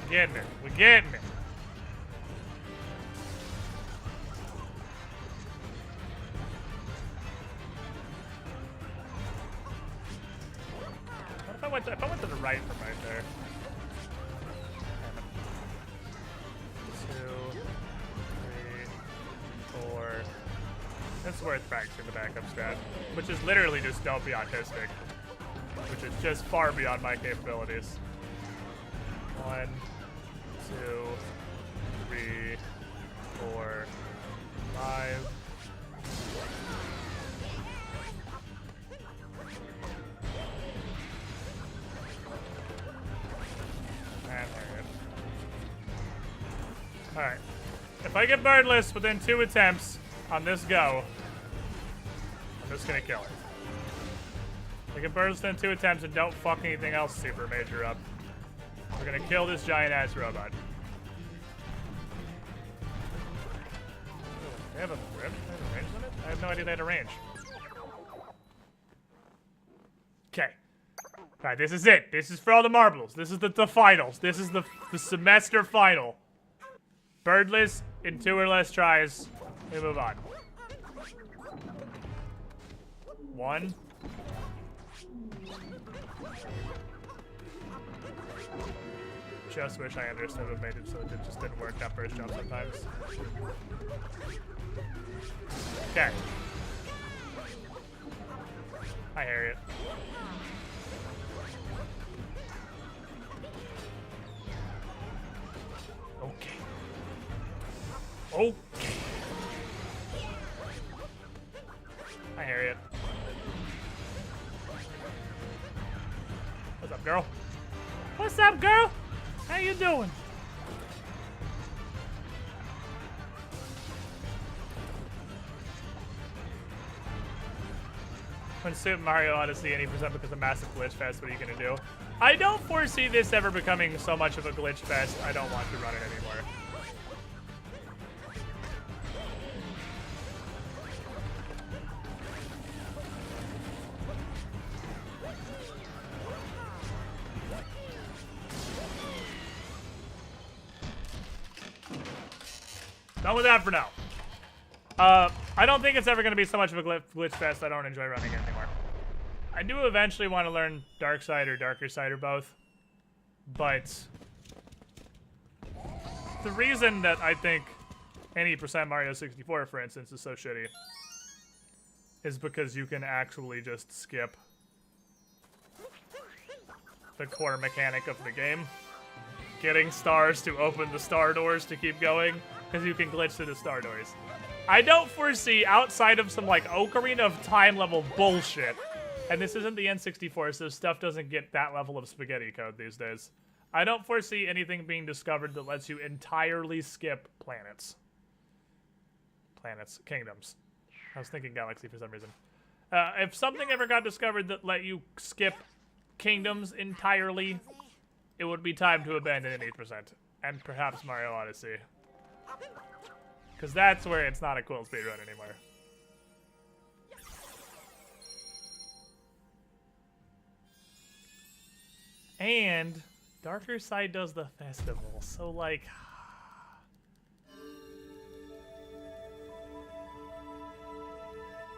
Getting it. We're getting it. What if I went to the right from right there? 2, 3, 4. It's worth practicing the backup strat, which is literally just don't be autistic, which is just far beyond my capabilities. 1, 2, 3, 4, 5. Alright. If I get birdless within 2 attempts on this go, I'm just gonna kill it. If I get birdless within 2 attempts and don't fuck anything else super major up, we're gonna kill this giant ass robot. They have a range limit? I have no idea they had a range. Okay. Alright, this is it. This is for all the marbles. This is the finals. This is the semester final. Birdless in 2 or less tries. We move on. 1. Just wish I understood what made it so it just didn't work that first jump sometimes. Okay. Hi, Harriet. Okay. Okay. Hi, Harriet. What's up, girl? What's up, girl? How you doing? When Super Mario Odyssey 80% because of massive glitch fest, what are you gonna do? I don't foresee this ever becoming so much of a glitch fest. I don't want to run it anymore. Done with that for now. I don't think it's ever going to be so much of a glitch fest. I don't enjoy running it anymore. I do eventually want to learn Dark Side or Darker Side or both. But the reason that I think any % Mario 64, for instance, is so shitty is because you can actually just skip the core mechanic of the game. Getting stars to open the star doors to keep going, because you can glitch through the star doors. I don't foresee, outside of some like Ocarina of Time level bullshit, and this isn't the N64, so stuff doesn't get that level of spaghetti code these days. I don't foresee anything being discovered that lets you entirely skip planets. Kingdoms. I was thinking galaxy for some reason. If something ever got discovered that let you skip kingdoms entirely, it would be time to abandon an 8%. And perhaps Mario Odyssey. Because that's where it's not a cool speedrun anymore. And Darker Side does the festival, so like...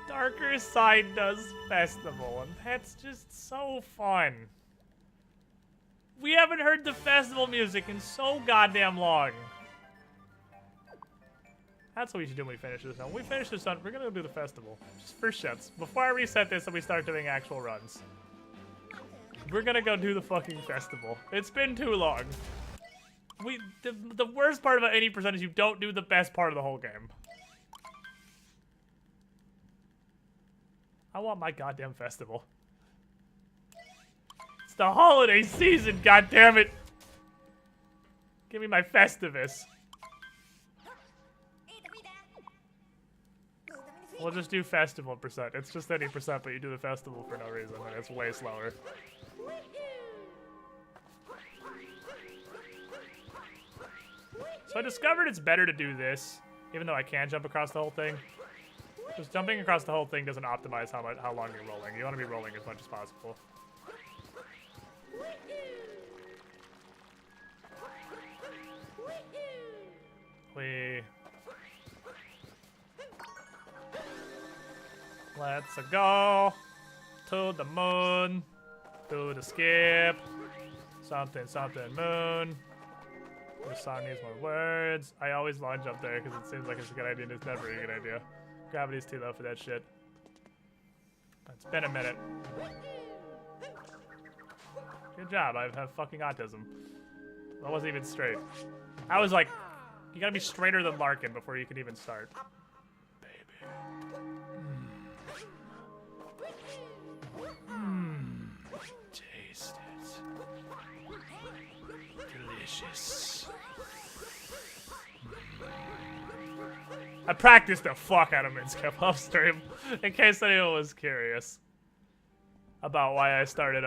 Darker Side does festival, and that's just so fun. We haven't heard the festival music in so goddamn long. That's what we should do when we finish this one. When we finish this one, we're gonna go do the festival. Just for shits. Before I reset this and we start doing actual runs. We're gonna go do the fucking festival. It's been too long. The worst part about 80% is you don't do the best part of the whole game. I want my goddamn festival. It's the holiday season, goddammit! Give me my Festivus. We'll just do festival percent. It's just 80%, but you do the festival for no reason, and it's way slower. So I discovered it's better to do this, even though I can jump across the whole thing. Just jumping across the whole thing doesn't optimize how long you're rolling. You want to be rolling as much as possible. Let's go to the moon, do the skip, something, something, moon. This song needs more words. I always long jump there because it seems like it's a good idea and it's never a good idea. Gravity's too low for that shit. It's been a minute. Good job, I have fucking autism. That wasn't even straight. I was like, you gotta be straighter than Larkin before you can even start. Taste it. Delicious. I practiced the fuck out of Minskip off stream, in case anyone was curious about why I started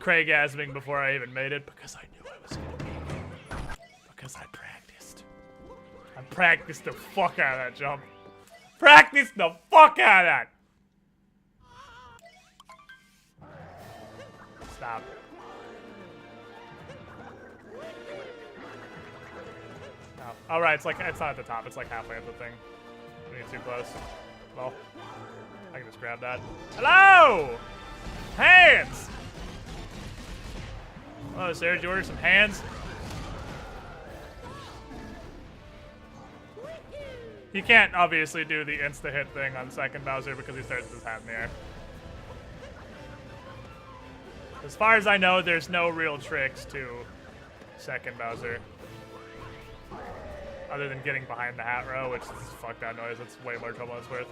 Craigasming before I even made it, because I knew I was gonna make it. Because I practiced. I practiced the fuck out of that jump. Practiced the fuck out of that! Stop. Oh. Alright, it's not at the top, it's like halfway up the thing. We get too close. Well, I can just grab that. Hello! Hands! Hello, sir, did you order some hands? You can't obviously do the insta-hit thing on second Bowser because he starts his hat in the air. As far as I know, there's no real tricks to second Bowser. Other than getting behind the hat row, which is fuck that noise. It's way more trouble than it's worth.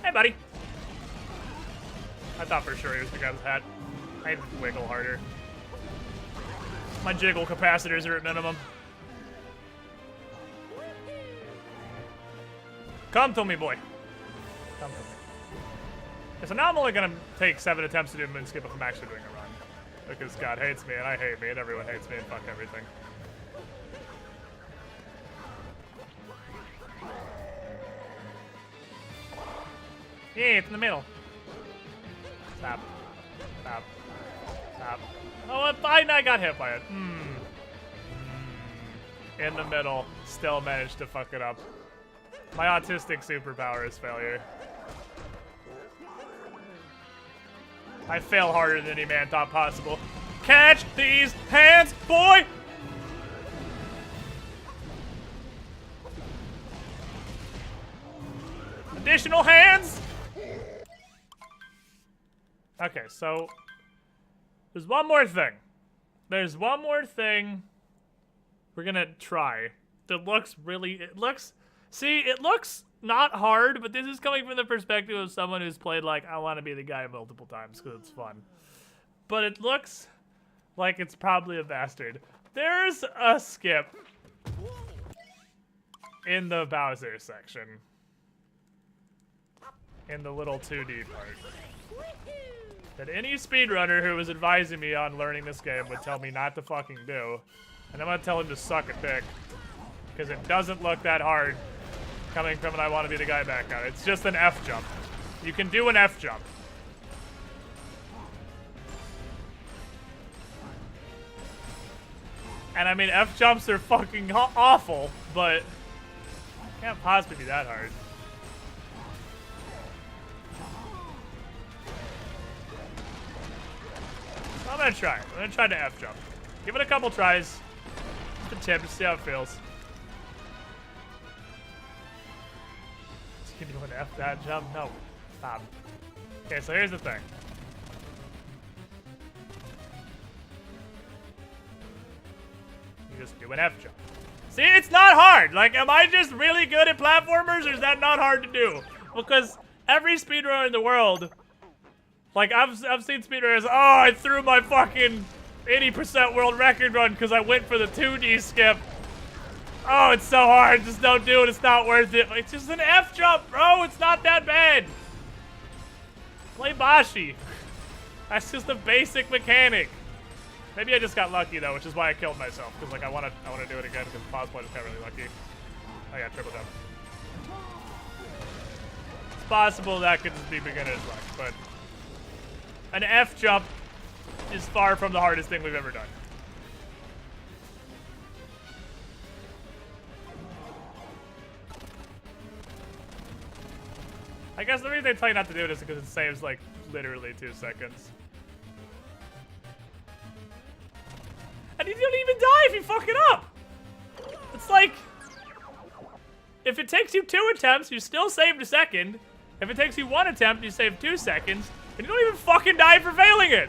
Hey, buddy. I thought for sure he was the guy with the hat. I need to wiggle harder. My jiggle capacitors are at minimum. Come to me, boy. Come to me. Okay, so now I'm only gonna take 7 attempts to do Moonskip if I'm actually doing a run. Because God hates me, and I hate me, and everyone hates me, and fuck everything. Yeah, it's in the middle. Stop. Stop. Stop. Oh, I'm fine, I got hit by it. In the middle. Still managed to fuck it up. My autistic superpower is failure. I fail harder than any man thought possible. Catch these hands, boy! Additional hands? Okay, so there's one more thing. There's one more thing we're gonna try. That looks really, see, it looks not hard, but this is coming from the perspective of someone who's played, like, I want to be the guy multiple times because it's fun. But it looks like it's probably a bastard. There's a skip in the Bowser section. In the little 2D part. That any speedrunner who was advising me on learning this game would tell me not to fucking do. And I'm gonna tell him to suck a dick. Because it doesn't look that hard. Coming from an I want to be the guy background. It's just an F jump. You can do an F jump. And I mean, F jumps are fucking awful, but can't possibly be that hard. I'm gonna try it. I'm gonna try to F jump. Give it a couple tries. Just a tip to see how it feels. Can you do an F that jump? No. Stop. Okay, so here's the thing. You just do an F jump. See, it's not hard. Like, am I just really good at platformers, or is that not hard to do? Because every speedrunner in the world, like, I've seen speedrunners, oh, I threw my fucking 80% world record run because I went for the 2D skip. Oh, it's so hard. Just don't do it. It's not worth it. It's just an F jump, bro. It's not that bad. Play Bashi. That's just a basic mechanic. Maybe I just got lucky though, which is why I killed myself. Because like I want to do it again because possible I just got really lucky. I got triple jump. It's possible that could just be beginner's luck, but an F jump is far from the hardest thing we've ever done. I guess the reason they tell you not to do it is because it saves like literally 2 seconds. And you don't even die if you fuck it up! It's like, if it takes you 2 attempts, you still saved a second. If it takes you 1 attempt, you save 2 seconds. And you don't even fucking die for failing it!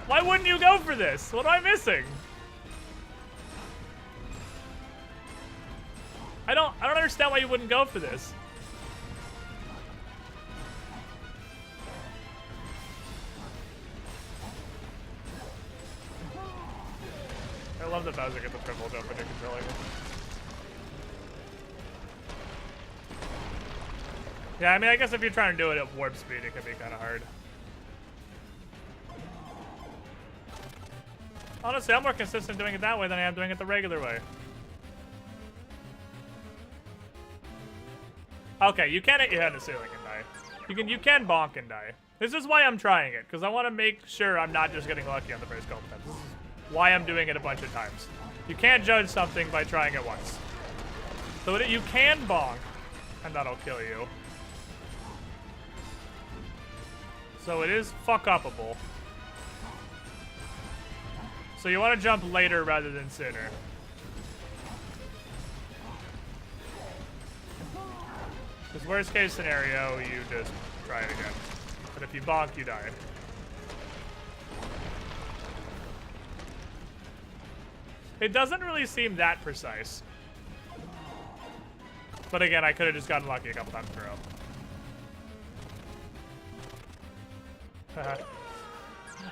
Why wouldn't you go for this? What am I missing? I don't understand why you wouldn't go for this. I love that Bowser gets the triple jump when you're controlling it. Yeah, I mean, I guess if you're trying to do it at warp speed, it can be kind of hard. Honestly, I'm more consistent doing it that way than I am doing it the regular way. Okay, you can hit your head in the ceiling and die. You can bonk and die. This is why I'm trying it, because I want to make sure I'm not just getting lucky on the first couple times. This is why I'm doing it a bunch of times. You can't judge something by trying it once. So you can bonk, and that'll kill you. So it is fuck-upable. So you want to jump later rather than sooner. Because worst case scenario, you just try it again. But if you bonk, you die. It doesn't really seem that precise. But again, I could have just gotten lucky a couple times in a row.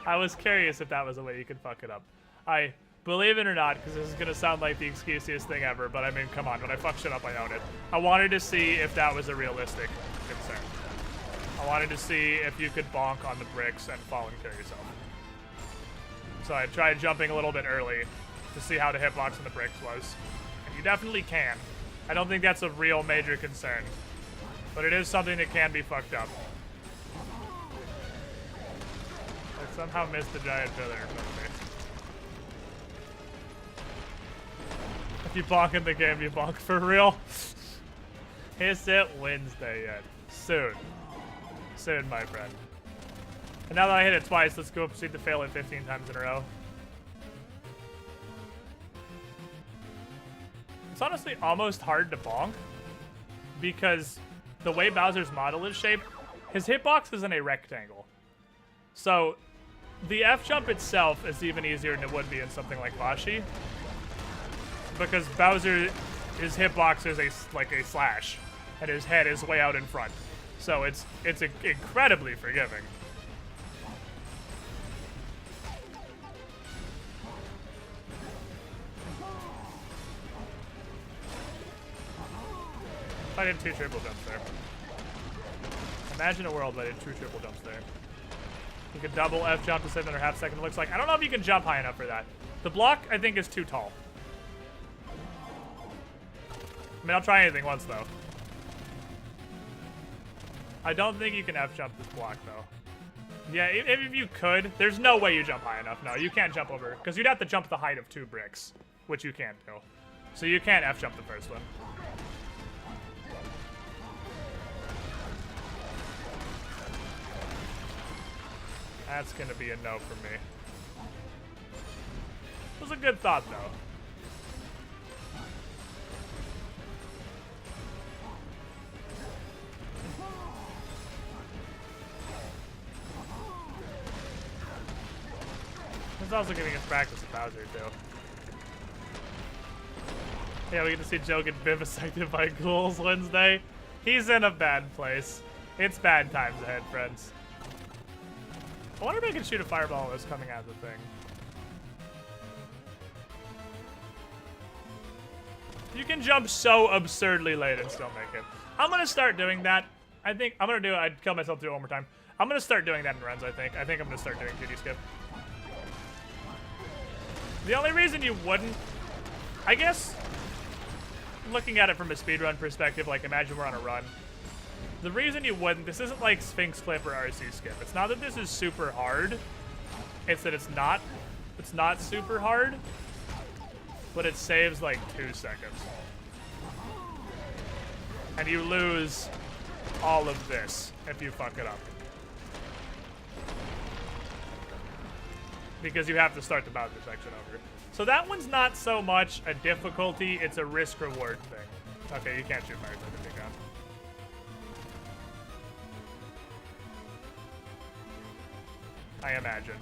I was curious if that was a way you could fuck it up. I believe it or not, because this is going to sound like the excusiest thing ever, but I mean, come on, when I fuck shit up, I own it. I wanted to see if that was a realistic concern. I wanted to see if you could bonk on the bricks and fall and kill yourself. So I tried jumping a little bit early to see how the hitbox on the bricks was. And you definitely can. I don't think that's a real major concern. But it is something that can be fucked up. I somehow missed the giant feather in front of me. If you bonk in the game, you bonk for real. Is it Wednesday yet? Soon. Soon, my friend. And now that I hit it twice, let's go proceed to fail it 15 times in a row. It's honestly almost hard to bonk because the way Bowser's model is shaped, his hitbox is in a rectangle. So the F jump itself is even easier than it would be in something like Bashi. Because Bowser, his hitbox is like a slash, and his head is way out in front. So it's incredibly forgiving. I did 2 triple jumps there. Imagine a world where I did 2 triple jumps there. You could double F jump to 7.5 seconds, it looks like. I don't know if you can jump high enough for that. The block, I think, is too tall. I mean, I'll try anything once, though. I don't think you can F jump this block, though. Yeah, if you could, there's no way you jump high enough. No, you can't jump over, because you'd have to jump the height of 2 bricks, which you can't do. So you can't F jump the first one. That's gonna be a no for me. It was a good thought, though. It's also giving us practice with Bowser, too. Yeah, we get to see Joe get vivisected by ghouls Wednesday. He's in a bad place. It's bad times ahead, friends. I wonder if I can shoot a fireball that's coming out of the thing. You can jump so absurdly late and still make it. I'm gonna start doing that. I think I'm gonna do it. I'd kill myself to do it one more time. I'm gonna start doing that in runs, I think. I think I'm gonna start doing QD skip. The only reason you wouldn't, I guess, looking at it from a speedrun perspective, like imagine we're on a run. The reason you wouldn't, this isn't like Sphinx Clip or RC Skip. It's not that this is super hard. It's that it's not super hard, but it saves like 2 seconds. And you lose all of this if you fuck it up. Because you have to start the Bowser section over. So that one's not so much a difficulty, it's a risk-reward thing. Okay, you can't shoot fire type if you can. I imagine.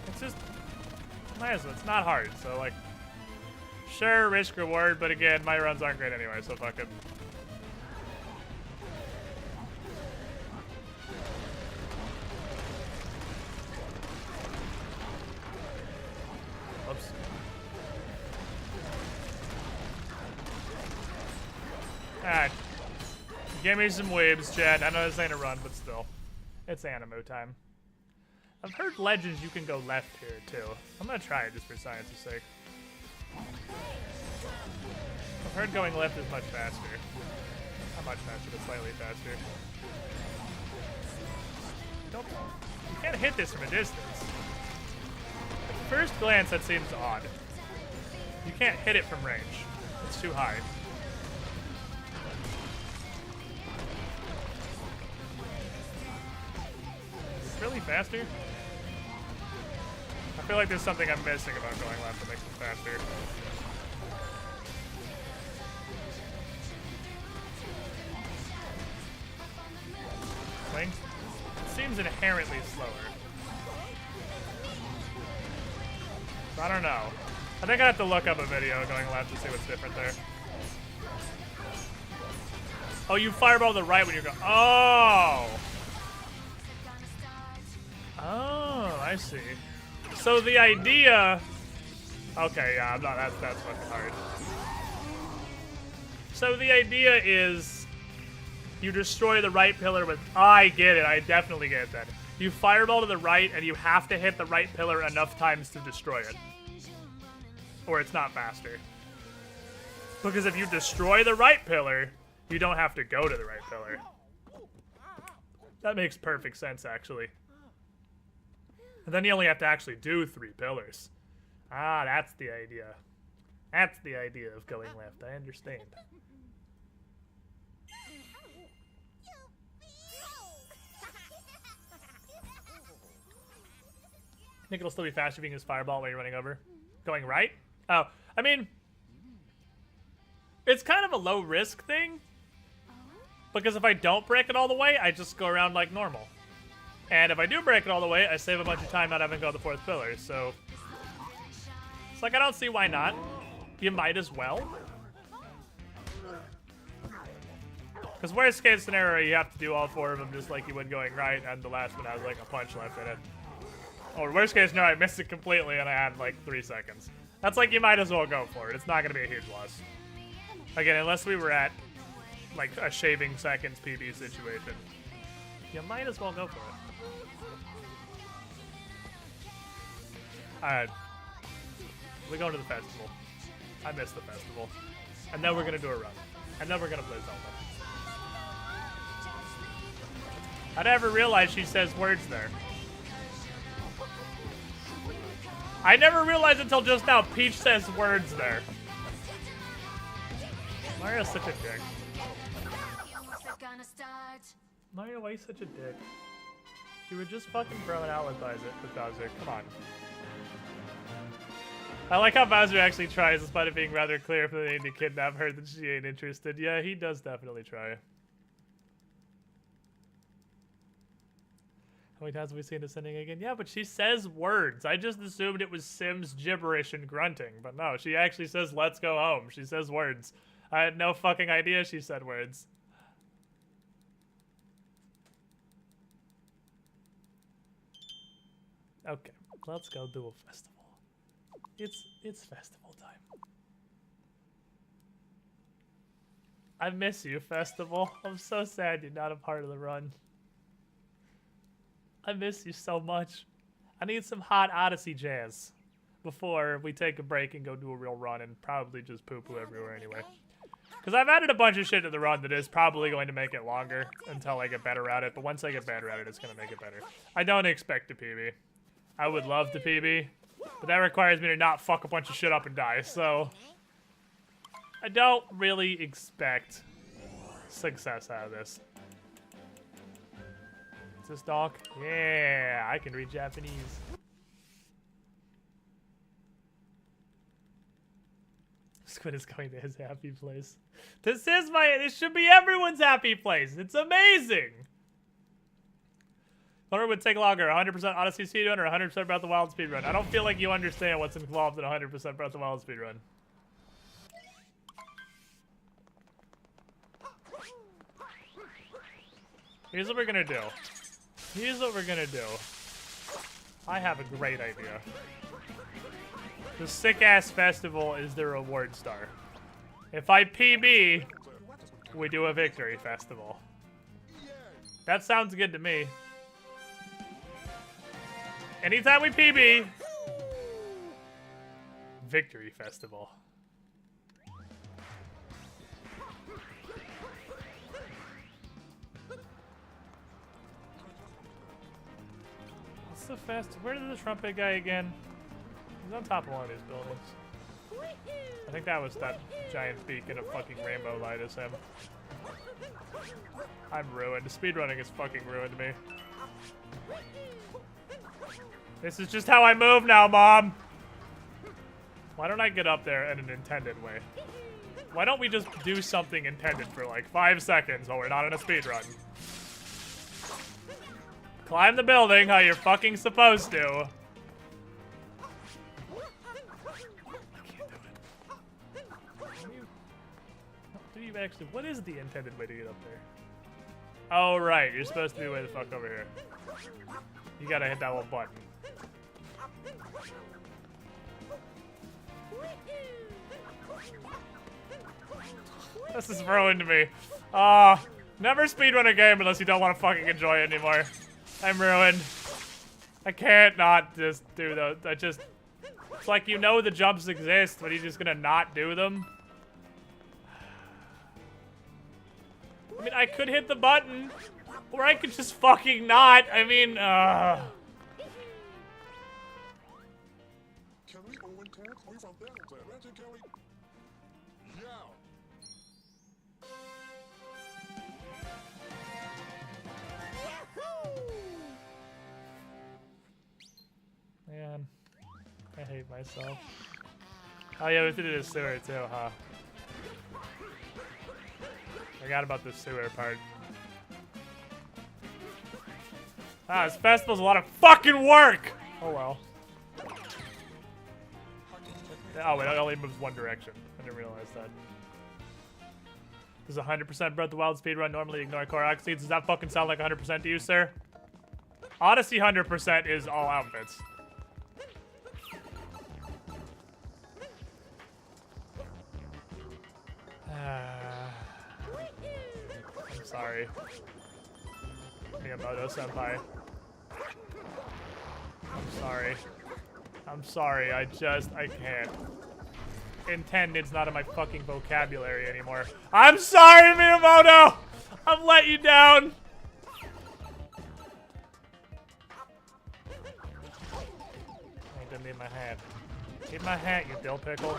It's just, it's not hard, so like, sure, risk-reward, but again, my runs aren't great anyway, so fuck it. Oops. Alright. Give me some waves, Chad. I know this ain't a run, but still. It's animo time. I've heard legends you can go left here, too. I'm gonna try it just for science's sake. I've heard going left is much faster. Not much faster, but slightly faster. You can't hit this from a distance. At first glance, that seems odd. You can't hit it from range. It's too high. Really faster? I feel like there's something I'm missing about going left that makes it faster. Swing? It seems inherently slower. I don't know. I think I have to look up a video going left to see what's different there. Oh, you fireball to the right when you go. Oh! Oh, I see. So the idea... Okay, yeah, I'm not, that's fucking hard. So the idea is you destroy the right pillar with... I get it, I definitely get that. You fireball to the right and you have to hit the right pillar enough times to destroy it. Or it's not faster. Because if you destroy the right pillar, you don't have to go to the right pillar. That makes perfect sense, actually. And then you only have to actually do 3 pillars. Ah, that's the idea. That's the idea of going left. I understand. Think it'll still be faster if you can use fireball while you're running over? Going right? Oh, I mean, it's kind of a low risk thing. Because if I don't break it all the way, I just go around like normal. And if I do break it all the way, I save a bunch of time not having to go to the 4th pillar, so... It's like, I don't see why not. You might as well. Because worst case scenario, you have to do all 4 of them just like you would going right, and the last one has like a punch left in it. Or worst case scenario, I missed it completely and I had like 3 seconds. That's like, you might as well go for it. It's not going to be a huge loss. Again, unless we were at like a shaving seconds PB situation. You might as well go for it. Alright. We're going to the festival. I missed the festival. And then we're going to do a run. And then we're going to play Zelda. I never realized she says words there. I never realized until just now Peach says words there. Mario's such a dick. Mario, why are you such a dick? You were just fucking throwing out with Bowser. Come on. I like how Bowser actually tries, despite it being rather clear from the need to kidnap her that she ain't interested. Yeah, he does definitely try. How many times have we seen Ascending again? Yeah, but she says words. I just assumed it was Sims gibberish and grunting, but no, she actually says, let's go home. She says words. I had no fucking idea she said words. Okay, let's go do a festival. It's festival time. I miss you, festival. I'm so sad you're not a part of the run. I miss you so much. I need some hot Odyssey jazz before we take a break and go do a real run and probably just poo-poo everywhere anyway. Because I've added a bunch of shit to the run that is probably going to make it longer until I get better at it, but once I get better at it, it's going to make it better. I don't expect to PB. I would love to PB, but that requires me to not fuck a bunch of shit up and die, so I don't really expect success out of this. Is this dog? Yeah, I can read Japanese. Squid is going to his happy place. This should be everyone's happy place. It's amazing. Wonder would take longer, 100% Odyssey speedrun or 100% Breath of the Wild speedrun? I don't feel like you understand what's involved in 100% Breath of the Wild speedrun. Here's what we're gonna do. Here's what we're gonna do. I have a great idea. The sick-ass festival is the reward star. If I PB, we do a victory festival. That sounds good to me. Anytime we PB, victory festival. What's the fast? Where is the trumpet guy again? He's on top of one of these buildings. I think that was that giant beacon of fucking rainbow light is him. I'm ruined. Speedrunning has fucking ruined me. This is just how I move now, Mom! Why don't I get up there in an intended way? Why don't we just do something intended for like 5 seconds while we're not in a speedrun? Climb the building how you're fucking supposed to. I can't do it. What is the intended way to get up there? Oh, right. You're supposed to be way the fuck over here. You gotta hit that little button. This is ruined me. Never speedrun a game unless you don't want to fucking enjoy it anymore. I'm ruined. I can't not just do those. It's like you know the jumps exist, but you're just gonna not do them. I mean, I could hit the button, or I could just fucking not. I mean, Man, I hate myself. Oh yeah, we have to do the sewer too, huh? Forgot about the sewer part. Ah, this festival's a lot of fucking work! Oh well. Oh wait, it only moves one direction. I didn't realize that. Does 100% Breath of the Wild speedrun normally ignore core oxydes? Does that fucking sound like 100% to you, sir? Odyssey 100% is all outfits. I'm sorry. Miyamoto-senpai. I'm sorry. I'm sorry, I can't. Intended's not in my fucking vocabulary anymore. I'm sorry, Miyamoto! I've let you down! I didn't need my hat. Need my hat, you dill pickle.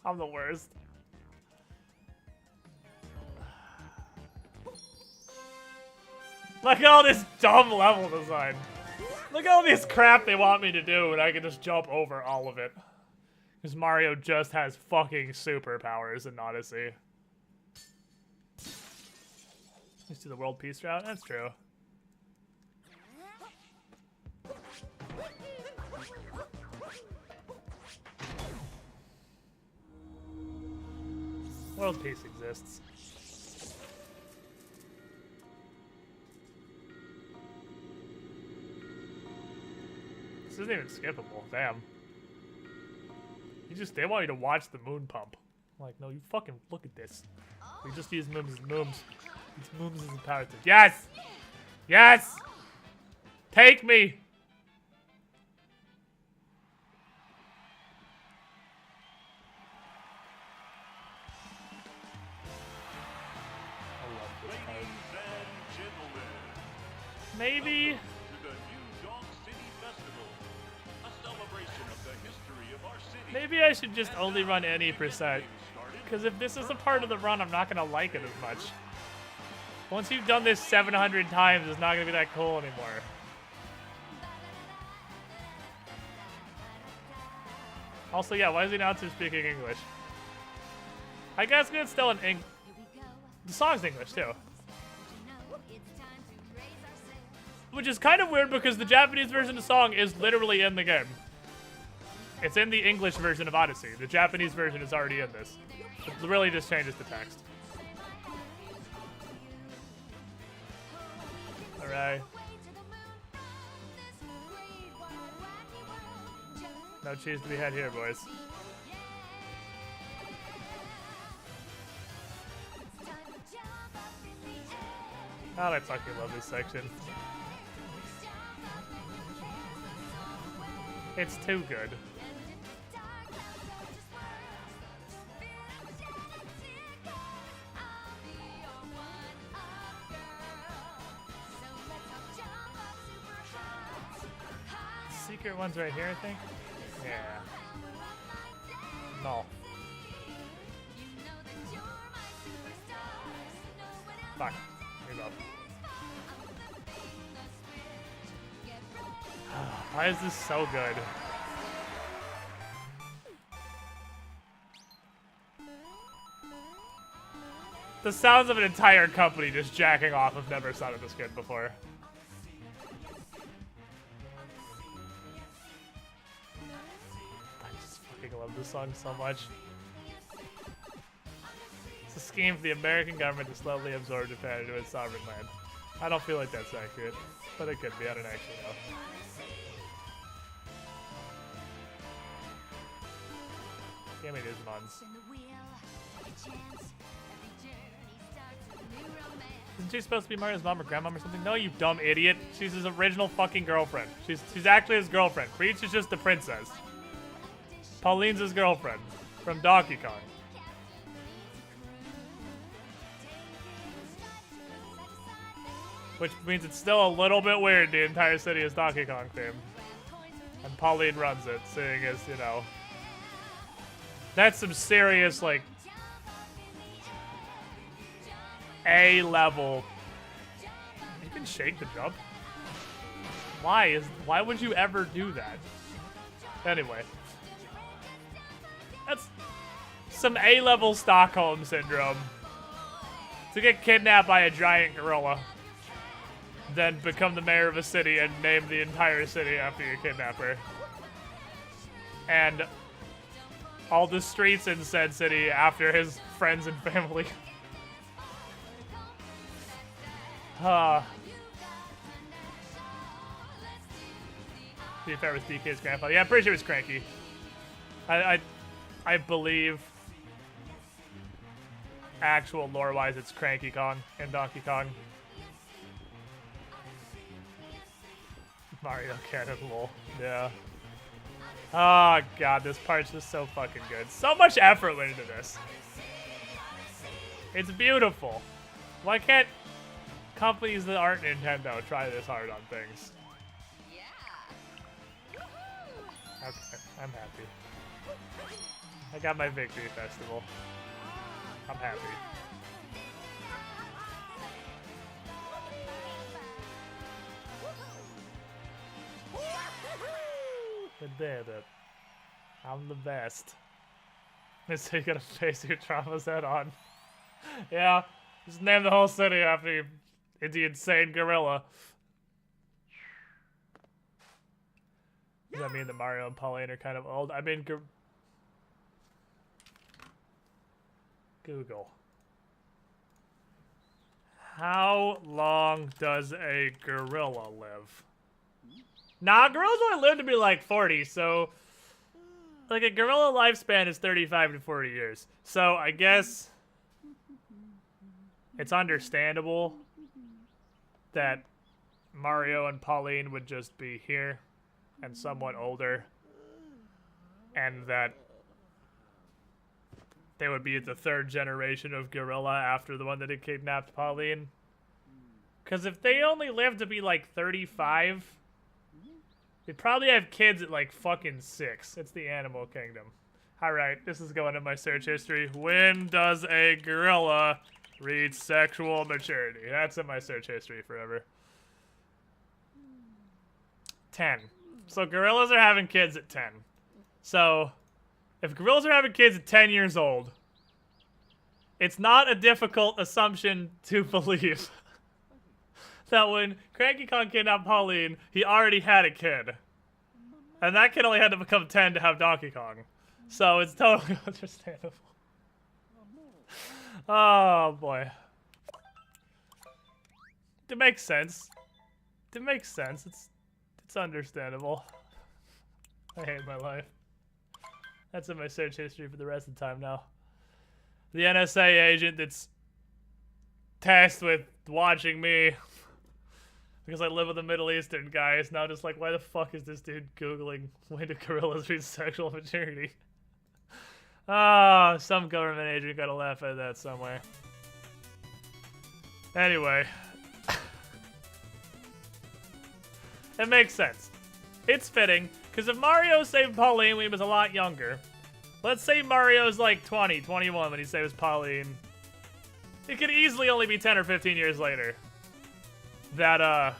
I'm the worst. Look at all this dumb level design. Look at all this crap they want me to do, and I can just jump over all of it. Because Mario just has fucking superpowers in Odyssey. Let's do the world peace route. That's true. World peace exists. This isn't even skippable. Damn. They want you to watch the moon pump. I'm like, no, you fucking look at this. We just use mooms as mooms. These mooms as imperative. Yes! Yes! Take me! I love this part. Maybe... Maybe I should just only run any percent. Because if this is a part of the run, I'm not going to like it as much. Once you've done this 700 times, it's not going to be that cool anymore. Also, yeah, why is the announcer speaking English? I guess it's still in English. The song's English, too. Which is kind of weird because the Japanese version of the song is literally in the game. It's in the English version of Odyssey. The Japanese version is already in this. It really just changes the text. Alright. No cheese to be had here, boys. God, I fucking love this section. It's too good. Secret one's right here, I think. Yeah. No. Fuck. Give up. Why is this so good? The sounds of an entire company just jacking off have never sounded this good before. I love this song so much. It's a scheme for the American government to slowly absorb Japan into its sovereign land. I don't feel like that's accurate, but it could be. I don't actually know. Give me these ones. Isn't she supposed to be Mario's mom or grandmom or something? No, you dumb idiot. She's his original fucking girlfriend. She's actually his girlfriend. Peach is just the princess. Pauline's his girlfriend from Donkey Kong. Which means it's still a little bit weird the entire city is Donkey Kong themed. And Pauline runs it, seeing as, you know... That's some serious, like... A-level... You can shake the jump? Why would you ever do that? Anyway. That's some A-level Stockholm syndrome. To get kidnapped by a giant gorilla. Then become the mayor of a city and name the entire city after your kidnapper. And all the streets in said city after his friends and family. To be fair with DK's grandfather. Yeah, I'm pretty sure it was Cranky. I believe actual lore-wise it's Cranky Kong and Donkey Kong. Mario Cannon, lol. Yeah. Oh god, this part's just so fucking good. So much effort went into this. It's beautiful. Why can't companies that aren't Nintendo try this hard on things? Okay, I'm happy. I got my victory festival. I'm happy. We did it. I'm the best. So you gotta face your traumas head on. Yeah, just name the whole city after the insane gorilla. Does that mean that Mario and Pauline are kind of old? I mean, Google. How long does a gorilla live? Nah, gorillas only live to be like 40, so... Like, a gorilla lifespan is 35 to 40 years. So, I guess... It's understandable that Mario and Pauline would just be here and somewhat older. And that they would be the third generation of gorilla after the one that had kidnapped Pauline. Because if they only live to be like 35... They probably have kids at like fucking 6. It's the animal kingdom. Alright, this is going in my search history. When does a gorilla reach sexual maturity? That's in my search history forever. 10. So gorillas are having kids at 10. So, if gorillas are having kids at 10 years old, it's not a difficult assumption to believe that when Cranky Kong kidnapped Pauline, he already had a kid. And that kid only had to become 10 to have Donkey Kong. So it's totally understandable. Oh, boy. It makes sense. It makes sense. It's understandable. I hate my life. That's in my search history for the rest of the time now. The NSA agent that's tasked with watching me because I live with a Middle Eastern guy is now just like, why the fuck is this dude Googling when do gorillas reach sexual maturity? Ah, some government agent gotta laugh at that somewhere. Anyway. It makes sense. It's fitting, because if Mario saved Pauline when he was a lot younger, let's say Mario's like 20, 21 when he saves Pauline, it could easily only be 10 or 15 years later that,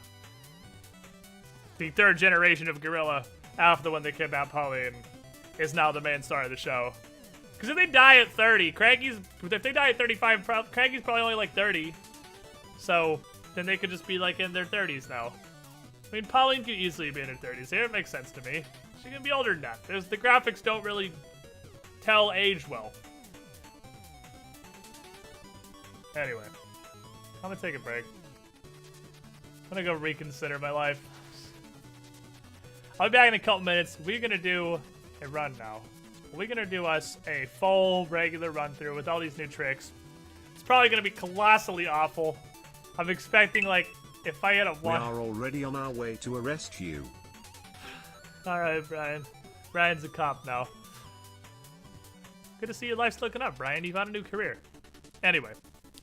the third generation of gorilla, after the one that kidnapped Pauline, is now the main star of the show. Because if they die at 30, if they die at 35, Craggy's probably only like 30. So, then they could just be like in their 30s now. I mean, Pauline could easily be in her 30s here. It makes sense to me. She can be older than that. The graphics don't really tell age well. Anyway, I'm gonna take a break. I'm gonna go reconsider my life. I'll be back in a couple minutes. We're gonna do a run now. We're gonna do us a full regular run through with all these new tricks. It's probably gonna be colossally awful. I'm expecting, like, if I had a one. We are already on our way to arrest you. Alright, Brian. Brian's a cop now. Good to see your life's looking up, Brian. You found a new career. Anyway,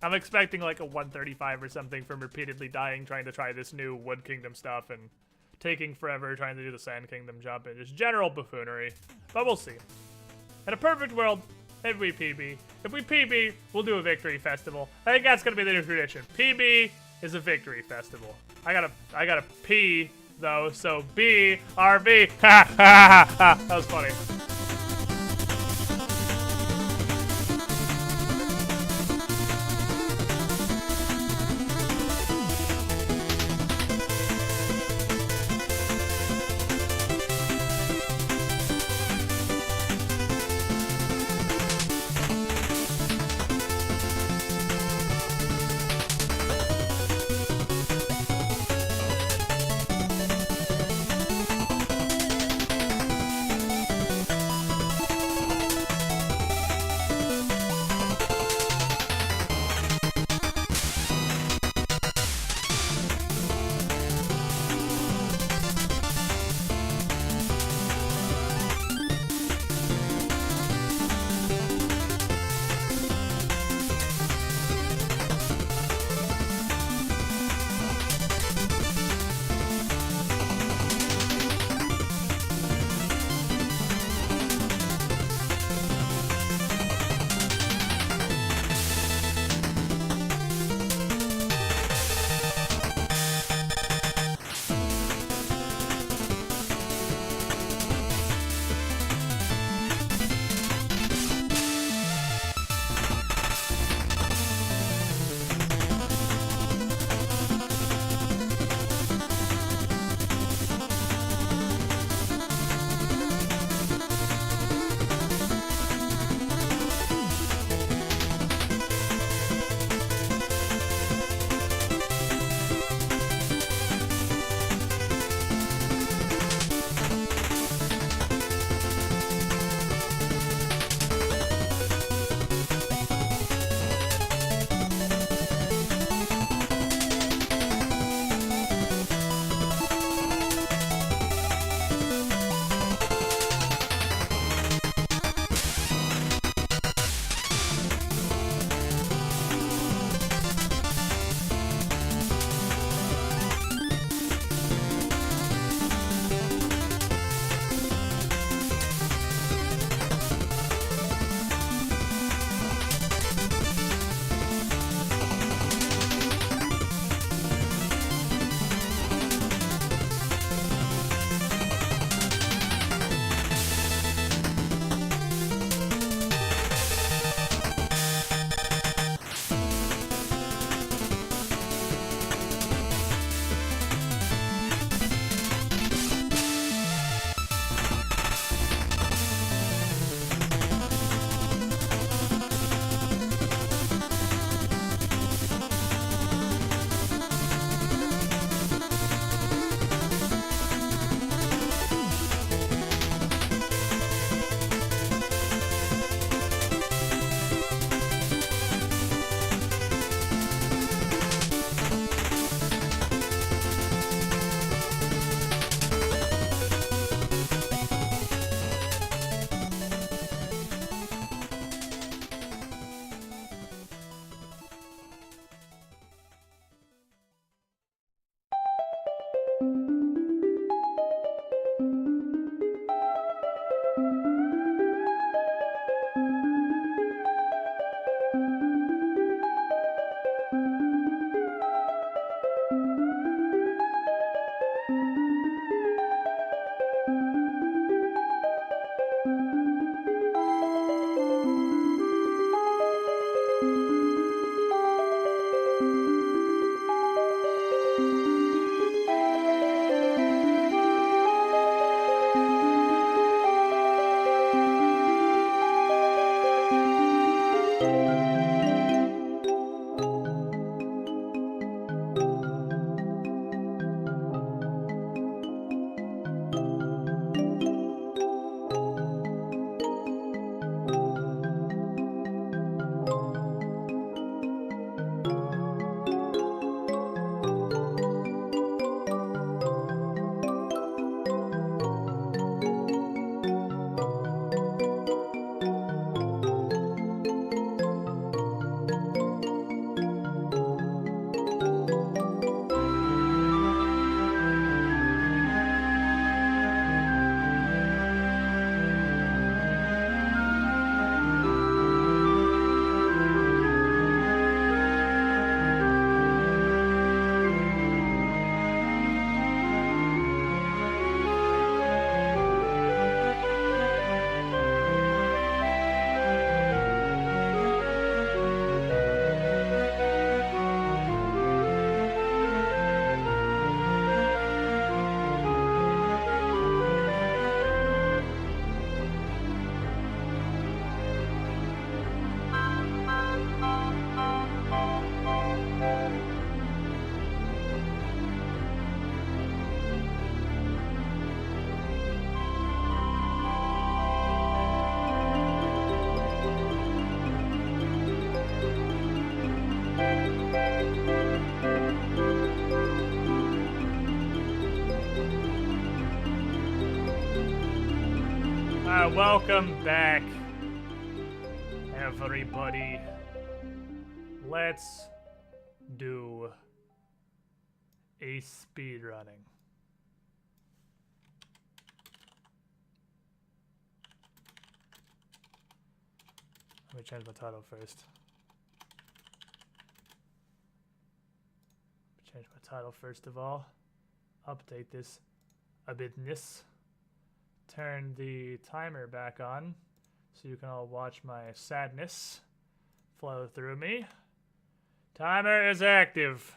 I'm expecting like a 135 or something from repeatedly dying trying to try this new Wood Kingdom stuff and taking forever trying to do the Sand Kingdom jump and just general buffoonery. But we'll see. In a perfect world, maybe we PB. If we PB, we'll do a victory festival. I think that's gonna be the new tradition. PB is a victory festival. I gotta P though, so B RV. Ha ha ha ha. That was funny. Welcome back, everybody. Let's do a speed running. Let me change my title first. Change my title first of all. Update this a bitness. Turn the timer back on so you can all watch my sadness flow through me. Timer is active.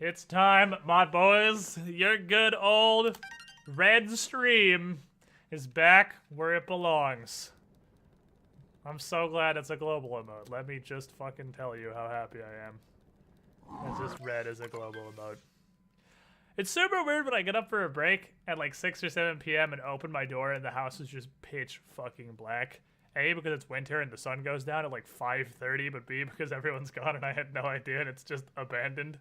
It's time, my boys. Your good old red stream is back where it belongs. I'm so glad it's a global emote. Let me just fucking tell you how happy I am. It's just red as a global emote. It's super weird when I get up for a break at like 6 or 7 p.m. and open my door and the house is just pitch fucking black. A, because it's winter and the sun goes down at like 5:30, but B, because everyone's gone and I had no idea and it's just abandoned.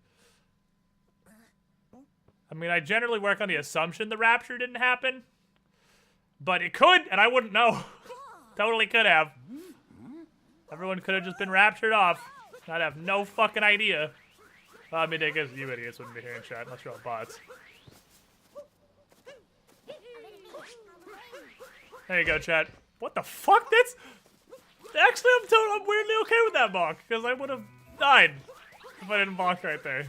I mean, I generally work on the assumption the rapture didn't happen, but it could, and I wouldn't know. Totally could have. Everyone could have just been raptured off. I'd have no fucking idea. I mean, I guess you idiots wouldn't be hearing chat unless you're all bots. There you go, chat. What the fuck? That's... Actually, I'm weirdly okay with that bonk, because I would have died if I didn't bonk right there.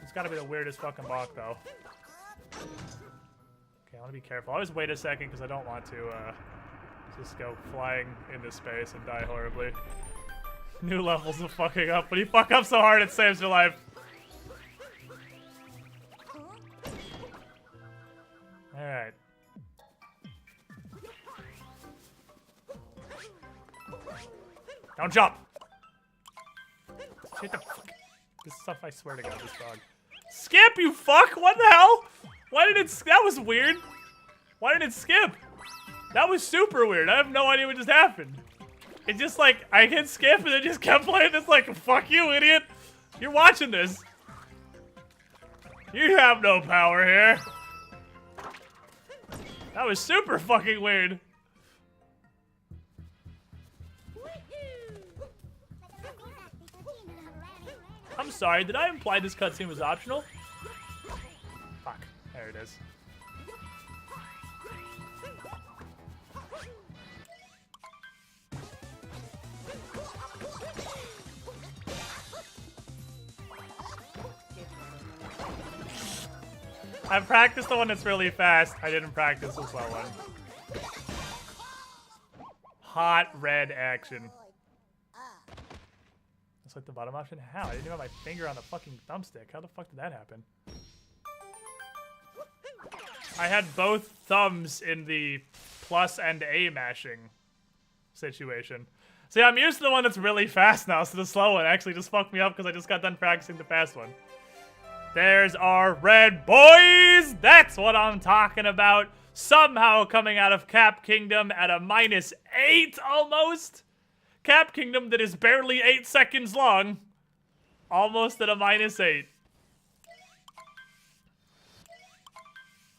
It's gotta be the weirdest fucking bonk, though. Okay, I want to be careful. I always wait a second, because I don't want to, just go flying into space and die horribly. New levels of fucking up. When you fuck up so hard, it saves your life. Alright. Don't jump! Shit the fuck. This stuff, I swear to God, this dog. Skip, you fuck! What the hell? Why did it... That was weird. Why did it skip? That was super weird. I have no idea what just happened. It just like, I hit skip and it just kept playing. It's like, fuck you, idiot. You're watching this. You have no power here. That was super fucking weird. I'm sorry, did I imply this cutscene was optional? Fuck, there it is. I've practiced the one that's really fast. I didn't practice the slow one. Hot red action. That's like the bottom option? How? I didn't even have my finger on the fucking thumbstick. How the fuck did that happen? I had both thumbs in the plus and A mashing situation. See, I'm used to the one that's really fast now, so the slow one actually just fucked me up because I just got done practicing the fast one. There's our red boys! That's what I'm talking about. Somehow coming out of Cap Kingdom at a -8 almost. Cap Kingdom that is barely 8 seconds long. Almost at a -8.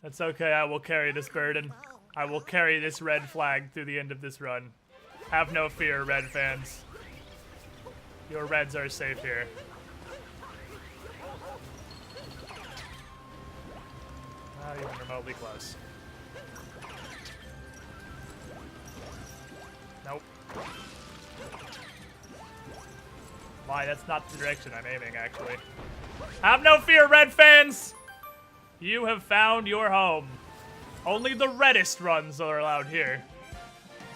That's okay, I will carry this burden. I will carry this red flag through the end of this run. Have no fear, red fans. Your reds are safe here. Not even remotely close. Nope. Why, that's not the direction I'm aiming, actually. Have no fear, red fans! You have found your home. Only the reddest runs are allowed here.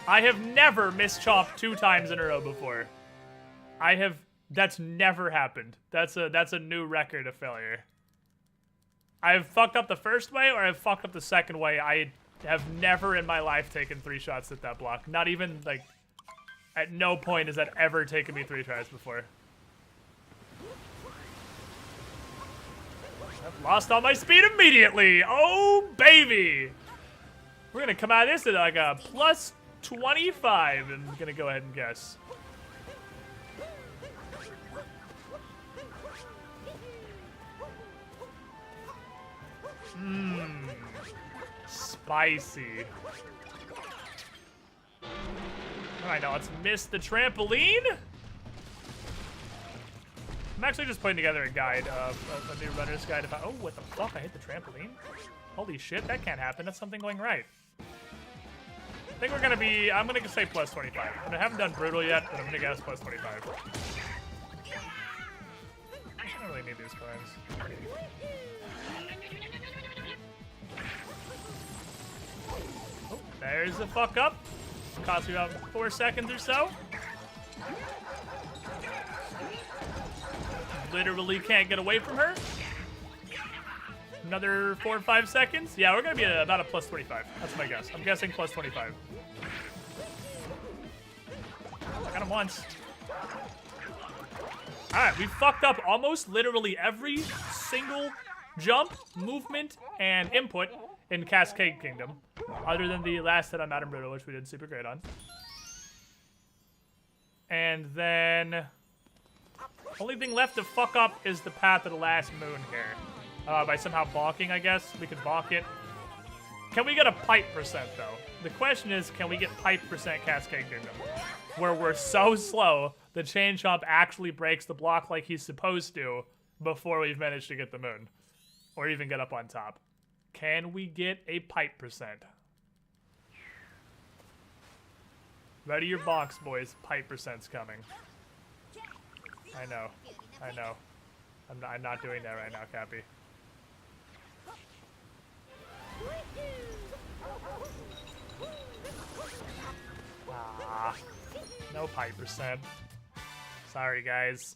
I have never mischopped 2 times in a row before. That's never happened. That's a new record of failure. I've fucked up the first way, or I've fucked up the second way. I have never in my life taken 3 shots at that block. Not even, like, at no point has that ever taken me 3 tries before. I've lost all my speed immediately. Oh, baby. We're gonna come out of this at like a plus 25, and I'm gonna go ahead and guess. Spicy. Alright, now let's miss the trampoline. I'm actually just putting together a guide, a new runner's guide about. Oh, what the fuck? I hit the trampoline? Holy shit, that can't happen. That's something going right. I think we're gonna be. I'm gonna say plus 25. I haven't done brutal yet, but I'm gonna guess plus 25. I don't really need these coins. Oh, there's the fuck up. Cost me about 4 seconds or so. Literally can't get away from her. Another 4 or 5 seconds. Yeah, we're gonna be at about a plus 25. That's my guess. I'm guessing plus 25. Oh, I got him once. Alright, we fucked up almost literally every single jump, movement, and input in Cascade Kingdom. Other than the last hit on Madame Brutal, which we did super great on. And then... only thing left to fuck up is the path of the last moon here. By somehow balking, I guess. We could balk it. Can we get a pipe percent, though? The question is, can we get pipe percent Cascade Kingdom? Where we're so slow, the chain jump actually breaks the block like he's supposed to before we've managed to get the moon. Or even get up on top. Can we get a pipe percent? Ready your box, boys. Pipe percent's coming. I know. I know. I'm not doing that right now, Cappy. Ah. No pipe percent. Sorry, guys.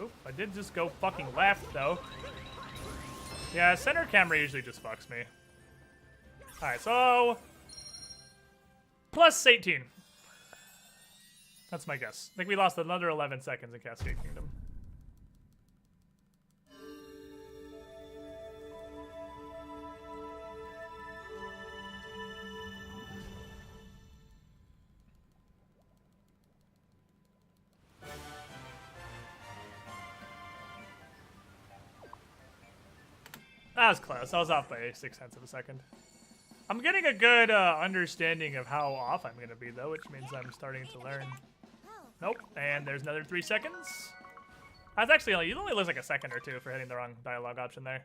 Oop, I did just go fucking left, though. Yeah, center camera usually just fucks me. Alright, so... plus 18. That's my guess. I think we lost another 11 seconds in Cascade Kingdom. That was close. I was off by 0.6 of a second. I'm getting a good understanding of how off I'm going to be, though, which means I'm starting to learn. Nope. And there's another 3 seconds. That's actually only, it only looks like a second or two for hitting the wrong dialogue option there.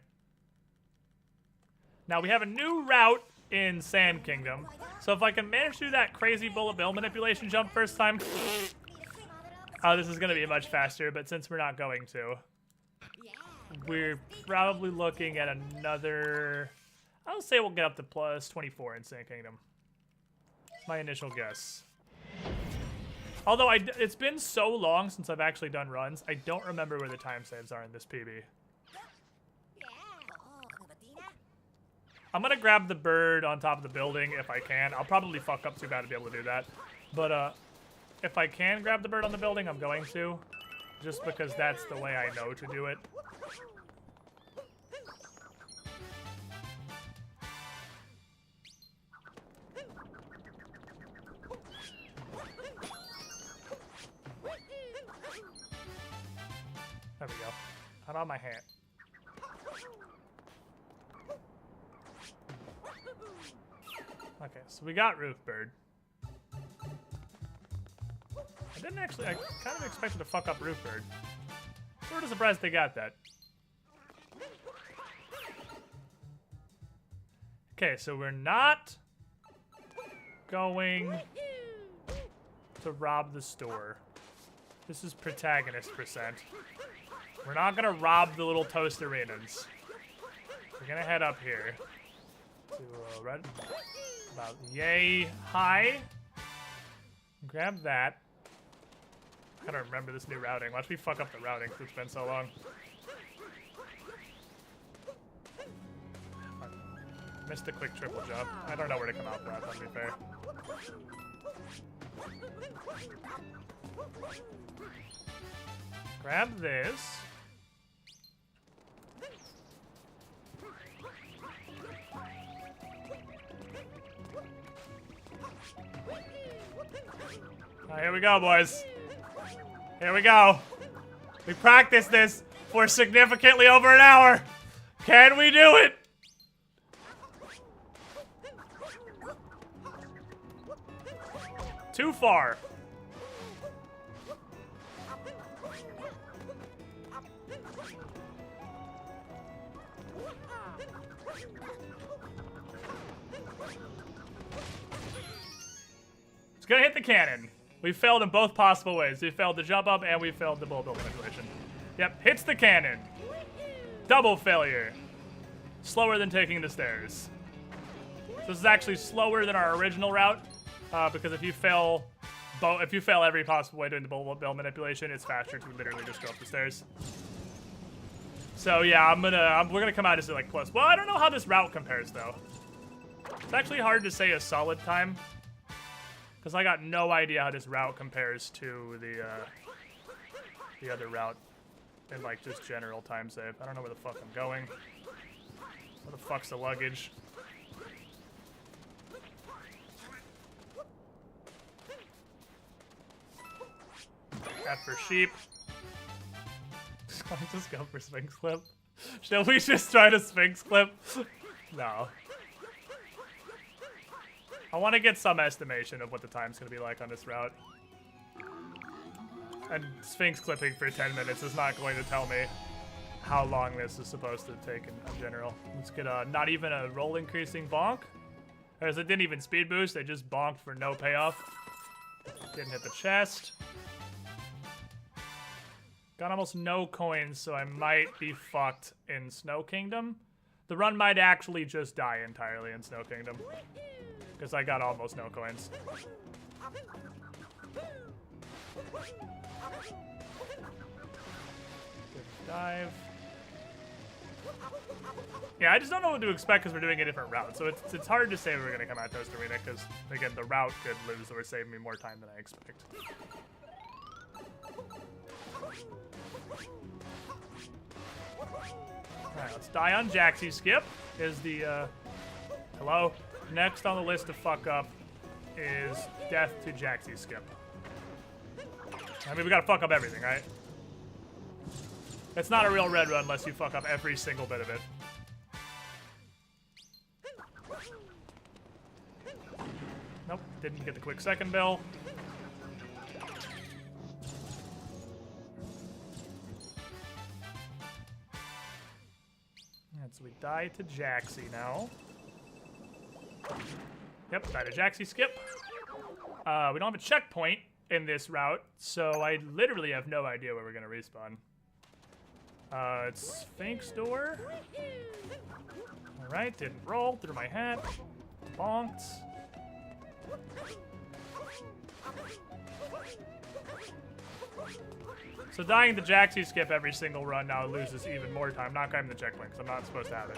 Now, we have a new route in Sand Kingdom. So if I can manage to do that crazy bullet bill manipulation jump first time, this is going to be much faster, but since we're not going to, we're probably looking at another... I'll say we'll get up to plus 24 in Sand Kingdom. My initial guess. Although it's been so long since I've actually done runs, I don't remember where the time saves are in this PB. I'm gonna grab the bird on top of the building if I can. I'll probably fuck up too bad to be able to do that. But if I can grab the bird on the building, I'm going to. Just because that's the way I know to do it. There we go. Not on my hand. Okay, so we got Roof Bird. I didn't actually, I kind of expected to fuck up Roof Bird. Sort of surprised they got that. Okay, so we're not going to rob the store. This is protagonist percent. We're not gonna rob the little toast arenas. We're gonna head up here to red, about yay high. Grab that. I gotta remember this new routing. Watch me fuck up the routing because it's been so long. Missed a quick triple jump. I don't know where to come out for that, to be fair. Grab this. Right, here we go, boys. Here we go. We practiced this for significantly over an hour. Can we do it? Too far. It's gonna hit the cannon. We failed in both possible ways. We failed the jump up and we failed the bullet bill manipulation. Yep, hits the cannon. Double failure. Slower than taking the stairs. So this is actually slower than our original route, because if you fail every possible way doing the bullet bill manipulation, it's faster to literally just go up the stairs. So yeah, we're gonna come out as like plus. Well, I don't know how this route compares though. It's actually hard to say a solid time, because I got no idea how this route compares to the other route in like just general time save. I don't know where the fuck I'm going. Where the fuck's the luggage? F for sheep. Can I just go for Sphinx Clip? Shall we just try to Sphinx Clip? No. I want to get some estimation of what the time's going to be like on this route. And Sphinx clipping for 10 minutes is not going to tell me how long this is supposed to take in general. Let's get not even a roll increasing bonk. As it didn't even speed boost, they just bonked for no payoff. Didn't hit the chest. Got almost no coins, so I might be fucked in Snow Kingdom. The run might actually just die entirely in Snow Kingdom, because I got almost no coins. Good dive. Yeah, I just don't know what to expect because we're doing a different route. So it's hard to say we're going to come out Toast Arena because, again, the route could lose or save me more time than I expect. Alright, let's die on Jaxie Skip. Is the, hello? Next on the list to fuck up is death to Jaxie Skip. I mean, we gotta fuck up everything, right? It's not a real red run unless you fuck up every single bit of it. Nope, didn't get the quick second bill. And so we die to Jaxie now. Yep, die to Jaxie Skip. We don't have a checkpoint in this route, so I literally have no idea where we're gonna respawn. It's Sphinx door. Alright, didn't roll through my hat. Bonked. So dying to Jaxie Skip every single run now loses even more time. Not grabbing the checkpoint because I'm not supposed to have it.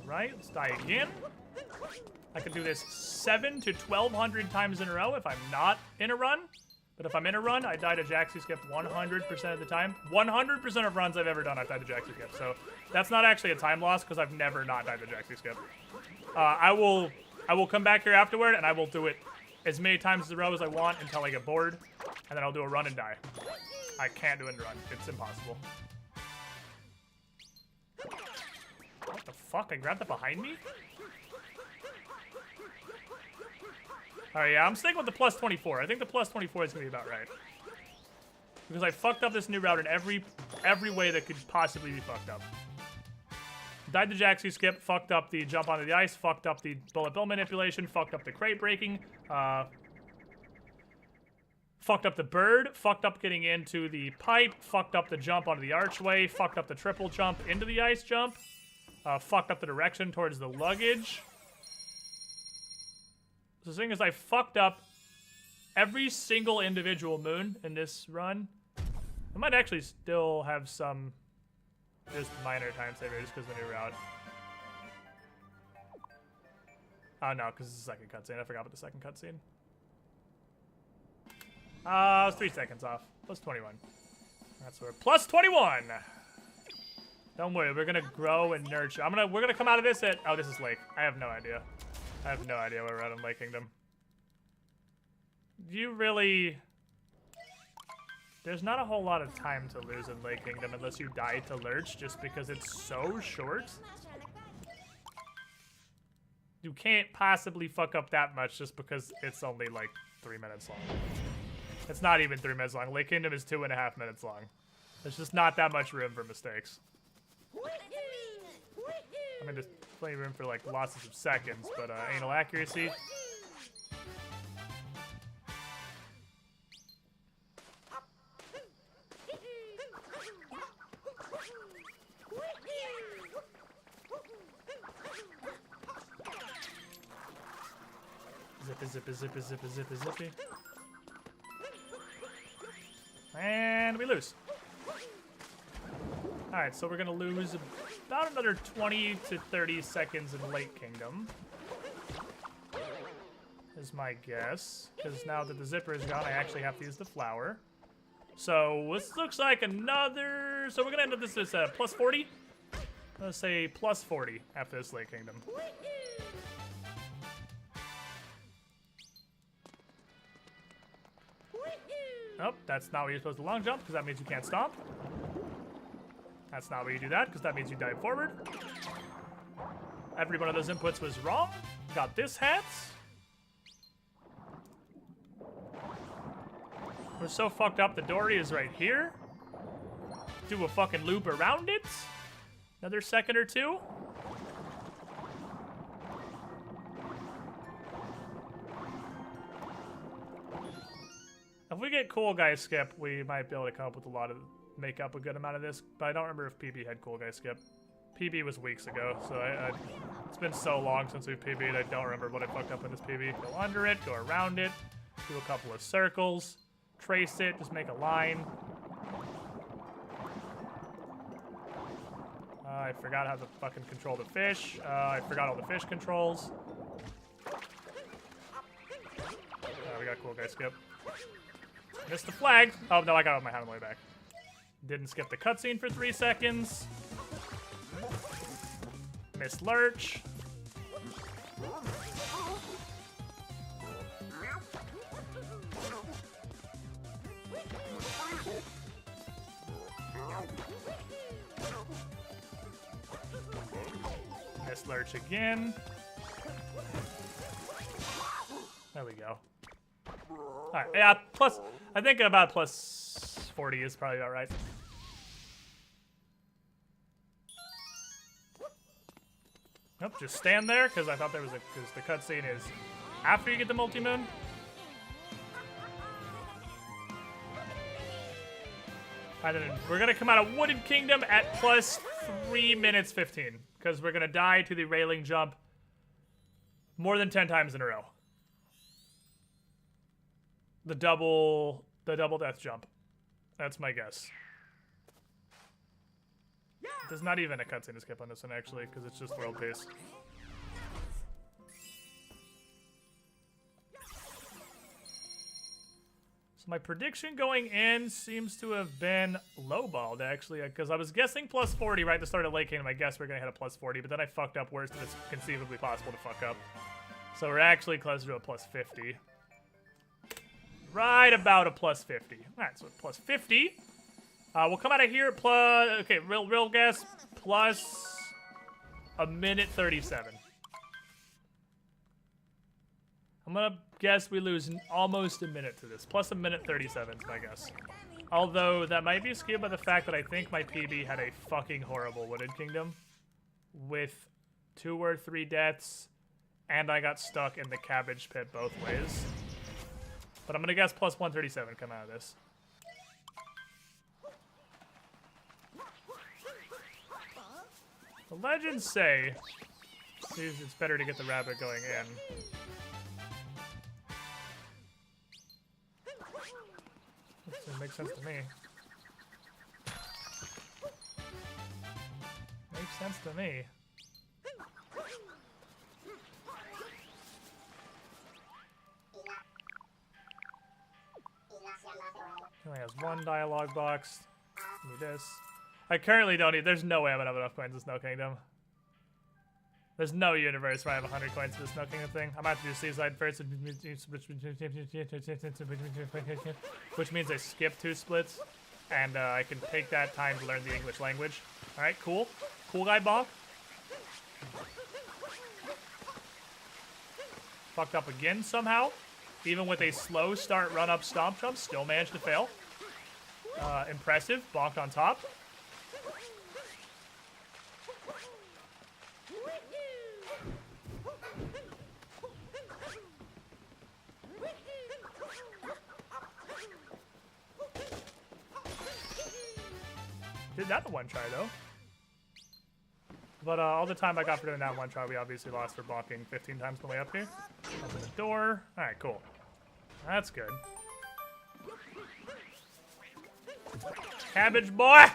Alright, let's die again. I can do this 700 to 1,200 times in a row if I'm not in a run. But if I'm in a run, I die to Jaxie Skip 100% of the time. 100% of runs I've ever done, I've died to Jaxie Skip. So that's not actually a time loss because I've never not died to Jaxie Skip. I will come back here afterward and I will do it as many times in a row as I want until I get bored. And then I'll do a run and die. I can't do it in a run. It's impossible. What the fuck? I grabbed that behind me? Alright, yeah, I'm sticking with the plus 24. I think the plus 24 is going to be about right. Because I fucked up this new route in every way that could possibly be fucked up. Died the Jaxie Skip, fucked up the jump onto the ice, fucked up the bullet bill manipulation, fucked up the crate breaking, fucked up the bird, fucked up getting into the pipe, fucked up the jump onto the archway, fucked up the triple jump into the ice jump, fucked up the direction towards the luggage. So the thing is, I fucked up every single individual moon in this run. I might actually still have some just minor time savers because of the new route. Oh no, because it's the second cutscene. I forgot about the second cutscene. I was 3 seconds off. Plus 21. That's where plus 21. Don't worry, we're gonna grow and nurture. We're gonna come out of this at. Oh, this is Lake. I have no idea. I have no idea where we're at in Lake Kingdom. Do you really there's not a whole lot of time to lose in Lake Kingdom unless you die to Lurch, just because it's so short. You can't possibly fuck up that much just because it's only like 3 minutes long. It's not even 3 minutes long. Lake Kingdom is 2.5 minutes long. There's just not that much room for mistakes. I mean, there's plenty of room for like losses of seconds, but anal accuracy. Zippy, zippy, zippy, zippy, zippy. And we lose. Alright, so we're gonna lose about another 20 to 30 seconds in Lake Kingdom. Is my guess. Because now that the zipper is gone, I actually have to use the flower. So this looks like another... So we're gonna end up this as plus 40? Let's say plus 40 after this Lake Kingdom. Nope, that's not where you're supposed to long jump, because that means you can't stomp. That's not where you do that, because that means you dive forward. Every one of those inputs was wrong. Got this hat. We're so fucked up, the dory is right here. Do a fucking loop around it. Another second or two. If we get Cool Guy Skip, we might be able to come up with a lot of, make up a good amount of this, but I don't remember if PB had Cool Guy Skip. PB was weeks ago, so it's been so long since we've PB'd, I don't remember what I fucked up in this PB. Go under it, go around it, do a couple of circles, trace it, just make a line. I forgot how to fucking control the fish. I forgot all the fish controls. We got Cool Guy Skip. Missed the flag. Oh, no, I got it on my hand on the way back. Didn't skip the cutscene for 3 seconds. Missed Lurch. Missed Lurch again. There we go. Alright, yeah, plus, I think about plus 40 is probably about right. Nope, just stand there, because I thought there was a, because the cutscene is after you get the multi-moon. And then we're going to come out of Wooded Kingdom at plus 3 minutes 15, because we're going to die to the railing jump more than 10 times in a row. The double death jump. That's my guess. There's not even a cutscene to skip on this one, actually, because it's just world pace. So my prediction going in seems to have been lowballed, actually, because I was guessing plus 40 right at the start of Lake Kingdom. I guess we're going to hit a plus 40, but then I fucked up worse than it's conceivably possible to fuck up. So we're actually closer to a plus 50. Right about a plus 50. Alright, so plus 50. We'll come out of here plus... Okay, real guess. Plus a minute 37. I'm gonna guess we lose almost a minute to this. Plus a minute 37 is my guess. Although, that might be skewed by the fact that I think my PB had a fucking horrible Wooded Kingdom. With 2 or 3 deaths. And I got stuck in the cabbage pit both ways. But I'm gonna guess plus 137 come out of this. The legends say it's better to get the rabbit going in. That makes sense to me. Makes sense to me. He only has 1 dialogue box. Need this. I currently don't need. There's no way I'm gonna have enough coins in Snow Kingdom. There's no universe where I have 100 coins for the Snow Kingdom thing. I'm about to do Seaside first, which means I skip 2 splits, and I can take that time to learn the English language. All right, cool. Cool guy, Bonk. Fucked up again somehow. Even with a slow start, run up, stomp jump, still managed to fail. Impressive. Bonked on top. Did that in one try, though. But all the time I got for doing that one try, we obviously lost for bonking 15 times on the way up here. Open the door. All right, cool. That's good. Cabbage boy!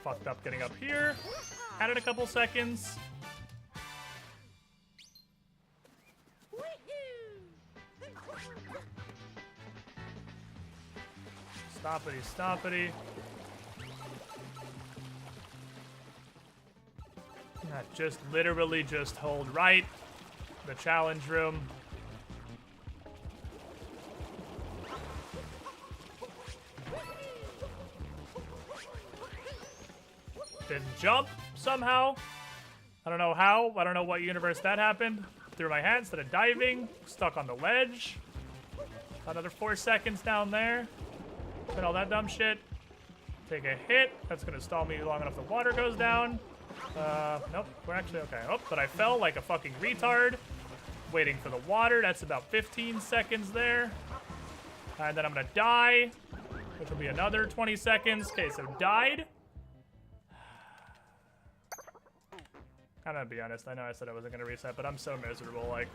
Fucked up getting up here. Added a couple seconds. Stompity, stompity. Just literally just hold right. The challenge room. Didn't jump somehow. I don't know how. I don't know what universe that happened. Threw my hat instead of diving. Stuck on the ledge. Another 4 seconds down there. Did all that dumb shit. Take a hit. That's gonna stall me long enough the water goes down. Nope, we're actually okay. Oh, but I fell like a fucking retard. Waiting for the water. That's about 15 seconds there. And then I'm gonna die, which will be another 20 seconds. Okay, so died. I'm gonna be honest. I know I said I wasn't gonna reset, but I'm so miserable. Like,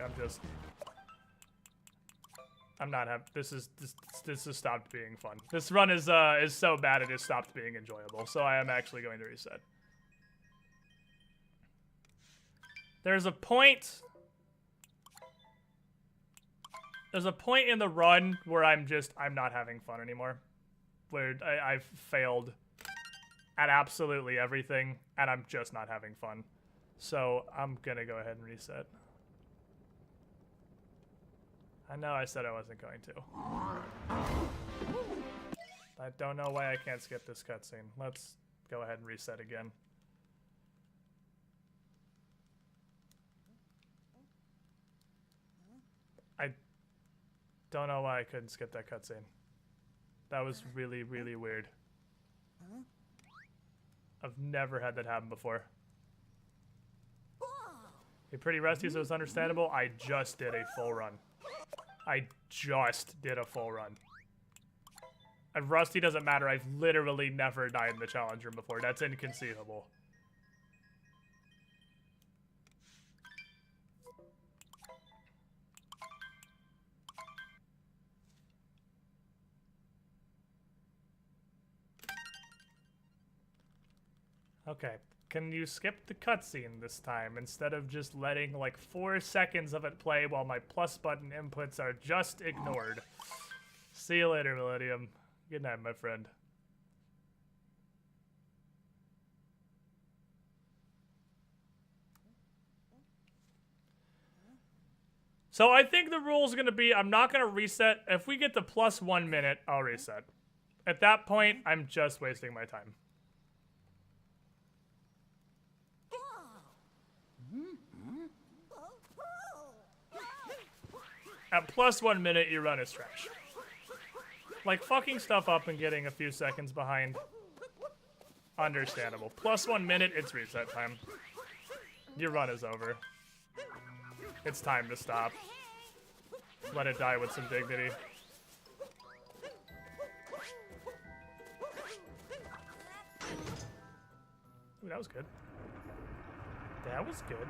I'm not having. This has stopped being fun. This run is so bad it has stopped being enjoyable. So I am actually going to reset. There's a point. There's a point in the run where I'm not having fun anymore. Where I've failed at absolutely everything, and I'm just not having fun. So I'm gonna go ahead and reset. I know I said I wasn't going to. I don't know why I can't skip this cutscene. Let's go ahead and reset again. I don't know why I couldn't skip that cutscene. That was really, really weird. I've never had that happen before. You're pretty rusty, so it's understandable. I just did a full run. I just did a full run. And rusty doesn't matter. I've literally never died in the challenge room before. That's inconceivable. Okay. Can you skip the cutscene this time instead of just letting like 4 seconds of it play while my plus button inputs are just ignored? See you later, Millennium. Good night, my friend. So I think the rule is going to be I'm not going to reset. If we get to plus 1 minute, I'll reset. At that point, I'm just wasting my time. At plus 1 minute, your run is trash. Like, fucking stuff up and getting a few seconds behind. Understandable. Plus 1 minute, it's reset time. Your run is over. It's time to stop. Let it die with some dignity. Ooh, that was good. That was good.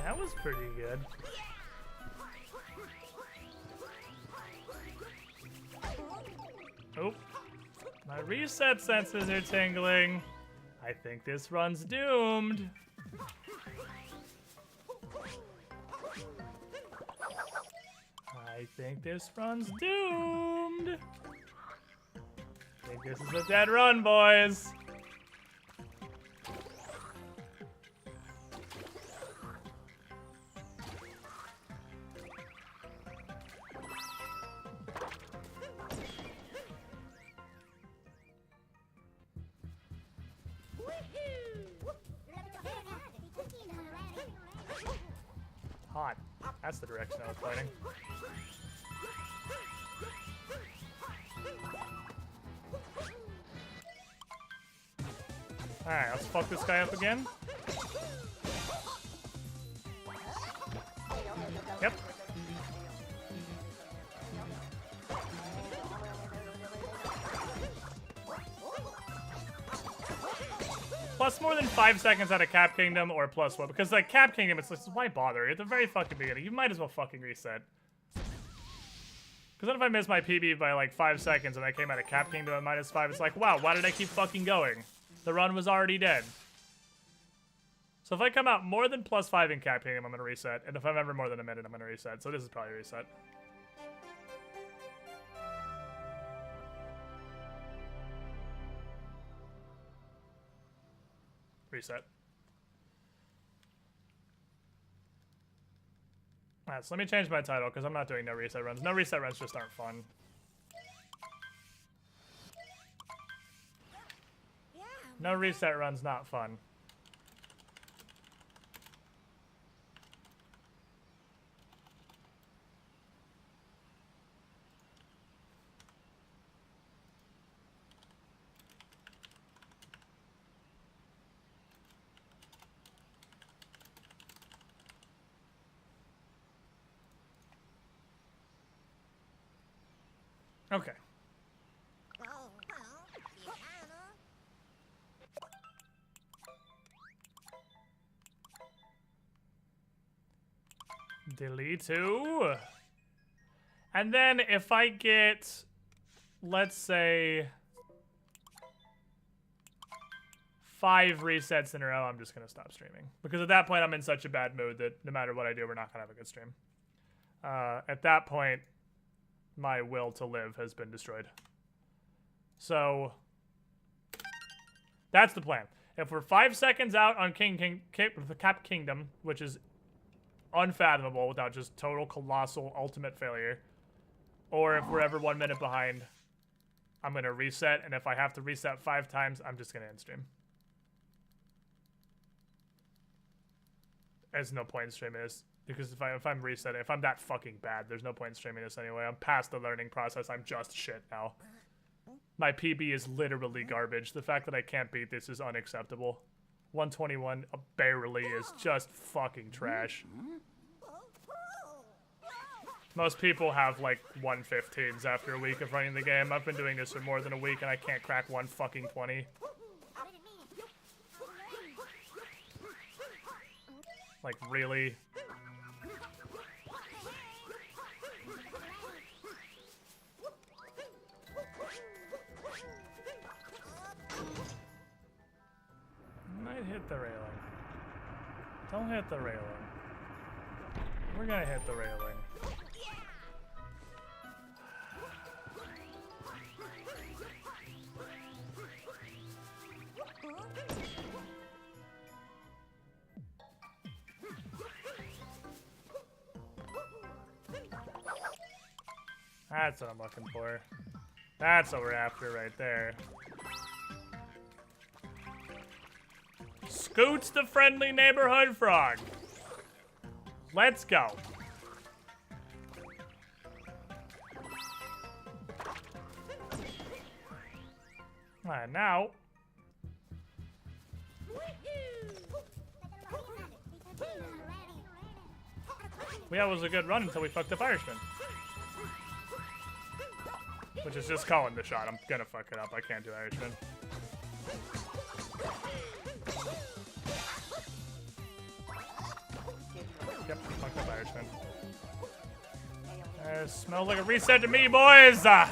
That was pretty good. Oh, my reset senses are tingling. I think this run's doomed. I think this run's doomed. I think this is a dead run, boys. Hot. That's the direction I was pointing. Alright, let's fuck this guy up again. Yep. Plus more than 5 seconds out of Cap Kingdom, or plus what? Because like Cap Kingdom, it's like, why bother? At the very fucking beginning, you might as well fucking reset. Because then if I miss my PB by like 5 seconds and I came out of Cap Kingdom at -5, it's like, wow, why did I keep fucking going? The run was already dead. So if I come out more than +5 in Cap Kingdom, I'm gonna reset. And if I'm ever more than a minute, I'm gonna reset. So this is probably a reset. Reset. Alright, so let me change my title, because I'm not doing no reset runs. No reset runs just aren't fun. No reset runs not fun. Okay. Delete 2. And then if I get, let's say, 5 resets in a row, I'm just going to stop streaming. Because at that point, I'm in such a bad mood that no matter what I do, we're not going to have a good stream. At that point, my will to live has been destroyed. So, that's the plan. If we're 5 seconds out on Cap Kingdom, which is unfathomable without just total colossal ultimate failure, or if we're ever 1 minute behind, I'm gonna reset, and if I have to reset 5 times, I'm just gonna end stream. There's no point in streaming this, because if I'm resetting, if I'm that fucking bad, there's no point in streaming this anyway. I'm past the learning process. I'm just shit now. My PB is literally garbage. The fact that I can't beat this is unacceptable. 121 barely is just fucking trash. Most people have like 115s after a week of running the game. I've been doing this for more than a week and I can't crack 1 fucking 20. Like, really? Might hit the railing. Don't hit the railing. We're gonna hit the railing. That's what I'm looking for. That's what we're after right there. Scoots the friendly neighborhood frog. Let's go. Alright, now. That was a good run until we fucked up Irishman. Which is just calling the shot. I'm gonna fuck it up. I can't do Irishman. Yep, fucked up Irishman. Smells like a reset to me, boys! That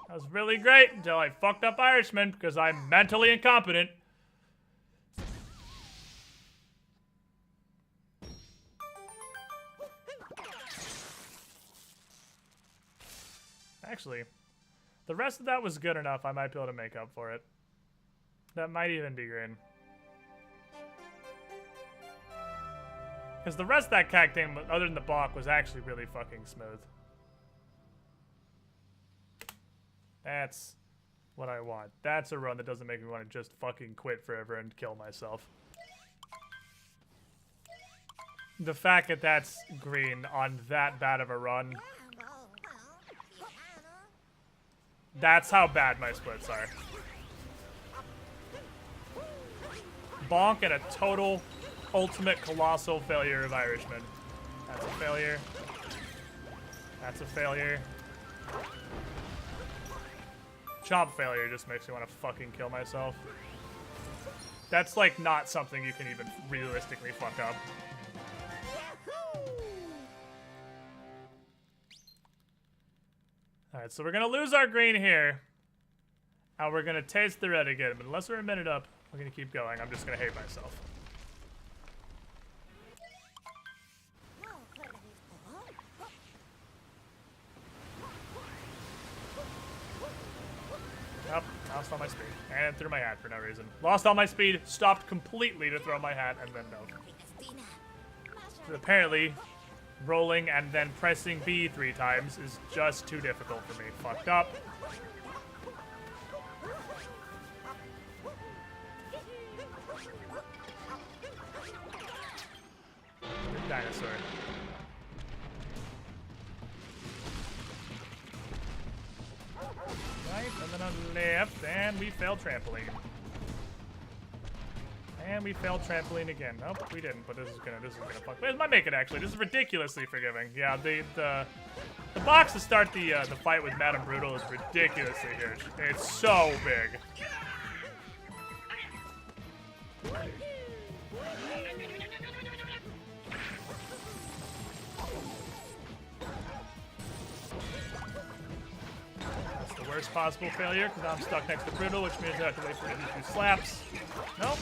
was really great until I fucked up Irishman because I'm mentally incompetent. Actually, the rest of that was good enough. I might be able to make up for it. That might even be green. Because the rest of that cactus, other than the balk, was actually really fucking smooth. That's what I want. That's a run that doesn't make me want to just fucking quit forever and kill myself. The fact that that's green on that bad of a run. That's how bad my splits are. Bonk and a total, ultimate, colossal failure of Irishman. That's a failure. That's a failure. Chomp failure just makes me want to fucking kill myself. That's like not something you can even realistically fuck up. Alright, so we're gonna lose our green here. And we're gonna taste the red again. But unless we're a minute up, we're gonna keep going. I'm just gonna hate myself. Yep, lost all my speed. And threw my hat for no reason. Lost all my speed, stopped completely to throw my hat, and then no. So apparently, rolling and then pressing B 3 times is just too difficult for me. Fucked up. Good dinosaur. Right, and then on the left, and we failed trampoline. And we failed trampoline again. Nope, we didn't, but this is gonna fuck. It might make it actually. This is ridiculously forgiving. Yeah, the box to start the fight with Madame Brutal is ridiculously huge. It's so big. That's the worst possible failure because I'm stuck next to Brutal, which means I have to wait for him to do slaps. Nope.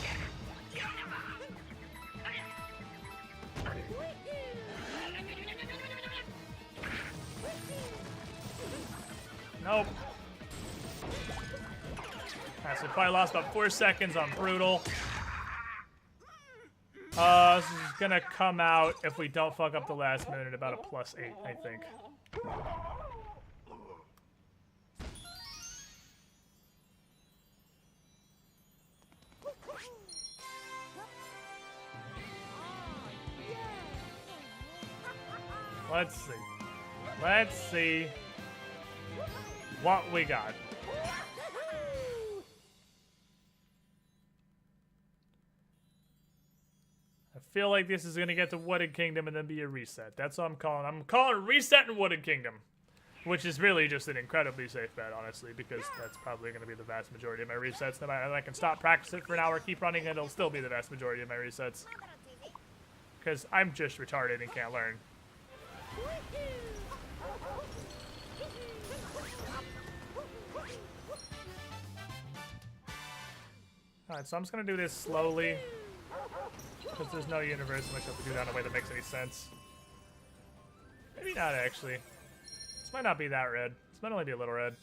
Nope. Alright, so probably lost about 4 seconds on Brutal. This is gonna come out if we don't fuck up the last minute at about a +8, I think. Let's see. Let's see what we got. I feel like this is gonna get to Wooded Kingdom and then be a reset. That's what I'm calling. I'm calling a reset in Wooded Kingdom, which is really just an incredibly safe bet, honestly, because that's probably gonna be the vast majority of my resets. No matter, I can stop practicing for an hour, keep running, and it'll still be the vast majority of my resets. Because I'm just retarded and can't learn. Alright, so I'm just gonna do this slowly. Because there's no universe in which I have to do that in a way that makes any sense. Maybe not, actually. This might not be that red. This might only be a little red.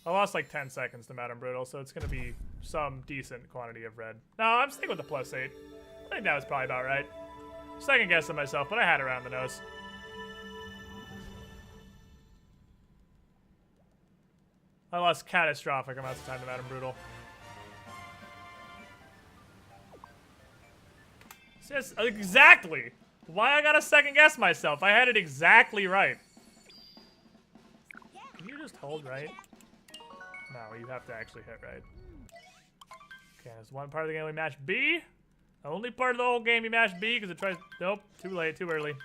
I lost like 10 seconds to Madame Brutal, so it's gonna be some decent quantity of red. No, I'm sticking with the +8. I think that was probably about right. Second guessing myself, but I had it around the nose. I lost catastrophic amounts of time to Madame Brutal. Yes, exactly! Why I gotta second guess myself? I had it exactly right. Can you just hold right? No, you have to actually hit right. Okay, there's one part of the game we mash B. The only part of the whole game you mash B because it tries. Nope, too late, too early.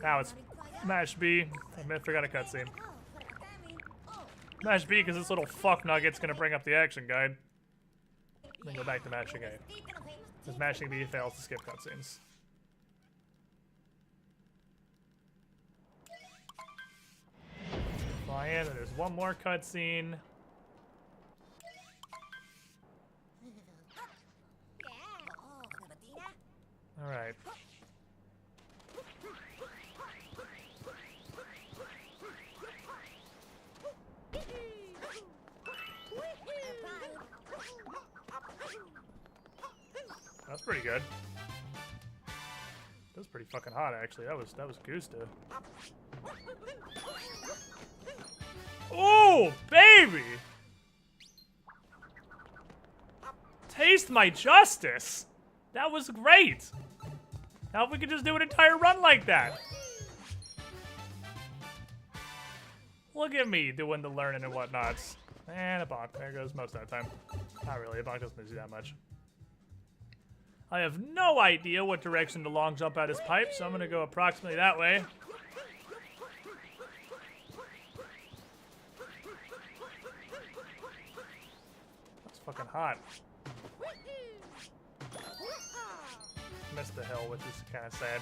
Now it's mash B. I forgot a cutscene. Mash B because this little fuck nugget's gonna bring up the action guide. Then go back to mashing A. Because mashing B fails to skip cutscenes. Fly in, and there's one more cutscene. Alright. That's pretty good. That was pretty fucking hot, actually. That was Gusta. Oh, baby! Taste my justice! That was great! Now if we could just do an entire run like that. Look at me doing the learning and whatnots. And a bonk. There goes most of the time. Not really. A bonk doesn't do that much. I have no idea what direction to long jump out his pipe, so I'm going to go approximately that way. That's fucking hot. Missed the hill, which is kind of sad.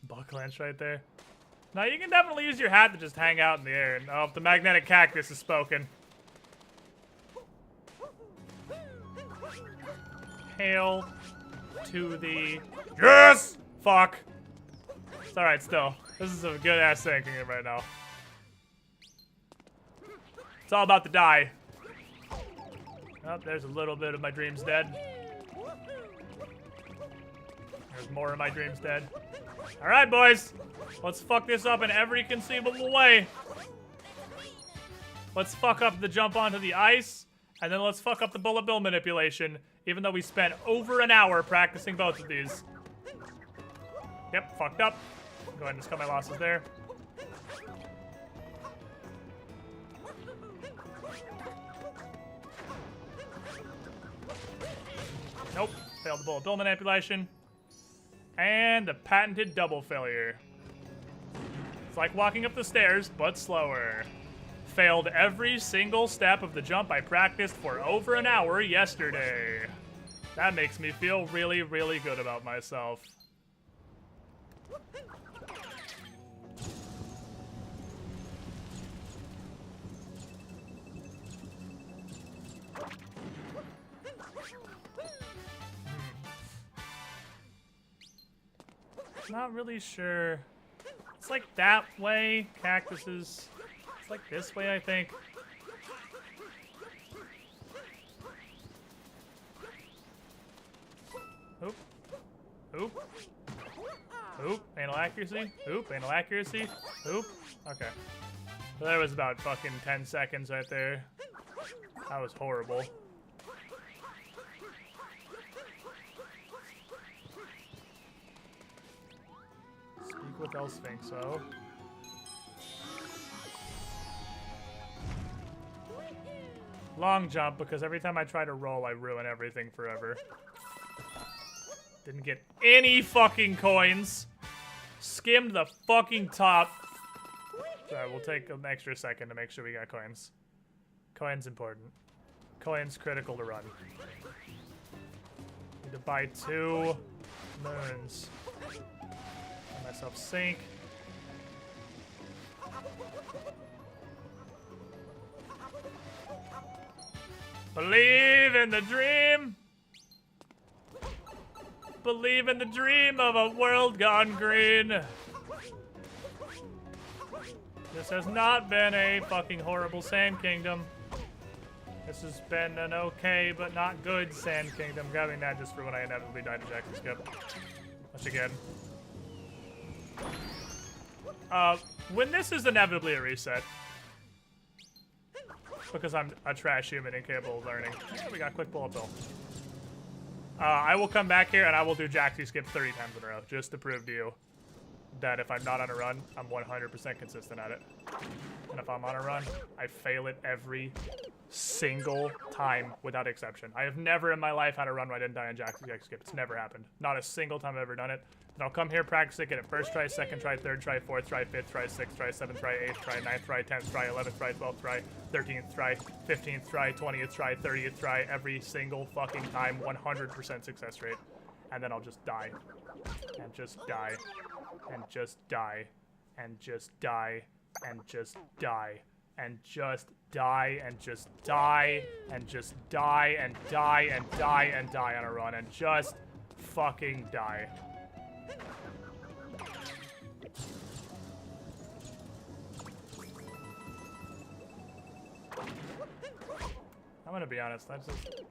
Bucklanch right there. Now you can definitely use your hat to just hang out in the air. And, oh, the magnetic cactus has spoken. Hail to the... Yes! Fuck. It's alright still. This is a good ass Sand Kingdom right now. It's all about to die. Oh, there's a little bit of my dreams dead. There's more of my dreams dead. Alright, boys. Let's fuck this up in every conceivable way. Let's fuck up the jump onto the ice, and then let's fuck up the bullet bill manipulation, even though we spent over an hour practicing both of these. Yep, fucked up. Go ahead and just cut my losses there. Nope, failed the bullet bill manipulation. And the patented double failure. It's like walking up the stairs, but slower. Failed every single step of the jump I practiced for over an hour yesterday. That makes me feel really, really good about myself. Not really sure. It's like that way. Cactuses. It's like this way, I think. Oop. Oop. Oop. Anal accuracy. Oop. Anal accuracy. Oop. Okay. So there was about fucking 10 seconds right there. That was horrible. Speak with El Sphinxo. Long jump, because every time I try to roll, I ruin everything forever. Didn't get any fucking coins. Skimmed the fucking top. Sorry, we'll take an extra second to make sure we got coins. Coins important. Coins critical to run. Need to buy 2 moons. Let myself sink. Believe in the dream. Believe in the dream of a world gone green. This has not been a fucking horrible Sand Kingdom. This has been an okay but not good Sand Kingdom. Grabbing that just for when I inevitably die to Jackson Skip. Once again. When this is inevitably a reset, because I'm a trash human incapable of learning. Yeah, we got quick bullet bill. I will come back here and I will do Jaxie Skip 30 times in a row, just to prove to you that if I'm not on a run, I'm 100% consistent at it. And if I'm on a run, I fail it every single time without exception. I have never in my life had a run where I didn't die on Jaxie Skip. It's never happened. Not a single time I've ever done it. And I'll come here, practice it, get it first try, second try, third try, fourth try, fifth try, sixth try, seventh try, eighth try, ninth try, 10th try, 11th try, 12th try, 13th try, 15th try, 20th try, 30th try, every single fucking time, 100% success rate. And then I'll just die. And just die. And just die. And just die. And just die. And just die. And just die. And just die. And die. And die. And die on a run. And just fucking die. I'm gonna be honest, that's just...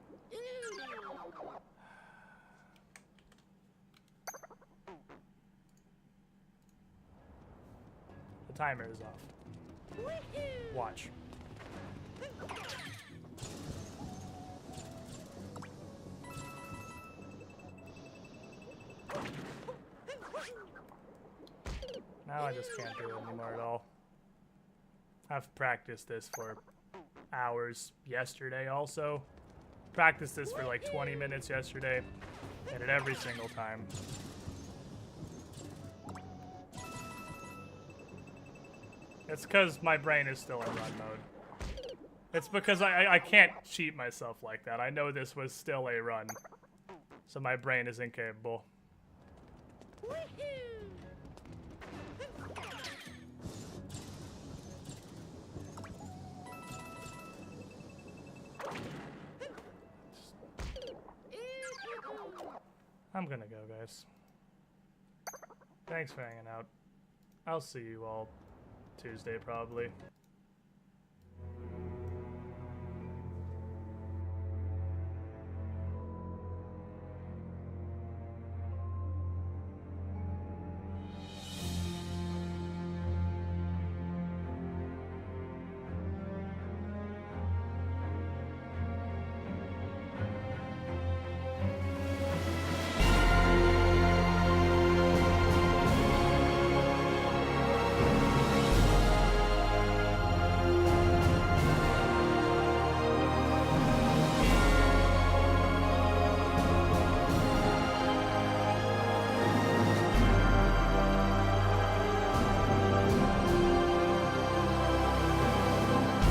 The timer is off. Watch. Now I just can't do it anymore at all. I've practiced this for hours yesterday also. Practiced this for like 20 minutes yesterday. Hit it every single time. It's because my brain is still in run mode. It's because I can't cheat myself like that. I know this was still a run. So my brain is incapable. I'm gonna go, guys. Thanks for hanging out. I'll see you all Tuesday, probably.